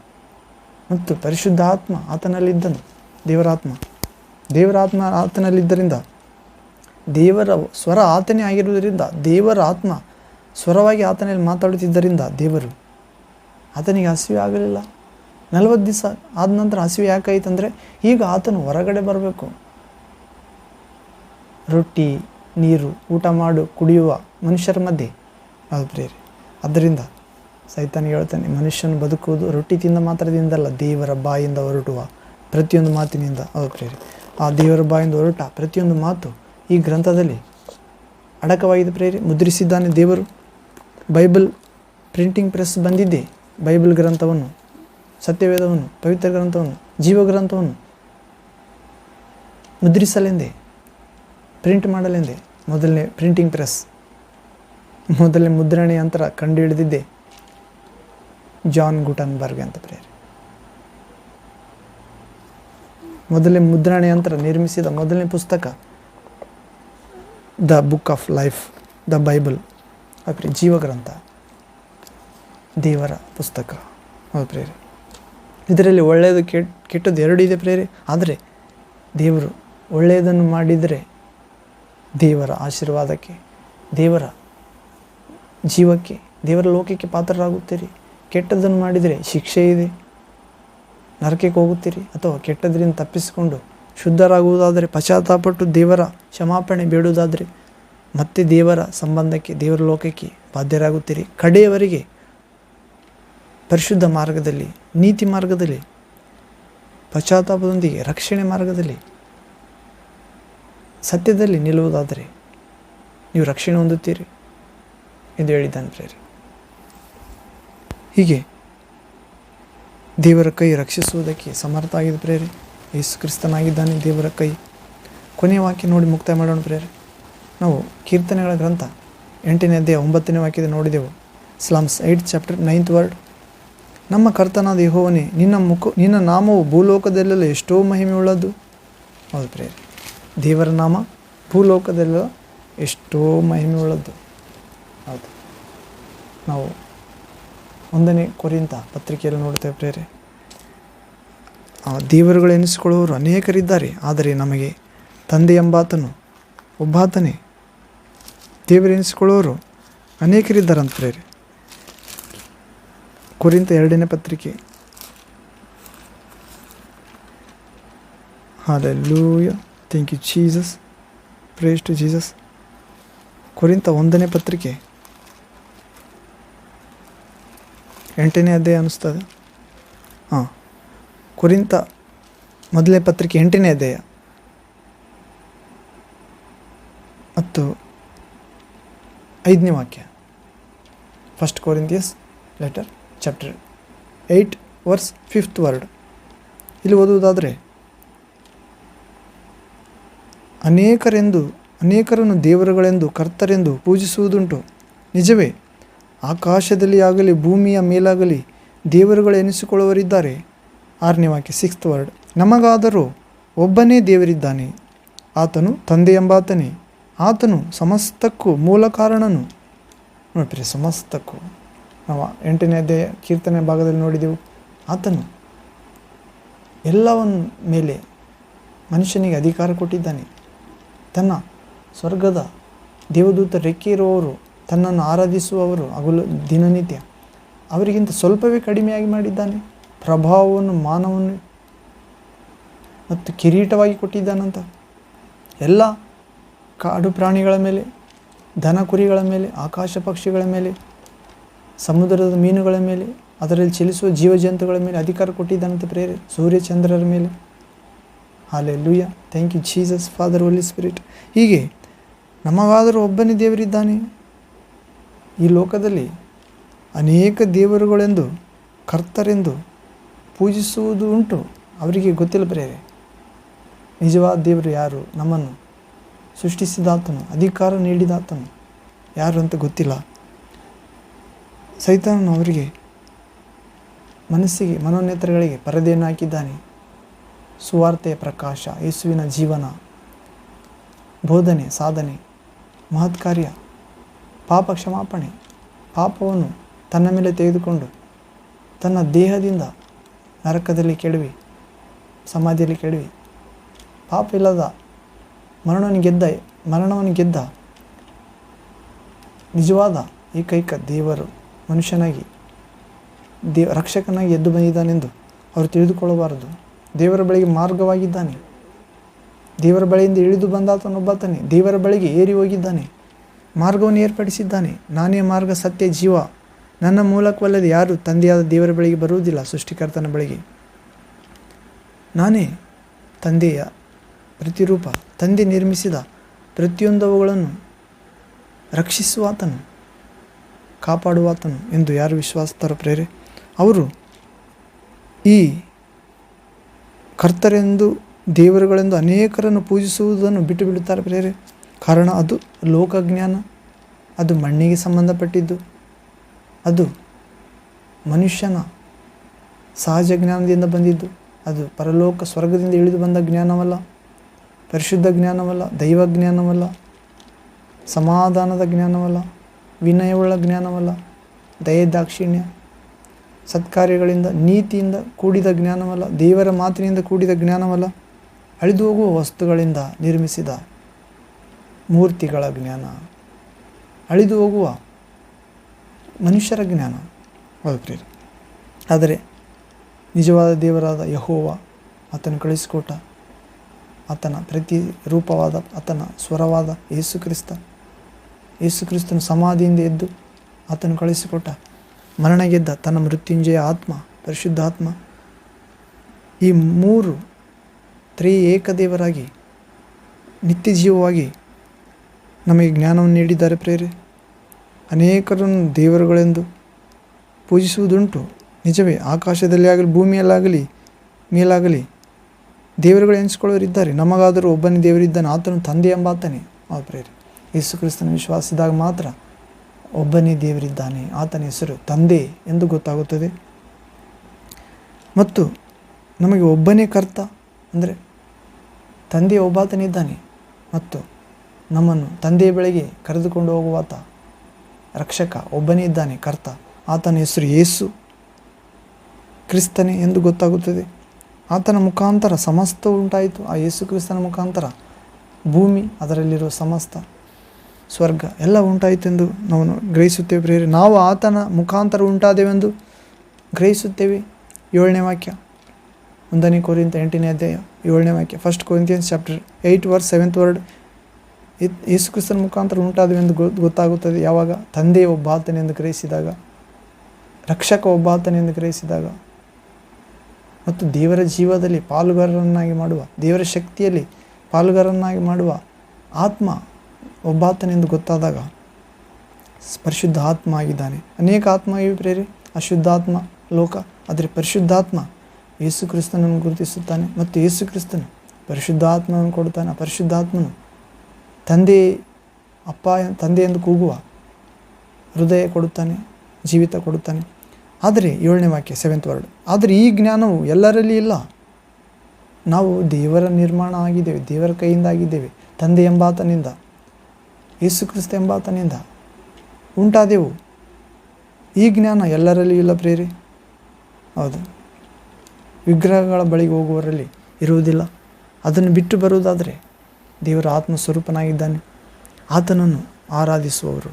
ಮತ್ತು ಪರಿಶುದ್ಧ ಆತ್ಮ ಆತನಲ್ಲಿದ್ದನು. ದೇವರಾತ್ಮ ಆತನಲ್ಲಿದ್ದರಿಂದ, ದೇವರ ಸ್ವರ ಆತನೇ ಆಗಿರುವುದರಿಂದ, ದೇವರ ಆತ್ಮ ಸ್ವರವಾಗಿ ಆತನಲ್ಲಿ ಮಾತಾಡುತ್ತಿದ್ದರಿಂದ ದೇವರು ಆತನಿಗೆ ಹಸಿವೆ ಆಗಲಿಲ್ಲ. 40 ದಿವಸ ಆದ ನಂತರ ಹಸಿವೆ ಯಾಕಾಯಿತಂದರೆ ಈಗ ಆತನು ಹೊರಗಡೆ ಬರಬೇಕು. ರೊಟ್ಟಿ ನೀರು ಊಟ ಮಾಡು ಕುಡಿಯುವ ಮನುಷ್ಯರ ಮಧ್ಯೆ ಅದು ಪ್ರೇರೆ. ಆದ್ದರಿಂದ ಸೈತಾನಿಗೆ ಹೇಳ್ತಾನೆ, ಮನುಷ್ಯನು ಬದುಕುವುದು ರೊಟ್ಟಿ ತಿಂದ ಮಾತ್ರದಿಂದಲ್ಲ, ದೇವರ ಬಾಯಿಂದ ಹೊರಟುವ ಪ್ರತಿಯೊಂದು ಮಾತಿನಿಂದ. ಅದು ಪ್ರೇರೆ. ಆ ದೇವರ ಬಾಯಿಂದ ಹೊರಟ ಪ್ರತಿಯೊಂದು ಮಾತು ಈ ಗ್ರಂಥದಲ್ಲಿ ಅಡಕವಾಗಿದೆ ಪ್ರೇರೆ. ಮುದ್ರಿಸಿದ್ದಾನೆ ದೇವರು. ಬೈಬಲ್ ಪ್ರಿಂಟಿಂಗ್ ಪ್ರೆಸ್ ಬಂದಿದ್ದೆ ಬೈಬಲ್ ಗ್ರಂಥವನ್ನು, ಸತ್ಯವೇದವನ್ನು, ಪವಿತ್ರ ಗ್ರಂಥವನ್ನು, ಜೀವ ಗ್ರಂಥವನ್ನು ಮುದ್ರಿಸಲೆಂದೇ, ಪ್ರಿಂಟ್ ಮಾಡಲೆಂದೇ ಮೊದಲನೇ ಪ್ರಿಂಟಿಂಗ್ ಪ್ರೆಸ್, ಮೊದಲನೇ ಮುದ್ರಣೆ ಯಂತ್ರ ಕಂಡುಹಿಡಿದಿದ್ದೆ ಜಾನ್ ಗುಟನ್ಬರ್ಗ್ ಅಂತ ಪ್ರೇರೆ. ಮೊದಲನೇ ಮುದ್ರಣೆ ಯಂತ್ರ ನಿರ್ಮಿಸಿದ ಮೊದಲನೇ ಪುಸ್ತಕ the book of life, the Bible, ಜೀವ ಗ್ರಂಥ, ದೇವರ ಪುಸ್ತಕ. ಹೌದು ಪ್ರೇರೆ. ಇದರಲ್ಲಿ ಒಳ್ಳೆಯದು ಕೆಟ್ಟದ್ದು ಎರಡು ಇದೆ ಪ್ರೇರೆ. ಆದರೆ ದೇವರು ಒಳ್ಳೆಯದನ್ನು ಮಾಡಿದರೆ ದೇವರ ಆಶೀರ್ವಾದಕ್ಕೆ, ದೇವರ ಜೀವಕ್ಕೆ, ದೇವರ ಲೋಕಕ್ಕೆ ಪಾತ್ರರಾಗುತ್ತೀರಿ. ಕೆಟ್ಟದ್ದನ್ನು ಮಾಡಿದರೆ ಶಿಕ್ಷೆ ಇದೆ, ನರಕಕ್ಕೆ ಹೋಗುತ್ತೀರಿ. ಅಥವಾ ಕೆಟ್ಟದ್ರಿಂದ ತಪ್ಪಿಸಿಕೊಂಡು ಶುದ್ಧರಾಗುವುದಾದರೆ, ಪಶ್ಚಾತ್ತಾಪಟ್ಟು ದೇವರ ಕ್ಷಮಾಪಣೆ ಬೇಡುವುದಾದರೆ ಮತ್ತೆ ದೇವರ ಸಂಬಂಧಕ್ಕೆ, ದೇವರ ಲೋಕಕ್ಕೆ ಬಾಧ್ಯರಾಗುತ್ತೀರಿ. ಕಡೆಯವರೆಗೆ ಪರಿಶುದ್ಧ ಮಾರ್ಗದಲ್ಲಿ, ನೀತಿ ಮಾರ್ಗದಲ್ಲಿ, ಪಶ್ಚಾತ್ತಾಪದೊಂದಿಗೆ ರಕ್ಷಣೆ ಮಾರ್ಗದಲ್ಲಿ, ಸತ್ಯದಲ್ಲಿ ನಿಲ್ಲುವುದಾದರೆ ನೀವು ರಕ್ಷಣೆ ಹೊಂದುತ್ತೀರಿ ಎಂದು ಹೇಳಿದ್ದಾನೆ ಪ್ರೇರೆ. ಹೀಗೆ ದೇವರ ಕೈ ರಕ್ಷಿಸುವುದಕ್ಕೆ ಸಮರ್ಥ ಆಗಿದೆ ಪ್ರೇರೆ. ಯೇಸು ಕ್ರಿಸ್ತನಾಗಿದ್ದಾನೆ ದೇವರ ಕೈ. ಕೊನೆಯ ವಾಕ್ಯ ನೋಡಿ ಮುಕ್ತಾಯ ಮಾಡೋಣ ಪ್ರೇರೆ. ನಾವು ಕೀರ್ತನೆಗಳ ಗ್ರಂಥ 8ನೇ ಅಧ್ಯಾಯ 9ನೇ ವಾಕ್ಯದ ನೋಡಿದೆವು. Slams 8th chapter 9th word. ನಮ್ಮ ಕರ್ತನಾದ ಯೆಹೋವನೇ, ನಿನ್ನ ನಾಮವು ಭೂಲೋಕದಲ್ಲೆಲ್ಲ ಎಷ್ಟೋ ಮಹಿಮೆಯುಳ್ಳದ್ದು. ಹೌದು ಪ್ರೇರೆ, ದೇವರ ನಾಮ ಭೂಲೋಕದೆಲ್ಲ ಎಷ್ಟೋ ಮಹಿಮೆಯುಳ್ಳದ್ದು. ಹೌದು, ನಾವು 1ನೇ ಕೊರಿಂಥ ಪತ್ರಿಕೆಯಲ್ಲಿ ನೋಡ್ತೇವೆ ಪ್ರೇರೆ. ದೇವರುಗಳು ಎನಿಸಿಕೊಳ್ಳುವವರು ಅನೇಕರಿದ್ದಾರೆ, ಆದರೆ ನಮಗೆ ತಂದೆ ಎಂಬಾತನು ಒಬ್ಬಾತನೇ. ದೇವರೆನಿಸಿಕೊಳ್ಳುವವರು ಅನೇಕರಿದ್ದಾರಂತ ಪ್ರೇರೆ. ಕೊರಿಂಥ 2ನೇ ಪತ್ರಿಕೆ. Hallelujah, thank you Jesus, praise to Jesus. ಕೊರಿಂಥ 1ನೇ ಪತ್ರಿಕೆ 8ನೇ ಅಧ್ಯಾಯ ಅನ್ನಿಸ್ತದೆ. ಕೊರಿಂಥ 1ನೇ ಪತ್ರಿಕೆ 8ನೇ ಅಧ್ಯಾಯ ಮತ್ತು 5ನೇ ವಾಕ್ಯ. 1 Corinthians letter chapter 8 verse 5th word. ಇಲ್ಲಿ ಓದುವುದಾದರೆ, ಅನೇಕರನ್ನು ದೇವರುಗಳೆಂದು ಕರ್ತರೆಂದು ಪೂಜಿಸುವುದುಂಟು. ನಿಜವೇ, ಆಕಾಶದಲ್ಲಿ ಆಗಲಿ ಭೂಮಿಯ ಮೇಲಾಗಲಿ ದೇವರುಗಳು ಎನಿಸಿಕೊಳ್ಳುವರಿದ್ದಾರೆ. 6ನೇ ವಾಕ್ಯ 6th ವರ್ಡ್. ನಮಗಾದರೂ ಒಬ್ಬನೇ ದೇವರಿದ್ದಾನೆ, ಆತನು ತಂದೆ ಎಂಬಾತನೇ. ಆತನು ಸಮಸ್ತಕ್ಕೂ ಮೂಲ ಕಾರಣನು. ನೋಡ್ರಿ, ಸಮಸ್ತಕ್ಕೂ ನಾವು 8ನೇ ಅಧ್ಯಾಯ ಕೀರ್ತನೆ ಭಾಗದಲ್ಲಿ ನೋಡಿದೆವು. ಆತನು ಎಲ್ಲವನ್ನ ಮೇಲೆ ಮನುಷ್ಯನಿಗೆ ಅಧಿಕಾರ ಕೊಟ್ಟಿದ್ದಾನೆ. ತನ್ನ ಸ್ವರ್ಗದ ದೇವದೂತ ರೆಕ್ಕೆ ಇರುವವರು, ತನ್ನನ್ನು ಆರಾಧಿಸುವವರು ಹಗಲು ದಿನನಿತ್ಯ ಅವರಿಗಿಂತ ಸ್ವಲ್ಪವೇ ಕಡಿಮೆಯಾಗಿ ಮಾಡಿದ್ದಾನೆ. ಪ್ರಭಾವವನ್ನು, ಮಾನವನ್ನು ಮತ್ತು ಕಿರೀಟವಾಗಿ ಕೊಟ್ಟಿದ್ದಾನಂತ. ಎಲ್ಲ ಕಾಡು ಪ್ರಾಣಿಗಳ ಮೇಲೆ, ದನ ಕುರಿಗಳ ಮೇಲೆ, ಆಕಾಶ ಪಕ್ಷಿಗಳ ಮೇಲೆ, ಸಮುದ್ರದ ಮೀನುಗಳ ಮೇಲೆ, ಅದರಲ್ಲಿ ಚಲಿಸುವ ಜೀವಜಂತುಗಳ ಮೇಲೆ ಅಧಿಕಾರ ಕೊಟ್ಟಿದ್ದಾನಂತ ಪ್ರೇರೆ. ಸೂರ್ಯ ಚಂದ್ರರ ಮೇಲೆ. Hallelujah, thank you Jesus, Father, Holy Spirit. ಹೀಗೆ ನಮಗಾದರೂ ಒಬ್ಬನೇ ದೇವರಿದ್ದಾನೆ. ಈ ಲೋಕದಲ್ಲಿ ಅನೇಕ ದೇವರುಗಳೆಂದು ಕರ್ತರೆಂದು ಪೂಜಿಸುವುದು ಉಂಟು. ಅವರಿಗೆ ಗೊತ್ತಿಲ್ಲ ಪ್ರೇರೆ, ನಿಜವಾದ ದೇವರು ಯಾರು, ನಮ್ಮನ್ನು ಸೃಷ್ಟಿಸಿದಾತನು, ಅಧಿಕಾರ ನೀಡಿದಾತನು ಯಾರು ಅಂತ ಗೊತ್ತಿಲ್ಲ. ಸೈತಾನನು ಅವರಿಗೆ ಮನಸ್ಸಿಗೆ, ಮನೋನೇತ್ರಗಳಿಗೆ ಪರದೆಯನ್ನು ಹಾಕಿದ್ದಾನೆ. ಸುವಾರ್ತೆಯ ಪ್ರಕಾಶ, ಯೇಸುವಿನ ಜೀವನ, ಬೋಧನೆ, ಸಾಧನೆ, ಮಹತ್ಕಾರ್ಯ, ಪಾಪ ಕ್ಷಮಾಪಣೆ, ಪಾಪವನ್ನು ತನ್ನ ಮೇಲೆ ತೆಗೆದುಕೊಂಡು ತನ್ನ ದೇಹದಿಂದ ನರಕದಲ್ಲಿ ಕೆಡವಿ, ಸಮಾಧಿಯಲ್ಲಿ ಕೆಡವಿ, ಪಾಪ ಇಲ್ಲದ ಮರಣವನ್ನು ಗೆದ್ದ ನಿಜವಾದ ಏಕೈಕ ದೇವರು ಮನುಷ್ಯನಾಗಿ ರಕ್ಷಕನಾಗಿ ಎದ್ದು ಬಂದಿದ್ದಾನೆಂದು ಅವರು ತಿಳಿದುಕೊಳ್ಳಬಾರದು. ದೇವರ ಬಳಿಗೆ ಮಾರ್ಗವಾಗಿದ್ದಾನೆ. ದೇವರ ಬಳಿಯಿಂದ ಇಳಿದು ಬಂದಾತನೊಬ್ಬಾತನೇ ದೇವರ ಬಳಿಗೆ ಏರಿ ಹೋಗಿದ್ದಾನೆ. ಮಾರ್ಗವನ್ನು ಏರ್ಪಡಿಸಿದ್ದಾನೆ. ನಾನೇ ಮಾರ್ಗ, ಸತ್ಯ, ಜೀವ. ನನ್ನ ಮೂಲಕವಲ್ಲದೆ ಯಾರು ತಂದೆಯಾದ ದೇವರ ಬಳಿಗೆ ಬರುವುದಿಲ್ಲ, ಸೃಷ್ಟಿಕರ್ತನ ಬಳಿಗೆ. ನಾನೇ ತಂದೆಯ ಪ್ರತಿರೂಪ. ತಂದೆ ನಿರ್ಮಿಸಿದ ಪ್ರತಿಯೊಂದವುಗಳನ್ನು ರಕ್ಷಿಸುವಾತನು, ಕಾಪಾಡುವಾತನು ಎಂದು ಯಾರು ವಿಶ್ವಾಸತಾರೋ ಪ್ರೇರೆ, ಅವರು ಈ ಕರ್ತರೆಂದು ದೇವರುಗಳೆಂದು ಅನೇಕರನ್ನು ಪೂಜಿಸುವುದನ್ನು ಬಿಟ್ಟು ಬಿಡುತ್ತಾರೆ ಪ್ರೇರೆ. ಕಾರಣ ಅದು ಲೋಕಜ್ಞಾನ, ಅದು ಮಣ್ಣಿಗೆ ಸಂಬಂಧಪಟ್ಟಿದ್ದು, ಅದು ಮನುಷ್ಯನ ಸಹಜ ಜ್ಞಾನದಿಂದ ಬಂದಿದ್ದು. ಅದು ಪರಲೋಕ ಸ್ವರ್ಗದಿಂದ ಇಳಿದು ಬಂದ ಜ್ಞಾನವಲ್ಲ, ಪರಿಶುದ್ಧ ಜ್ಞಾನವಲ್ಲ, ದೈವ ಜ್ಞಾನವಲ್ಲ, ಸಮಾಧಾನದ ಜ್ಞಾನವಲ್ಲ, ವಿನಯವುಳ್ಳ ಜ್ಞಾನವಲ್ಲ, ದಯದಾಕ್ಷಿಣ್ಯ, ಸತ್ಕಾರ್ಯಗಳಿಂದ, ನೀತಿಯಿಂದ ಕೂಡಿದ ಜ್ಞಾನವಲ್ಲ, ದೇವರ ಮಾತಿನಿಂದ ಕೂಡಿದ ಜ್ಞಾನವಲ್ಲ, ಅಳಿದು ಹೋಗುವ ವಸ್ತುಗಳಿಂದ ನಿರ್ಮಿಸಿದ ಮೂರ್ತಿಗಳ ಜ್ಞಾನ, ಅಳಿದು ಹೋಗುವ ಮನುಷ್ಯರ ಜ್ಞಾನ. ಹೌದು ಪ್ರಿಯರೇ, ಆದರೆ ನಿಜವಾದ ದೇವರಾದ ಯೆಹೋವ, ಆತನು ಕಳಿಸಿಕೊಟ್ಟ ಆತನ ಪ್ರತಿರೂಪವಾದ, ಆತನ ಸ್ವರವಾದ ಯೇಸು ಕ್ರಿಸ್ತನು ಸಮಾಧಿಯಿಂದ ಎದ್ದು ಆತನು ಕಳಿಸಿಕೊಟ್ಟ ಮರಣ ಗೆದ್ದ ತನ್ನ ಮೃತ್ಯುಂಜಯ ಆತ್ಮ, ಪರಿಶುದ್ಧ ಆತ್ಮ, ಈ ಮೂರು ಏಕದೇವರಾಗಿ ನಿತ್ಯ ಜೀವವಾಗಿ ನಮಗೆ ಜ್ಞಾನವನ್ನು ನೀಡಿದ್ದಾರೆ ಪ್ರೇರೆ. ಅನೇಕರನ್ನು ದೇವರುಗಳೆಂದು ಪೂಜಿಸುವುದುಂಟು. ನಿಜವೇ, ಆಕಾಶದಲ್ಲಿ ಆಗಲಿ ಭೂಮಿಯಲ್ಲಾಗಲಿ ಮೇಲಾಗಲಿ ದೇವರುಗಳು ಎನಿಸ್ಕೊಳ್ಳೋರಿದ್ದಾರೆ, ನಮಗಾದರೂ ಒಬ್ಬನೇ ದೇವರಿದ್ದಾನೆ, ಆತನು ತಂದೆ ಎಂಬಾತನೇ. ಪ್ರೇರೆ ಯೇಸು ಕ್ರಿಸ್ತನ ವಿಶ್ವಾಸಿದಾಗ ಮಾತ್ರ ಒಬ್ಬನೇ ದೇವರಿದ್ದಾನೆ, ಆತನ ಹೆಸರು ತಂದೆ ಎಂದು ಗೊತ್ತಾಗುತ್ತದೆ. ಮತ್ತು ನಮಗೆ ಒಬ್ಬನೇ ಕರ್ತ ಅಂದರೆ ತಂದೆ ಒಬ್ಬಾತನಿದ್ದಾನೆ ಮತ್ತು ನಮ್ಮನ್ನು ತಂದೆಯ ಬಳಿಗೆ ಕರೆದುಕೊಂಡು ಹೋಗುವಾತ ರಕ್ಷಕ ಒಬ್ಬನೇ ಇದ್ದಾನೆ, ಕರ್ತ. ಆತನ ಹೆಸರು ಯೇಸು ಕ್ರಿಸ್ತನೇ ಎಂದು ಗೊತ್ತಾಗುತ್ತದೆ. ಆತನ ಮುಖಾಂತರ ಸಮಸ್ತ ಉಂಟಾಯಿತು. ಆ ಯೇಸು ಕ್ರಿಸ್ತನ ಮುಖಾಂತರ ಭೂಮಿ, ಅದರಲ್ಲಿರುವ ಸಮಸ್ತ ಸ್ವರ್ಗ ಎಲ್ಲ ಉಂಟಾಯಿತೆಂದು ನಾವು ಗ್ರಹಿಸುತ್ತೇವೆ ಪ್ರಿಯರೇ. ನಾವು ಆತನ ಮುಖಾಂತರ ಉಂಟಾದೆವೆಂದು ಗ್ರಹಿಸುತ್ತೇವೆ. 7ನೇ ವಾಕ್ಯ, 1 ಕೊರಿಂಥ 8ನೇ ಅಧ್ಯಾಯ 7ನೇ ವಾಕ್ಯ, 1 Corinthians chapter 8 verse 7th word. ಯೇಸು ಕ್ರಿಸ್ತನ ಮುಖಾಂತರ ಉಂಟಾದೆವೆಂದು ಗೊತ್ತಾಗುತ್ತದೆ. ಯಾವಾಗ? ತಂದೆ ಒಬ್ಬಾತನೆಂದು ಗ್ರಹಿಸಿದಾಗ, ರಕ್ಷಕ ಒಬ್ಬಾತನೆಂದು ಗ್ರಹಿಸಿದಾಗ, ಮತ್ತು ದೇವರ ಜೀವದಲ್ಲಿ ಪಾಲುಗಾರರನ್ನಾಗಿ ಮಾಡುವ, ದೇವರ ಶಕ್ತಿಯಲ್ಲಿ ಪಾಲುಗಾರರನ್ನಾಗಿ ಮಾಡುವ ಆತ್ಮ ಒಬ್ಬಾತನೆಂದು ಗೊತ್ತಾದಾಗ ಪರಿಶುದ್ಧ ಆತ್ಮ ಆಗಿದ್ದಾನೆ. ಅನೇಕ ಆತ್ಮ ಇವೆ ಪ್ರೇರೆ, ಅಶುದ್ಧಾತ್ಮ ಲೋಕ, ಆದರೆ ಪರಿಶುದ್ಧಾತ್ಮ ಯೇಸು ಕ್ರಿಸ್ತನನ್ನು ಗುರುತಿಸುತ್ತಾನೆ ಮತ್ತು ಯೇಸು ಕ್ರಿಸ್ತನು ಪರಿಶುದ್ಧಾತ್ಮವನ್ನು ಕೊಡುತ್ತಾನೆ. ಆ ಪರಿಶುದ್ಧಾತ್ಮನು ತಂದೆ, ಅಪ್ಪ, ತಂದೆ ಎಂದು ಕೂಗುವ ಹೃದಯ ಕೊಡುತ್ತಾನೆ, ಜೀವಿತ ಕೊಡುತ್ತಾನೆ. ಆದರೆ 7ನೇ ವಾಕ್ಯ 7th word, ಆದರೆ ಈ ಜ್ಞಾನವು ಎಲ್ಲರಲ್ಲಿ ಇಲ್ಲ. ನಾವು ದೇವರ ನಿರ್ಮಾಣ ಆಗಿದ್ದೇವೆ, ದೇವರ ಕೈಯಿಂದ ಆಗಿದ್ದೇವೆ, ತಂದೆ ಎಂಬಾತನಿಂದ, ಯೇಸು ಕ್ರಿಸ್ತ ಎಂಬಾತನಿಂದ ಉಂಟಾದೆವು. ಈ ಜ್ಞಾನ ಎಲ್ಲರಲ್ಲಿ ಇಲ್ಲ ಪ್ರೇರೆ. ಹೌದು, ವಿಗ್ರಹಗಳ ಬಳಿಗೆ ಹೋಗುವವರಲ್ಲಿ ಇರುವುದಿಲ್ಲ. ಅದನ್ನು ಬಿಟ್ಟು ಬರುವುದಾದರೆ ದೇವರ ಆತ್ಮ ಸ್ವರೂಪನಾಗಿದ್ದಾನೆ. ಆತನನ್ನು ಆರಾಧಿಸುವವರು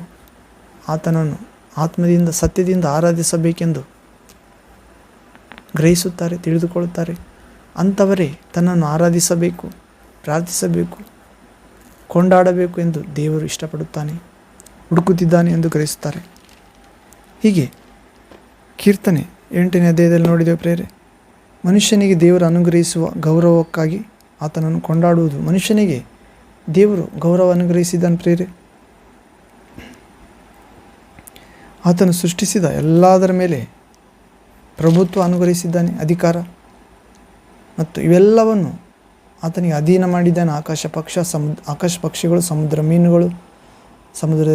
ಆತನನ್ನು ಆತ್ಮದಿಂದ ಸತ್ಯದಿಂದ ಆರಾಧಿಸಬೇಕೆಂದು ಗ್ರಹಿಸುತ್ತಾರೆ, ತಿಳಿದುಕೊಳ್ಳುತ್ತಾರೆ. ಅಂಥವರೇ ತನ್ನನ್ನು ಆರಾಧಿಸಬೇಕು, ಪ್ರಾರ್ಥಿಸಬೇಕು, ಕೊಂಡಾಡಬೇಕು ಎಂದು ದೇವರು ಇಷ್ಟಪಡುತ್ತಾನೆ, ಹುಡುಕುತ್ತಿದ್ದಾನೆ ಎಂದು ಗ್ರಹಿಸುತ್ತಾರೆ. ಹೀಗೆ ಕೀರ್ತನೆ 8ನೇ ಅಧ್ಯಾಯದಲ್ಲಿ ನೋಡಿದೆವು ಪ್ರೇರೆ. ಮನುಷ್ಯನಿಗೆ ದೇವರು ಅನುಗ್ರಹಿಸುವ ಗೌರವಕ್ಕಾಗಿ ಆತನನ್ನು ಕೊಂಡಾಡುವುದು. ಮನುಷ್ಯನಿಗೆ ದೇವರು ಗೌರವ ಅನುಗ್ರಹಿಸಿದ್ದಾನೆ ಪ್ರೇರೆ. ಆತನು ಸೃಷ್ಟಿಸಿದ ಎಲ್ಲದರ ಮೇಲೆ ಪ್ರಭುತ್ವ ಅನುಗ್ರಹಿಸಿದ್ದಾನೆ, ಅಧಿಕಾರ, ಮತ್ತು ಇವೆಲ್ಲವನ್ನು ಆತನಿಗೆ ಅಧೀನ ಮಾಡಿದ್ದಾನೆ. ಆಕಾಶ ಪಕ್ಷಿಗಳು, ಸಮುದ್ರ ಮೀನುಗಳು, ಸಮುದ್ರ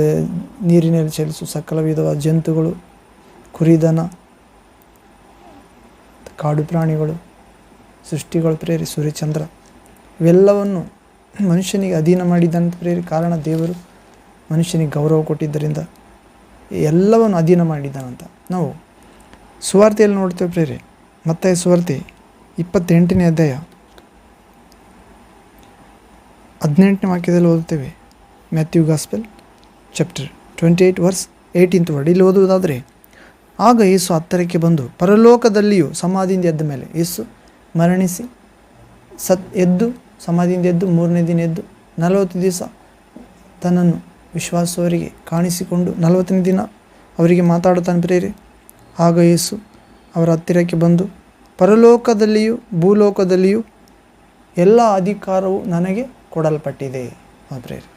ನೀರಿನಲ್ಲಿ ಚಲಿಸುವ ಸಕಲ ವಿಧವಾದ ಜಂತುಗಳು, ಕುರಿದನ, ಕಾಡು ಪ್ರಾಣಿಗಳು, ಸೃಷ್ಟಿಗಳು ಪ್ರೇರಿ, ಸೂರ್ಯಚಂದ್ರ, ಇವೆಲ್ಲವನ್ನು ಮನುಷ್ಯನಿಗೆ ಅಧೀನ ಮಾಡಿದ್ದಾನೆ ಪ್ರೇರಿ. ಕಾರಣ ದೇವರು ಮನುಷ್ಯನಿಗೆ ಗೌರವ ಕೊಟ್ಟಿದ್ದರಿಂದ ಎಲ್ಲವನ್ನು ಅಧೀನ ಮಾಡಿದ್ದಾನಂತ ನಾವು ಸುವಾರ್ತೆಯಲ್ಲಿ ನೋಡ್ತೇವೆ ಪ್ರೇರೆ. ಮತ್ತಾಯ ಸುವಾರ್ತೆ 28ನೇ ಅಧ್ಯಾಯ 18ನೇ ವಾಕ್ಯದಲ್ಲಿ ಓದುತ್ತೇವೆ. Matthew gospel chapter 28 verse 18th word. ಇಲ್ಲಿ ಓದುವುದಾದರೆ, ಆಗ ಯೇಸು ಹತ್ತಿರಕ್ಕೆ ಬಂದು ಪರಲೋಕದಲ್ಲಿಯೂ ಸಮಾಧಿಯಿಂದ ಎದ್ದ ಮೇಲೆ, ಯೇಸು ಮರಣಿಸಿ ಎದ್ದು ಸಮಾಧಿಯಿಂದ ಎದ್ದು 3ನೇ ದಿನ ಎದ್ದು 40 ದಿವಸ ತನ್ನನ್ನು ವಿಶ್ವಾಸವರಿಗೆ ಕಾಣಿಸಿಕೊಂಡು 40ನೇ ದಿನ ಅವರಿಗೆ ಮಾತಾಡುತ್ತಾನೆ ಪ್ರೇರೆ. ಆಗ ಯೇಸು ಅವರ ಹತ್ತಿರಕ್ಕೆ ಬಂದು, ಪರಲೋಕದಲ್ಲಿಯೂ ಭೂಲೋಕದಲ್ಲಿಯೂ ಎಲ್ಲ ಅಧಿಕಾರವು ನನಗೆ ಕೊಡಲ್ಪಟ್ಟಿದೆ. ಪ್ರೇರೆ,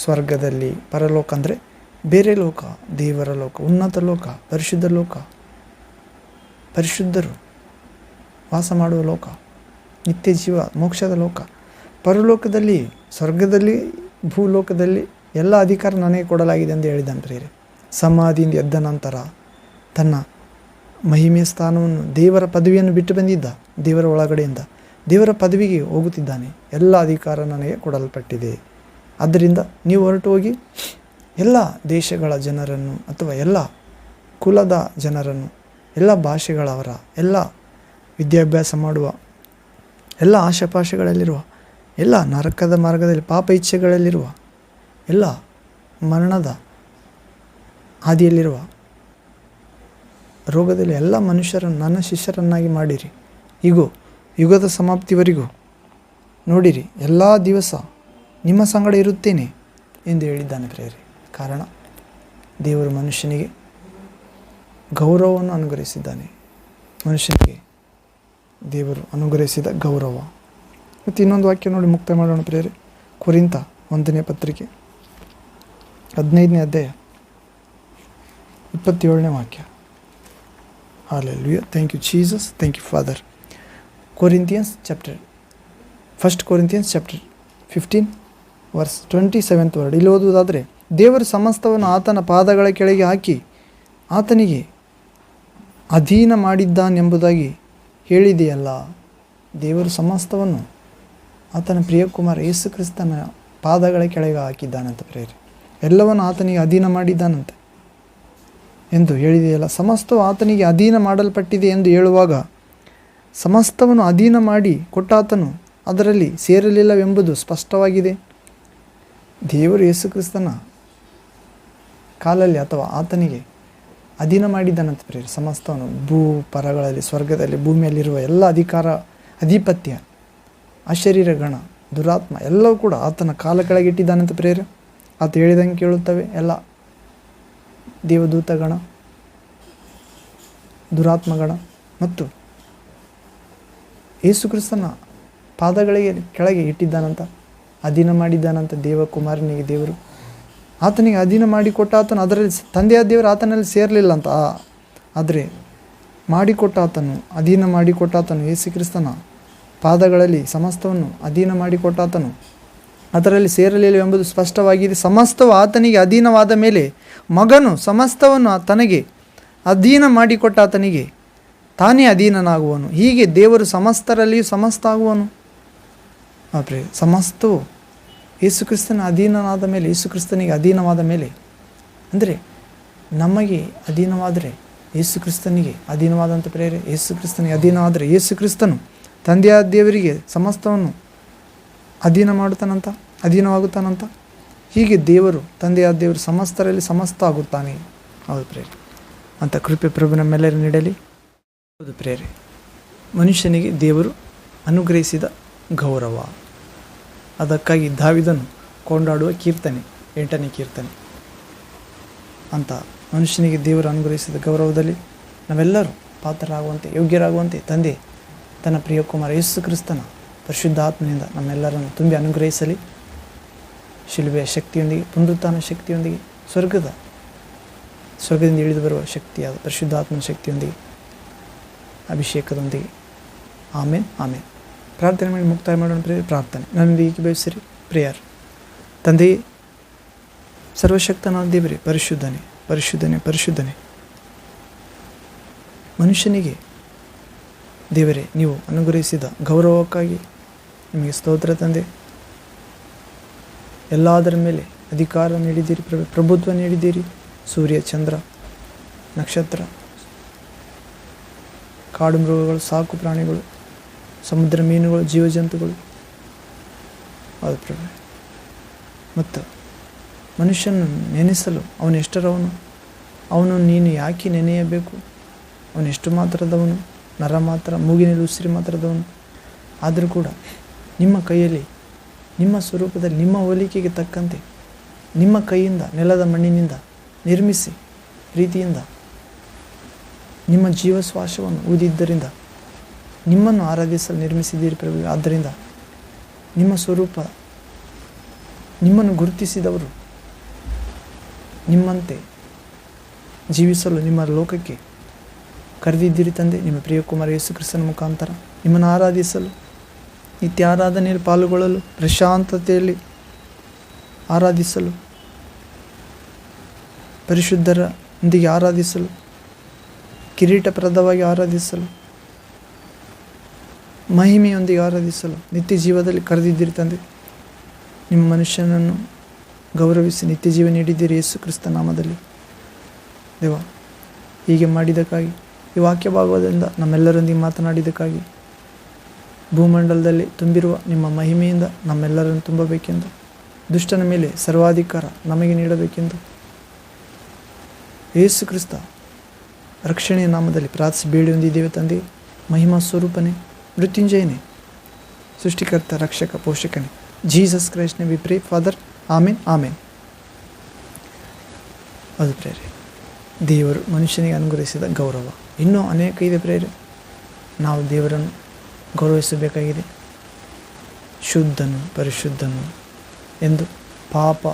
ಸ್ವರ್ಗದಲ್ಲಿ ಪರಲೋಕ ಅಂದರೆ ಬೇರೆ ಲೋಕ, ದೇವರ ಲೋಕ, ಉನ್ನತ ಲೋಕ, ಪರಿಶುದ್ಧ ಲೋಕ, ಪರಿಶುದ್ಧರು ವಾಸ ಮಾಡುವ ಲೋಕ, ನಿತ್ಯ ಜೀವ, ಮೋಕ್ಷದ ಲೋಕ. ಪರಲೋಕದಲ್ಲಿ, ಸ್ವರ್ಗದಲ್ಲಿ, ಭೂಲೋಕದಲ್ಲಿ ಎಲ್ಲ ಅಧಿಕಾರ ನನಗೆ ಕೊಡಲಾಗಿದೆ ಎಂದು ಹೇಳಿದ್ದಾನೆ ಪ್ರೇರೆ. ಸಮಾಧಿಯಿಂದ ಎದ್ದ ನಂತರ ತನ್ನ ಮಹಿಮೆಯ ಸ್ಥಾನವನ್ನು, ದೇವರ ಪದವಿಯನ್ನು ಬಿಟ್ಟು ಬಂದಿದ್ದ, ದೇವರ ಒಳಗಡೆಯಿಂದ ದೇವರ ಪದವಿಗೆ ಹೋಗುತ್ತಿದ್ದಾನೆ. ಎಲ್ಲ ಅಧಿಕಾರ ನನಗೆ ಕೊಡಲ್ಪಟ್ಟಿದೆ. ಆದ್ದರಿಂದ ನೀವು ಹೊರಟು ಹೋಗಿ ಎಲ್ಲ ದೇಶಗಳ ಜನರನ್ನು, ಅಥವಾ ಎಲ್ಲ ಕುಲದ ಜನರನ್ನು, ಎಲ್ಲ ಭಾಷೆಗಳವರ, ಎಲ್ಲ ವಿದ್ಯಾಭ್ಯಾಸ ಮಾಡುವ, ಎಲ್ಲ ಆಶಾಪಾಶೆಗಳಲ್ಲಿರುವ, ಎಲ್ಲ ನರಕದ ಮಾರ್ಗದಲ್ಲಿ ಪಾಪ ಇಚ್ಛೆಗಳಲ್ಲಿರುವ, ಎಲ್ಲ ಮರಣದ ಹಾದಿಯಲ್ಲಿರುವ, ರೋಗದಲ್ಲಿ ಎಲ್ಲ ಮನುಷ್ಯರನ್ನು ನನ್ನ ಶಿಷ್ಯರನ್ನಾಗಿ ಮಾಡಿರಿ. ಹೀಗೋ ಯುಗದ ಸಮಾಪ್ತಿವರೆಗೂ ನೋಡಿರಿ, ಎಲ್ಲ ದಿವಸ ನಿಮ್ಮ ಸಂಗಡ ಇರುತ್ತೇನೆ ಎಂದು ಹೇಳಿದ್ದಾನೆ ಪ್ರೇರೆ. ಕಾರಣ ದೇವರು ಮನುಷ್ಯನಿಗೆ ಗೌರವವನ್ನು ಅನುಗ್ರಹಿಸಿದ್ದಾನೆ. ಮನುಷ್ಯನಿಗೆ ದೇವರು ಅನುಗ್ರಹಿಸಿದ ಗೌರವ. ಮತ್ತು ಇನ್ನೊಂದು ವಾಕ್ಯ ನೋಡಿ ಮುಕ್ತಾಯ ಮಾಡೋಣ ಪ್ರೇರೆ. ಕೊರಿಂಥ 1ನೇ ಪತ್ರಿಕೆ 15ನೇ ಅಧ್ಯಾಯ 27ನೇ ವಾಕ್ಯ. Hallelujah. Thank you, Jesus. Thank you, Father. Corinthians chapter 1 Corinthians chapter 15 verse 27th word. ಇಲ್ಲಿ ಓದುವುದಾದರೆ, ದೇವರು ಸಮಸ್ತವನ್ನು ಆತನ ಪಾದಗಳ ಕೆಳಗೆ ಹಾಕಿ ಆತನಿಗೆ ಅಧೀನ ಮಾಡಿದ್ದಾನೆಂಬುದಾಗಿ ಹೇಳಿದೆಯಲ್ಲ. ದೇವರು ಸಮಸ್ತವನ್ನು ಆತನ ಪ್ರಿಯಕುಮಾರ ಯೇಸು ಕ್ರಿಸ್ತನ ಪಾದಗಳ ಕೆಳಗೆ ಹಾಕಿದ್ದಾನಂತ ಪ್ರೇರೆ. ಎಲ್ಲವನ್ನು ಆತನಿಗೆ ಅಧೀನ ಮಾಡಿದ್ದಾನಂತೆ ಎಂದು ಹೇಳಿದೆಯಲ್ಲ. ಸಮಸ್ತವು ಆತನಿಗೆ ಅಧೀನ ಮಾಡಲ್ಪಟ್ಟಿದೆ ಎಂದು ಹೇಳುವಾಗ ಸಮಸ್ತವನ್ನು ಅಧೀನ ಮಾಡಿ ಕೊಟ್ಟಾತನು ಅದರಲ್ಲಿ ಸೇರಲಿಲ್ಲವೆಂಬುದು ಸ್ಪಷ್ಟವಾಗಿದೆ. ದೇವರು ಯೇಸು ಕ್ರಿಸ್ತನ ಕಾಲಲ್ಲಿ ಅಥವಾ ಆತನಿಗೆ ಅಧೀನ ಮಾಡಿದ್ದಾನಂತ ಪ್ರೇರೆ. ಸಮಸ್ತವನ್ನು ಭೂ ಪರಗಳಲ್ಲಿ, ಸ್ವರ್ಗದಲ್ಲಿ, ಭೂಮಿಯಲ್ಲಿರುವ ಎಲ್ಲ ಅಧಿಕಾರ, ಅಧಿಪತ್ಯ, ಅಶರೀರ ಗಣ, ದುರಾತ್ಮ ಎಲ್ಲವೂ ಕೂಡ ಆತನ ಕಾಲ ಕೆಳಗಿಟ್ಟಿದ್ದಾನಂತ ಪ್ರೇರೆ. ಆತ ಹೇಳಿದಂಗೆ ಕೇಳುತ್ತವೆ ಎಲ್ಲ ದೇವದೂತಗಣ, ದುರಾತ್ಮಗಣ ಮತ್ತು ಯೇಸು ಕ್ರಿಸ್ತನ ಪಾದಗಳಿಗೆ ಕೆಳಗೆ ಇಟ್ಟಿದ್ದಾನಂತ, ಅಧೀನ ಮಾಡಿದ್ದಾನಂತ ದೇವಕುಮಾರನಿಗೆ. ದೇವರು ಆತನಿಗೆ ಅಧೀನ ಮಾಡಿಕೊಟ್ಟ ಆತನು ಅದರಲ್ಲಿ ತಂದೆಯ ದೇವರು ಆತನಲ್ಲಿ ಸೇರಲಿಲ್ಲ ಅಂತ. ಆದರೆ ಮಾಡಿಕೊಟ್ಟಾತನು, ಅಧೀನ ಮಾಡಿಕೊಟ್ಟಾತನು ಯೇಸು ಕ್ರಿಸ್ತನ ಪಾದಗಳಲ್ಲಿ ಸಮಸ್ತವನ್ನು ಅಧೀನ ಮಾಡಿಕೊಟ್ಟಾತನು ಅದರಲ್ಲಿ ಸೇರಲಿಲ್ಲ ಎಂಬುದು ಸ್ಪಷ್ಟವಾಗಿದೆ. ಸಮಸ್ತವು ಆತನಿಗೆ ಅಧೀನವಾದ ಮೇಲೆ ಮಗನು ಸಮಸ್ತವನ್ನು ತನಗೆ ಅಧೀನ ಮಾಡಿಕೊಟ್ಟಾತನಿಗೆ ತಾನೇ ಅಧೀನನಾಗುವನು. ಹೀಗೆ ದೇವರು ಸಮಸ್ತರಲ್ಲಿಯೂ ಸಮಸ್ತ ಆಗುವನು. ಸಮಸ್ತವು ಯೇಸು ಕ್ರಿಸ್ತನ ಅಧೀನನಾದ ಮೇಲೆ, ಯೇಸು ಕ್ರಿಸ್ತನಿಗೆ ಅಧೀನವಾದ ಮೇಲೆ, ಅಂದರೆ ನಮಗೆ ಅಧೀನವಾದರೆ ಯೇಸು ಕ್ರಿಸ್ತನಿಗೆ ಅಧೀನವಾದಂಥ ಪ್ರೇರೆ. ಯೇಸು ಕ್ರಿಸ್ತನಿಗೆ ಅಧೀನವಾದರೆ ಯೇಸು ಕ್ರಿಸ್ತನು ತಂದೆಯ ದೇವರಿಗೆ ಸಮಸ್ತವನ್ನು ಅಧೀನ ಮಾಡುತ್ತಾನಂತ, ಅಧೀನವಾಗುತ್ತಾನಂತ. ಹೀಗೆ ದೇವರು, ತಂದೆಯ ದೇವರು ಸಮಸ್ತರಲ್ಲಿ ಸಮಸ್ತ ಆಗುತ್ತಾನೆ. ಹೌದು ಪ್ರೇರೆ ಅಂತ ಕೃಪೆ ಪ್ರಭು ನಮ್ಮೆಲ್ಲರೂ ನೀಡಲಿ. ಹೌದು ಪ್ರೇರೆ, ಮನುಷ್ಯನಿಗೆ ದೇವರು ಅನುಗ್ರಹಿಸಿದ ಗೌರವ, ಅದಕ್ಕಾಗಿ ದಾವೀದನು ಕೊಂಡಾಡುವ ಕೀರ್ತನೆ 8ನೇ ಕೀರ್ತನೆ ಅಂತ ಮನುಷ್ಯನಿಗೆ ದೇವರು ಅನುಗ್ರಹಿಸಿದ ಗೌರವದಲ್ಲಿ ನಾವೆಲ್ಲರೂ ಪಾತ್ರರಾಗುವಂತೆ, ಯೋಗ್ಯರಾಗುವಂತೆ ತಂದೆ ತನ್ನ ಪ್ರಿಯಕುಮಾರ ಯೇಸು ಕ್ರಿಸ್ತನ ಪರಿಶುದ್ಧ ಆತ್ಮನಿಂದ ನಮ್ಮೆಲ್ಲರನ್ನು ತುಂಬಿ ಅನುಗ್ರಹಿಸಲಿ. ಶಿಲುಬೆಯ ಶಕ್ತಿಯೊಂದಿಗೆ, ಪುನರುತ್ಥಾನ ಶಕ್ತಿಯೊಂದಿಗೆ, ಸ್ವರ್ಗದಿಂದ ಇಳಿದು ಬರುವ ಶಕ್ತಿಯಾದ ಪರಿಶುದ್ಧಾತ್ಮನ ಶಕ್ತಿಯೊಂದಿಗೆ, ಅಭಿಷೇಕದೊಂದಿಗೆ. ಆಮೇನ್ ಆಮೇನ್. ಪ್ರಾರ್ಥನೆ ಮಾಡಿ ಮುಕ್ತಾಯ ಮಾಡೋಣ ಪ್ರಿಯ. ಪ್ರಾರ್ಥನೆ ನನ್ನೊಂದಿಗೆ ಏಕೀಭವಿಸಿರಿ. ಪ್ರೇಯರ್. ತಂದೆಯೇ, ಸರ್ವಶಕ್ತನಾದ ದೇವರೇ, ಪರಿಶುದ್ಧನೇ ಪರಿಶುದ್ಧನೇ ಪರಿಶುದ್ಧನೇ, ಮನುಷ್ಯನಿಗೆ ದೇವರೇ ನೀವು ಅನುಗ್ರಹಿಸಿದ ಗೌರವಕ್ಕಾಗಿ ನಿಮಗೆ ಸ್ತೋತ್ರ ತಂದೆ. ಎಲ್ಲದರ ಮೇಲೆ ಅಧಿಕಾರ ನೀಡಿದ್ದೀರಿ, ಪ್ರಭುತ್ವ ನೀಡಿದ್ದೀರಿ. ಸೂರ್ಯ, ಚಂದ್ರ, ನಕ್ಷತ್ರ, ಕಾಡು ಮೃಗಗಳು, ಸಾಕು ಪ್ರಾಣಿಗಳು, ಸಮುದ್ರ ಮೀನುಗಳು, ಜೀವಜಂತುಗಳು, ಹೌದು ಪ್ರಭು, ಮತ್ತು ಮನುಷ್ಯನ ನೆನೆಸಲು ಅವನೆಷ್ಟರವನು, ಅವನು ನೀನು ಯಾಕೆ ನೆನೆಯಬೇಕು, ಅವನೆಷ್ಟು ಮಾತ್ರದವನು, ನರ ಮಾತ್ರ, ಮೂಗಿನಲ್ಲಿ ಉಸಿರಿ ಮಾತ್ರದವನು. ಆದರೂ ಕೂಡ ನಿಮ್ಮ ಕೈಯಲ್ಲಿ, ನಿಮ್ಮ ಸ್ವರೂಪದಲ್ಲಿ, ನಿಮ್ಮ ಹೋಲಿಕೆಗೆ ತಕ್ಕಂತೆ ನಿಮ್ಮ ಕೈಯಿಂದ ನೆಲದ ಮಣ್ಣಿನಿಂದ ನಿರ್ಮಿಸಿ ಪ್ರೀತಿಯಿಂದ ನಿಮ್ಮ ಜೀವಶ್ವಾಸವನ್ನು ಊದಿದ್ದರಿಂದ ನಿಮ್ಮನ್ನು ಆರಾಧಿಸಲು ನಿರ್ಮಿಸಿದ್ದೀರಿ ಪ್ರಭು. ಆದ್ದರಿಂದ ನಿಮ್ಮ ಸ್ವರೂಪ, ನಿಮ್ಮನ್ನು ಗುರುತಿಸಿದವರು ನಿಮ್ಮಂತೆ ಜೀವಿಸಲು ನಿಮ್ಮ ಲೋಕಕ್ಕೆ ಕರೆದಿದ್ದೀರಿ ತಂದೆ. ನಿಮ್ಮ ಪ್ರಿಯಕುಮಾರ ಯೇಸು ಕ್ರಿಸ್ತನ ಮುಖಾಂತರ ನಿಮ್ಮನ್ನು ಆರಾಧಿಸಲು, ನಿತ್ಯ ಆರಾಧನೆಯಲ್ಲಿ ಪಾಲ್ಗೊಳ್ಳಲು, ಪ್ರಶಾಂತತೆಯಲ್ಲಿ ಆರಾಧಿಸಲು, ಪರಿಶುದ್ಧರೊಂದಿಗೆ ಆರಾಧಿಸಲು, ಕಿರೀಟಪ್ರದವಾಗಿ ಆರಾಧಿಸಲು, ಮಹಿಮೆಯೊಂದಿಗೆ ಆರಾಧಿಸಲು ನಿತ್ಯ ಜೀವದಲ್ಲಿ ಕರೆದಿದ್ದೀರಿ ತಂದೆ. ನಿಮ್ಮ ಮನುಷ್ಯನನ್ನು ಗೌರವಿಸಿ ನಿತ್ಯ ಜೀವ ನೀಡಿದ್ದೀರಿ ಯೇಸು ಕ್ರಿಸ್ತ ನಾಮದಲ್ಲಿ. ದೇವ, ಹೀಗೆ ಮಾಡಿದ್ದಕ್ಕಾಗಿ, ಈ ವಾಕ್ಯ ಭಾಗದಿಂದ ನಮ್ಮೆಲ್ಲರೊಂದಿಗೆ ಮಾತನಾಡಿದ್ದಕ್ಕಾಗಿ, ಭೂಮಂಡಲದಲ್ಲಿ ತುಂಬಿರುವ ನಿಮ್ಮ ಮಹಿಮೆಯಿಂದ ನಮ್ಮೆಲ್ಲರನ್ನು ತುಂಬಬೇಕೆಂದು, ದುಷ್ಟನ ಮೇಲೆ ಸರ್ವಾಧಿಕಾರ ನಮಗೆ ನೀಡಬೇಕೆಂದು ಯೇಸು ಕ್ರಿಸ್ತ ರಕ್ಷಣೆಯ ನಾಮದಲ್ಲಿ ಪ್ರಾರ್ಥಿಸಿ ಬೇಡಿ ಹೊಂದಿದ್ದೇವೆ ತಂದೆ. ಮಹಿಮಾ ಸ್ವರೂಪನೇ, ಮೃತ್ಯುಂಜಯನೇ, ಸೃಷ್ಟಿಕರ್ತ, ರಕ್ಷಕ, ಪೋಷಕನೇ, ಜೀಸಸ್ ಕ್ರೈಸ್ಟ್ನೇ ವಿ ಪ್ರೇ ಫಾದರ್. ಆಮೇನ್ ಆಮೇನ್. ಅದು ಪ್ರೇರೆ, ದೇವರು ಮನುಷ್ಯನಿಗೆ ಅನುಗ್ರಹಿಸಿದ ಗೌರವ ಇನ್ನೂ ಅನೇಕ ಇದೆ ಪ್ರೇರೆ. ನಾವು ದೇವರನ್ನು ಗೌರವಿಸಬೇಕಾಗಿದೆ. ಶುದ್ಧನು, ಪರಿಶುದ್ಧನು ಎಂದು, ಪಾಪ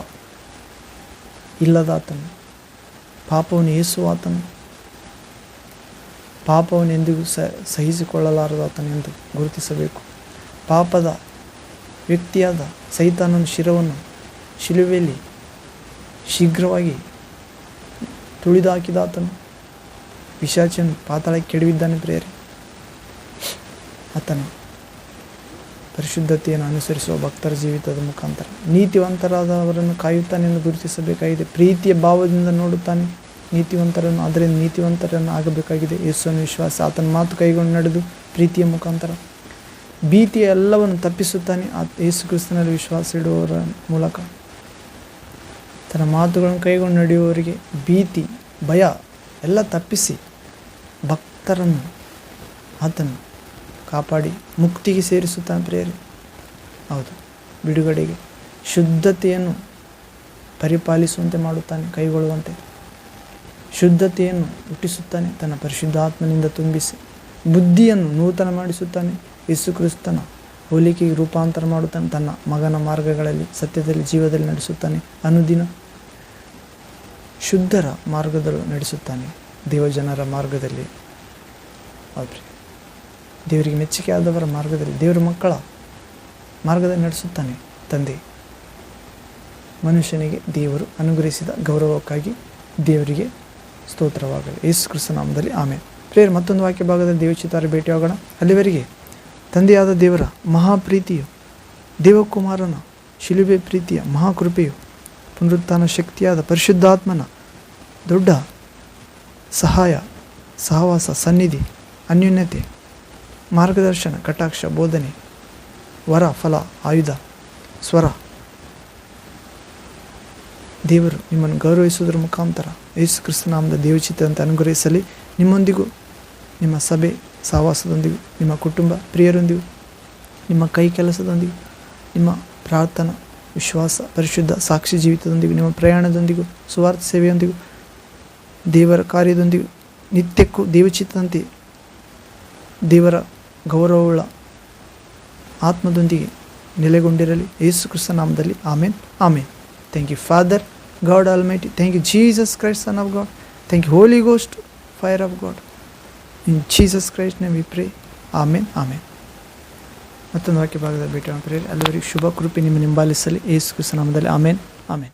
ಇಲ್ಲದಾತನು, ಪಾಪವನ್ನು ಏಸುವಾತನು, ಪಾಪವನ್ನು ಎಂದಿಗೂ ಸಹಿಸಿಕೊಳ್ಳಲಾರದಾತನು ಎಂದು ಗುರುತಿಸಬೇಕು. ಪಾಪದ ವ್ಯಕ್ತಿಯಾದ ಸೈತಾನನ ಶಿರವನ್ನು ಶಿಲುಬೆಯಲ್ಲಿ ಶೀಘ್ರವಾಗಿ ತುಳಿದು ಹಾಕಿದಾತನು ಪಿಶಾಚನು ಪಾತಾಳಕ್ಕೆ ಕೆಡವಿದ್ದಾನೆ ಪ್ರಿಯರೇ. ಆತನ ಪರಿಶುದ್ಧತೆಯನ್ನು ಅನುಸರಿಸುವ ಭಕ್ತರ ಜೀವಿತದ ಮುಖಾಂತರ ನೀತಿವಂತರಾದವರನ್ನು ಕಾಯುತ್ತಾನೆಂದು ಗುರುತಿಸಬೇಕಾಗಿದೆ. ಪ್ರೀತಿಯ ಭಾವದಿಂದ ನೋಡುತ್ತಾನೆ ನೀತಿವಂತರನ್ನು, ಅದರಿಂದ ನೀತಿವಂತರನ್ನು ಆಗಬೇಕಾಗಿದೆ. ಯೇಸುವನ್ನು ವಿಶ್ವಾಸ, ಆತನ ಮಾತು ಕೈಗೊಂಡು ನಡೆದು ಪ್ರೀತಿಯ ಮುಖಾಂತರ ಭೀತಿಯ ಎಲ್ಲವನ್ನು ತಪ್ಪಿಸುತ್ತಾನೆ. ಯೇಸು ಕ್ರಿಸ್ತನಲ್ಲಿ ವಿಶ್ವಾಸ ಇಡುವವರ ಮೂಲಕ ತನ್ನ ಮಾತುಗಳನ್ನು ಕೈಗೊಂಡು ನಡೆಯುವವರಿಗೆ ಭೀತಿ, ಭಯ ಎಲ್ಲ ತಪ್ಪಿಸಿ ಭಕ್ತರನ್ನು ಆತನು ಕಾಪಾಡಿ ಮುಕ್ತಿಗೆ ಸೇರಿಸುತ್ತಾನೆ ಪ್ರಿಯರೇ. ಹೌದು, ಬಿಡುಗಡೆಗೆ ಶುದ್ಧತೆಯನ್ನು ಪರಿಪಾಲಿಸುವಂತೆ ಮಾಡುತ್ತಾನೆ, ಕೈಗೊಳ್ಳುವಂತೆ ಶುದ್ಧತೆಯನ್ನು ಹುಟ್ಟಿಸುತ್ತಾನೆ. ತನ್ನ ಪರಿಶುದ್ಧಾತ್ಮನಿಂದ ತುಂಬಿಸಿ ಬುದ್ಧಿಯನ್ನು ನೂತನ ಮಾಡಿಸುತ್ತಾನೆ. ಯೇಸು ಕ್ರಿಸ್ತನ ಹೋಲಿಕೆಗೆ ರೂಪಾಂತರ ಮಾಡುತ್ತಾನೆ. ತನ್ನ ಮಗನ ಮಾರ್ಗಗಳಲ್ಲಿ, ಸತ್ಯದಲ್ಲಿ, ಜೀವದಲ್ಲಿ ನಡೆಸುತ್ತಾನೆ. ಅನುದಿನ ಶುದ್ಧರ ಮಾರ್ಗದಲ್ಲಿ ನಡೆಸುತ್ತಾನೆ, ದೇವಜನರ ಮಾರ್ಗದಲ್ಲಿ. ಹೌದ್ರಿ, ದೇವರಿಗೆ ಮೆಚ್ಚುಗೆ ಆದವರ ಮಾರ್ಗದಲ್ಲಿ, ದೇವರ ಮಕ್ಕಳ ಮಾರ್ಗದಲ್ಲಿ ನಡೆಸುತ್ತಾನೆ ತಂದೆ. ಮನುಷ್ಯನಿಗೆ ದೇವರು ಅನುಗ್ರಹಿಸಿದ ಗೌರವಕ್ಕಾಗಿ ದೇವರಿಗೆ ಸ್ತೋತ್ರವಾಗಲಿ. ಯೇಸು ಕ್ರಿಸ್ತ ನಾಮದಲ್ಲಿ ಆಮೆನ್. ಪ್ರೇಯರ್ ಮತ್ತೊಂದು ವಾಕ್ಯ ಭಾಗದಲ್ಲಿ ದೇವಚಿತ್ತಾರ ಭೇಟಿಯಾಗೋಣ. ಅಲ್ಲಿವರೆಗೆ ತಂದೆಯಾದ ದೇವರ ಮಹಾಪ್ರೀತಿಯು, ದೇವಕುಮಾರನ ಶಿಲುಬೆ ಪ್ರೀತಿಯ ಮಹಾಕೃಪೆಯು, ಪುನರುತ್ಥಾನ ಶಕ್ತಿಯಾದ ಪರಿಶುದ್ಧಾತ್ಮನ ದೊಡ್ಡ ಸಹಾಯ, ಸಹವಾಸ, ಸನ್ನಿಧಿ, ಅನ್ಯೋನ್ಯತೆ, ಮಾರ್ಗದರ್ಶನ, ಕಟಾಕ್ಷ, ಬೋಧನೆ, ವರ, ಫಲ, ಆಯುಧ, ಸ್ವರ, ದೇವರು ನಿಮ್ಮನ್ನು ಗೌರವಿಸುವುದರ ಮುಖಾಂತರ ಯೇಸು ಕ್ರಿಸ್ತ ನಾಮದ ದೇವಚಿತ್ತದಂತೆ ಅನುಗ್ರಹಿಸಲಿ. ನಿಮ್ಮೊಂದಿಗೂ, ನಿಮ್ಮ ಸಭೆ ಸಹವಾಸದೊಂದಿಗೂ, ನಿಮ್ಮ ಕುಟುಂಬ ಪ್ರಿಯರೊಂದಿಗೂ, ನಿಮ್ಮ ಕೈ ಕೆಲಸದೊಂದಿಗೂ, ನಿಮ್ಮ ಪ್ರಾರ್ಥನಾ, ವಿಶ್ವಾಸ, ಪರಿಶುದ್ಧ ಸಾಕ್ಷಿ ಜೀವಿತದೊಂದಿಗೂ, ನಿಮ್ಮ ಪ್ರಯಾಣದೊಂದಿಗೂ, ಸುವಾರ್ಥ ಸೇವೆಯೊಂದಿಗೂ, ದೇವರ ಕಾರ್ಯದೊಂದಿಗೂ, ನಿತ್ಯಕ್ಕೂ ದೇವಚಿತ್ತದಂತೆ ದೇವರ ಗೌರವವುಳ್ಳ ಆತ್ಮದೊಂದಿಗೆ ನೆಲೆಗೊಂಡಿರಲಿ. ಯೇಸು ಕ್ರಿಸ್ತ ನಾಮದಲ್ಲಿ amen, amen. Thank you, Father, God Almighty. Thank you, Jesus Christ, Son of God. Thank you, Holy Ghost, fire of God. In Jesus Christ's name we pray. Amen, amen. ಮತ್ತೊಂದು ವಾಕ್ಯ ಭಾಗದಲ್ಲಿ ಭೇಟಿ ಪ್ರೇರೆ. ಅಲ್ಲಿವರೆಗೆ ಶುಭ ಕೃಪೆ ನಿಮ್ಮ ಹಿಂಬಾಲಿಸಲಿ. ಯೇಸು ಕ್ರಿಸ್ತ ನಾಮದಲ್ಲಿ ಆಮೆನ್, ಆಮೆನ್.